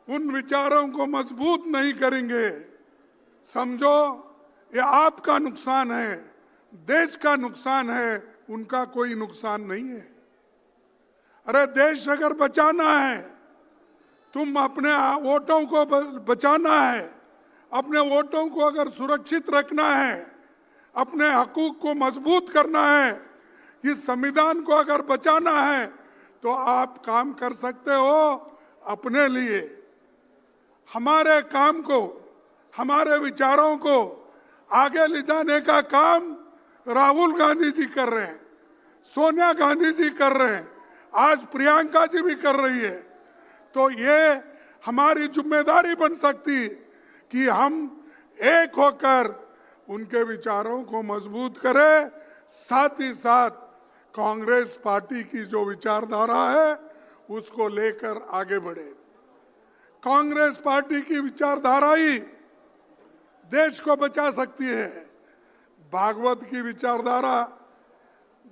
उन विचारों को मजबूत नहीं करेंगे, समझो ये आपका नुकसान है, देश का नुकसान है, उनका कोई नुकसान नहीं है। अरे देश अगर बचाना है, तुम अपने वोटों को बचाना है, अपने वोटों को अगर सुरक्षित रखना है, अपने हकूक को मजबूत करना है, इस संविधान को अगर बचाना है, तो आप काम कर सकते हो अपने लिए। हमारे काम को, हमारे विचारों को आगे ले जाने का काम राहुल गांधी जी कर रहे हैं, सोनिया गांधी जी कर रहे हैं, आज प्रियंका जी भी कर रही है। तो ये हमारी जिम्मेदारी बन सकती कि हम एक होकर उनके विचारों को मजबूत करें, साथ ही साथ कांग्रेस पार्टी की जो विचारधारा है उसको लेकर आगे बढ़े। कांग्रेस पार्टी की विचारधारा ही देश को बचा सकती है। भागवत की विचारधारा,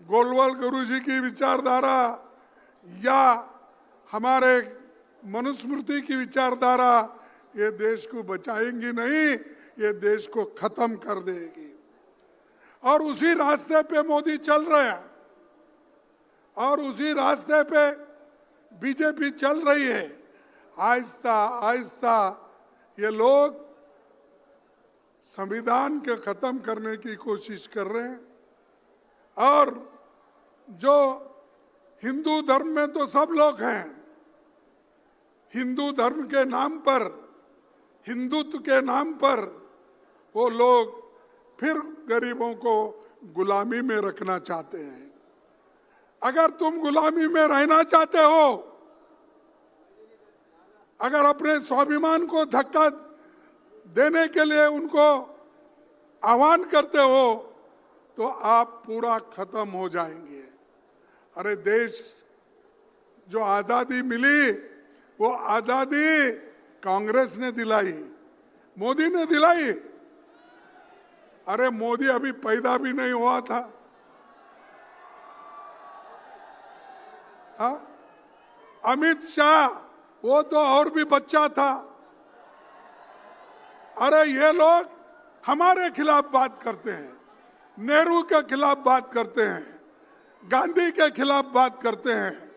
गोलवाल गुरु जी की विचारधारा या हमारे मनुस्मृति की विचारधारा ये देश को बचाएंगी नहीं, ये देश को खत्म कर देगी। और उसी रास्ते पे मोदी चल रहे हैं और उसी रास्ते पे बीजेपी चल रही है। आहिस्ता आहिस्ता ये लोग संविधान के खत्म करने की कोशिश कर रहे हैं। और जो हिंदू धर्म में तो सब लोग हैं, हिंदू धर्म के नाम पर, हिंदुत्व के नाम पर वो लोग फिर गरीबों को गुलामी में रखना चाहते हैं। अगर तुम गुलामी में रहना चाहते हो, अगर अपने स्वाभिमान को धक्का देने के लिए उनको आह्वान करते हो तो आप पूरा खत्म हो जाएंगे। अरे देश जो आजादी मिली वो आजादी कांग्रेस ने दिलाई, मोदी ने दिलाई। अरे मोदी अभी पैदा भी नहीं हुआ था। हाँ? अमित शाह वो तो और भी बच्चा था। अरे ये लोग हमारे खिलाफ बात करते हैं, नेहरू के खिलाफ बात करते हैं, गांधी के खिलाफ बात करते हैं,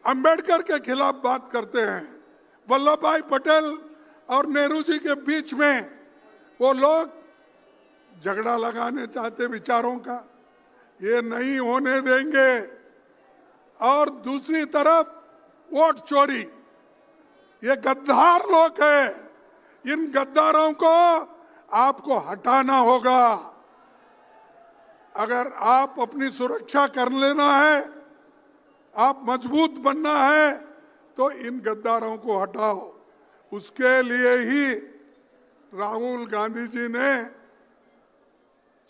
अंबेडकर के खिलाफ बात करते हैं। वल्लभ भाई पटेल और नेहरू जी के बीच में वो लोग झगड़ा लगाने चाहते विचारों का, ये नहीं होने देंगे। और दूसरी तरफ वोट चोरी, ये गद्दार लोग हैं। इन गद्दारों को आपको हटाना होगा। अगर आप अपनी सुरक्षा कर लेना है, आप मजबूत बनना है, तो इन गद्दारों को हटाओ। उसके लिए ही राहुल गांधी जी ने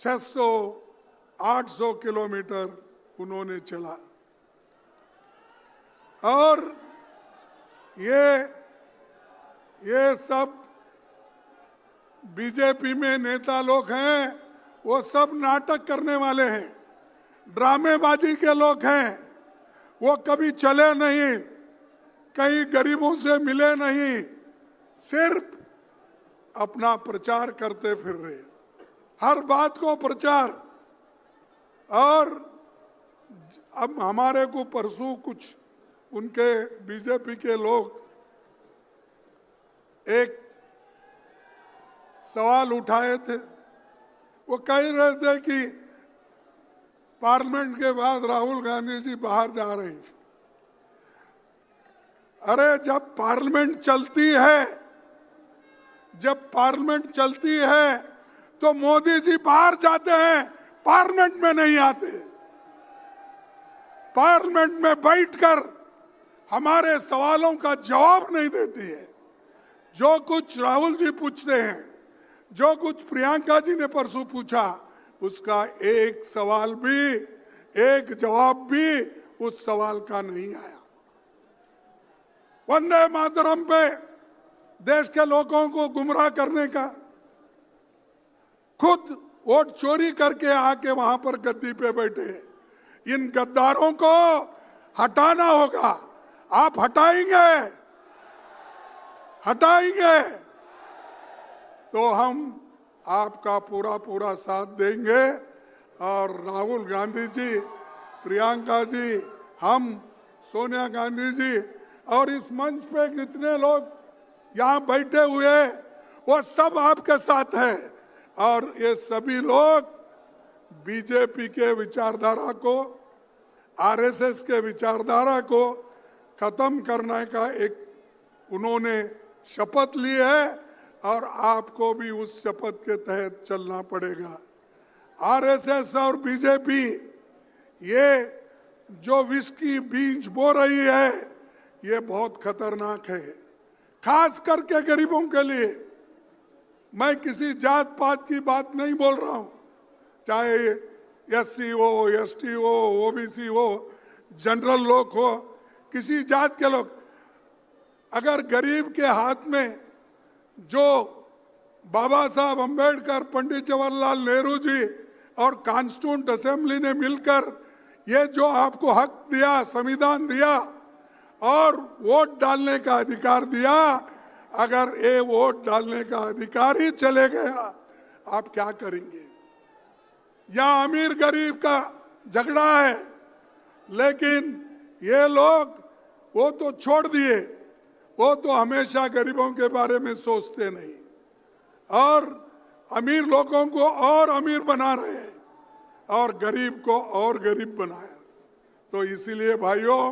600-800 किलोमीटर उन्होंने चला। और ये सब बीजेपी में नेता लोग हैं, वो सब नाटक करने वाले हैं, ड्रामेबाजी के लोग हैं। वो कभी चले नहीं, कहीं गरीबों से मिले नहीं, सिर्फ अपना प्रचार करते फिर रहे, हर बात को प्रचार। और अब हमारे को परसों कुछ उनके बीजेपी के लोग एक सवाल उठाए थे। वो कह रहे थे कि पार्लियामेंट के बाद राहुल गांधी जी बाहर जा रहे हैं। अरे जब पार्लियामेंट चलती है तो मोदी जी बाहर जाते हैं, पार्लियामेंट में नहीं आते। पार्लियामेंट में बैठकर हमारे सवालों का जवाब नहीं देती है। जो कुछ राहुल जी पूछते हैं, जो कुछ प्रियंका जी ने परसों पूछा, उसका एक सवाल भी, एक जवाब भी उस सवाल का नहीं आया। वंदे मातरम पे देश के लोगों को गुमराह करने का, खुद वोट चोरी करके आके वहां पर गद्दी पे बैठे। इन गद्दारों को हटाना होगा। आप हटाएंगे तो हम आपका पूरा साथ देंगे। और राहुल गांधी जी, प्रियंका जी, हम सोनिया गांधी जी और इस मंच पे जितने लोग यहाँ बैठे हुए, वो सब आपके साथ हैं। और ये सभी लोग बीजेपी के विचारधारा को, आरएसएस के विचारधारा को खत्म करने का एक उन्होंने शपथ ली है, और आपको भी उस शपथ के तहत चलना पड़ेगा। आरएसएस और बीजेपी ये जो विष की बीज बो रही है, ये बहुत खतरनाक है, खास करके गरीबों के लिए। मैं किसी जात पात की बात नहीं बोल रहा हूं, चाहे एससी हो, एसटी हो, ओबीसी हो, जनरल लोग हो, किसी जात के लोग। अगर गरीब के हाथ में जो बाबा साहब अंबेडकर, पंडित जवाहरलाल नेहरू जी और कॉन्स्टिट्यूंट असेंबली ने मिलकर ये जो आपको हक दिया, संविधान दिया और वोट डालने का अधिकार दिया, अगर ये वोट डालने का अधिकार ही चले गया, आप क्या करेंगे? यहाँ अमीर गरीब का झगड़ा है, लेकिन ये लोग वो तो छोड़ दिए, वो तो हमेशा गरीबों के बारे में सोचते नहीं, और अमीर लोगों को और अमीर बना रहे हैं और गरीब को और गरीब बनाया। तो इसीलिए भाइयों,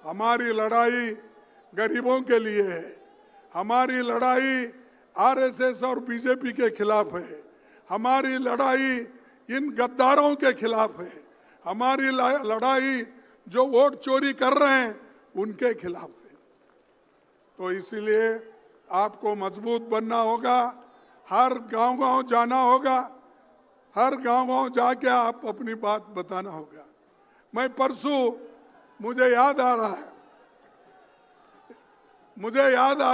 हमारी लड़ाई गरीबों के लिए है, हमारी लड़ाई आरएसएस और बीजेपी के खिलाफ है, हमारी लड़ाई इन गद्दारों के खिलाफ है, हमारी लड़ाई जो वोट चोरी कर रहे हैं उनके खिलाफ है। तो इसीलिए आपको मजबूत बनना होगा हर गांव-गांव जाना होगा, हर गांव-गांव जाके आप अपनी बात बताना होगा। मैं परसों, मुझे याद आ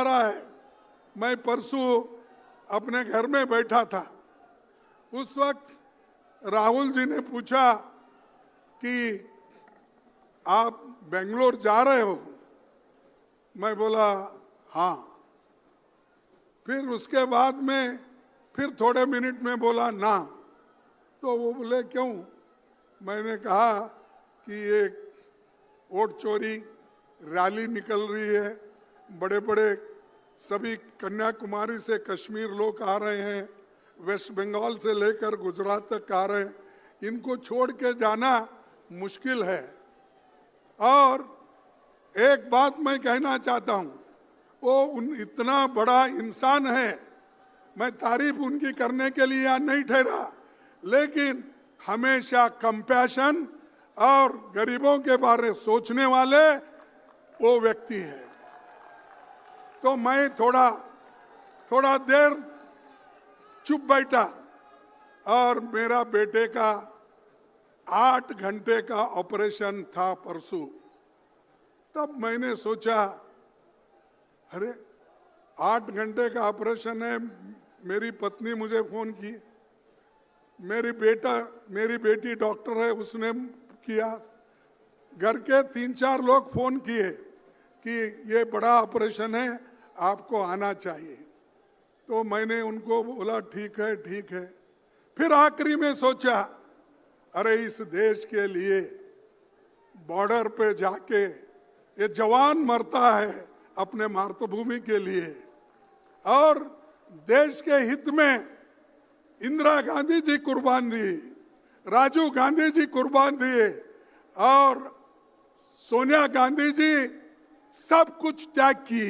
रहा है, मैं परसों अपने घर में बैठा था। उस वक्त राहुल जी ने पूछा कि आप बेंगलोर जा रहे हो? मैं बोला हाँ। फिर उसके बाद में फिर थोड़े मिनट में बोला ना। तो वो बोले क्यों? मैंने कहा कि ये वोट चोरी रैली निकल रही है, बड़े बड़े सभी कन्याकुमारी से कश्मीर लोग आ रहे हैं, वेस्ट बंगाल से लेकर गुजरात तक आ रहे हैं, इनको छोड़ के जाना मुश्किल है। और एक बात मैं कहना चाहता हूँ, वो इतना बड़ा इंसान है, मैं तारीफ उनकी करने के लिए यहाँ नहीं ठहरा, लेकिन हमेशा कंपैशन और गरीबों के बारे में सोचने वाले वो व्यक्ति है। तो मैं थोड़ा देर चुप बैठा और मेरा बेटे का 8 घंटे का ऑपरेशन था परसों। तब मैंने सोचा, अरे 8 घंटे का ऑपरेशन है। मेरी पत्नी मुझे फोन की, मेरी बेटी डॉक्टर है, उसने किया, घर के 3-4 लोग फोन किए कि ये बड़ा ऑपरेशन है, आपको आना चाहिए। तो मैंने उनको बोला ठीक है। फिर आखिरी में सोचा, अरे इस देश के लिए बॉर्डर पे जाके ये जवान मरता है अपने मातृभूमि के लिए, और देश के हित में इंदिरा गांधी जी कुर्बान दी, राजीव गांधी जी कुर्बान दिए, और सोनिया गांधी जी सब कुछ त्याग की,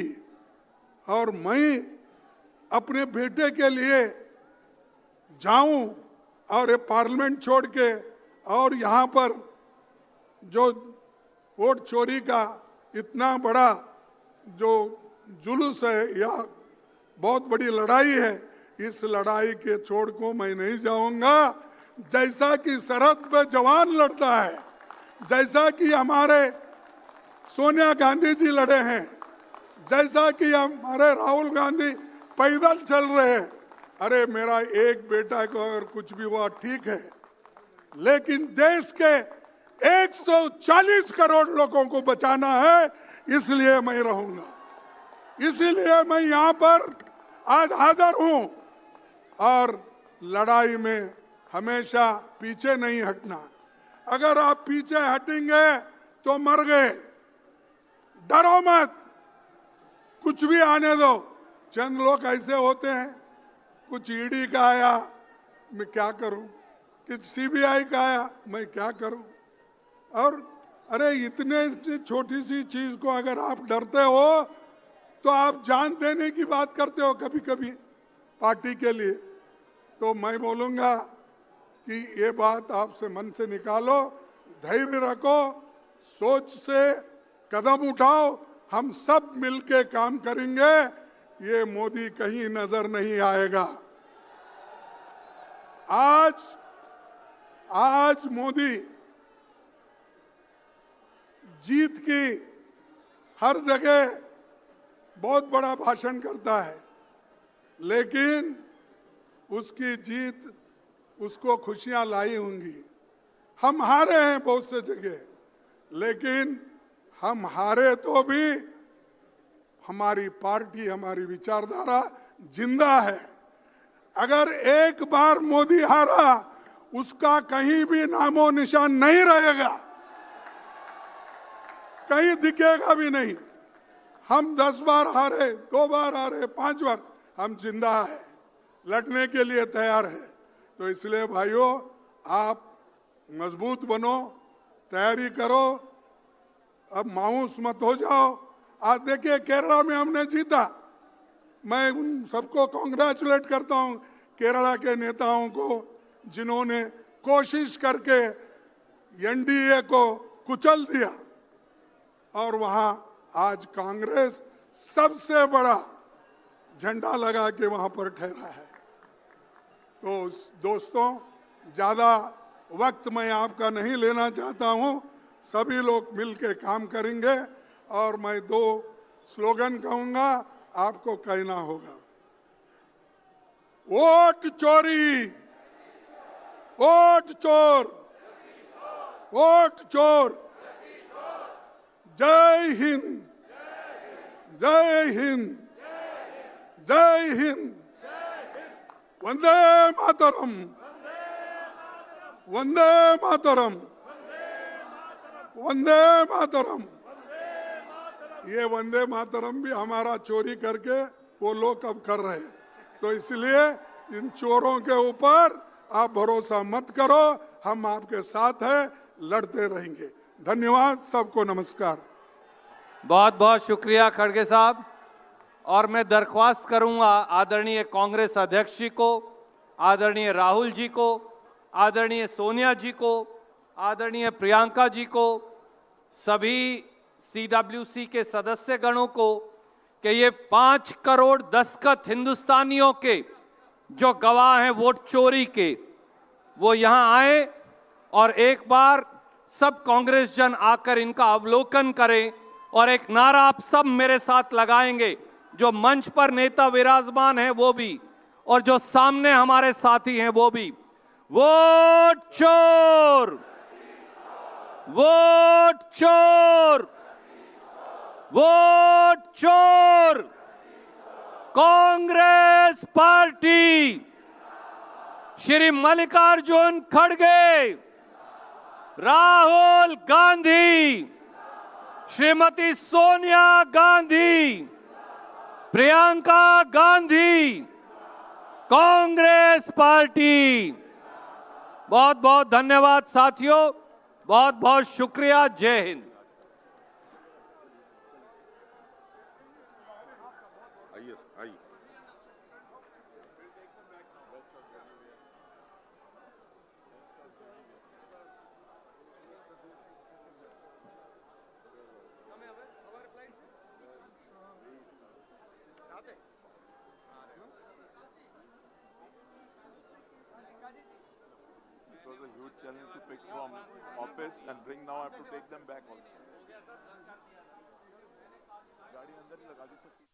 और मैं अपने बेटे के लिए जाऊं और ये पार्लियामेंट छोड़ के और यहाँ पर जो वोट चोरी का इतना बड़ा जो जुलूस है या बहुत बड़ी लड़ाई है, इस लड़ाई के छोड़ को मैं नहीं जाऊंगा। जैसा कि सरहद पे जवान लड़ता है, जैसा कि हमारे सोनिया गांधी जी लड़े हैं, जैसा कि हमारे राहुल गांधी पैदल चल रहे हैं, अरे मेरा एक बेटा को अगर कुछ भी हुआ ठीक है, लेकिन देश के 140 करोड़ लोगों को बचाना है, इसलिए मैं रहूंगा। इसीलिए मैं यहाँ पर आज हाजिर हूँ, और लड़ाई में हमेशा पीछे नहीं हटना। अगर आप पीछे हटेंगे तो मर गए। डरो मत, कुछ भी आने दो। चंद लोग ऐसे होते हैं, कुछ ईडी का आया, मैं क्या करूं, कुछ सीबीआई का आया, मैं क्या करूं। और अरे इतने छोटी सी चीज को अगर आप डरते हो तो आप जान देने की बात करते हो कभी कभी पार्टी के लिए। तो मैं बोलूंगा कि ये बात आपसे मन से निकालो, धैर्य रखो, सोच से कदम उठाओ, हम सब मिलके काम करेंगे, ये मोदी कहीं नजर नहीं आएगा। आज मोदी जीत की हर जगह बहुत बड़ा भाषण करता है, लेकिन उसकी जीत उसको खुशियां लाई होंगी। हम हारे हैं बहुत से जगह, लेकिन हम हारे तो भी हमारी पार्टी, हमारी विचारधारा जिंदा है। अगर एक बार मोदी हारा, उसका कहीं भी नामो निशान नहीं रहेगा, कहीं दिखेगा भी नहीं। हम 10 बार हारे, 2 बार हारे, 5 बार, हम जिंदा है, लड़ने के लिए तैयार है। तो इसलिए भाइयों, आप मजबूत बनो, तैयारी करो, अब मायूस मत हो जाओ। आज देखिए केरला में हमने जीता, मैं उन सबको कॉन्ग्रेचुलेट करता हूं, केरला के नेताओं को, जिन्होंने कोशिश करके एनडीए को कुचल दिया, और वहां आज कांग्रेस सबसे बड़ा झंडा लगा के वहां पर ठहरा है। तो दोस्तों, ज़्यादा वक्त मैं आपका नहीं लेना चाहता हूं। सभी लोग मिलके काम करेंगे और मैं 2 स्लोगन कहूंगा, आपको कहना होगा। वोट चोरी, वोट चोर, वोट चोर। जय हिंद, जय हिंद, जय हिंद। वंदे मातरम, वंदे मातरम, वंदे मातरम। ये वंदे मातरम भी हमारा चोरी करके वो लोग अब कर रहे हैं, तो इसलिए इन चोरों के ऊपर आप भरोसा मत करो, हम आपके साथ हैं, लड़ते रहेंगे। धन्यवाद, सबको नमस्कार। बहुत बहुत शुक्रिया खड़गे साहब। और मैं दरख्वास्त करूंगा आदरणीय कांग्रेस अध्यक्ष जी को, आदरणीय राहुल जी को, आदरणीय सोनिया जी को, आदरणीय प्रियंका जी को, सभी CWC के सदस्यगणों को कि ये 5 करोड़ दस्तखत हिंदुस्तानियों के जो गवाह हैं वोट चोरी के, वो यहाँ आए और एक बार सब कांग्रेस जन आकर इनका अवलोकन करें और एक नारा आप सब मेरे साथ लगाएंगे, जो मंच पर नेता विराजमान हैं वो भी और जो सामने हमारे साथी हैं वो भी। वोट चोर, वोट चोर, वोट चोर। कांग्रेस पार्टी, श्री मल्लिकार्जुन खड़गे, राहुल गांधी, श्रीमती सोनिया गांधी, प्रियंका गांधी, कांग्रेस पार्टी। बहुत बहुत धन्यवाद साथियों, बहुत बहुत शुक्रिया। जय Hind. It was a huge challenge to pick from office and bring. Now I have to take them back also. गाड़ी अंदर ही लगा दी सकती।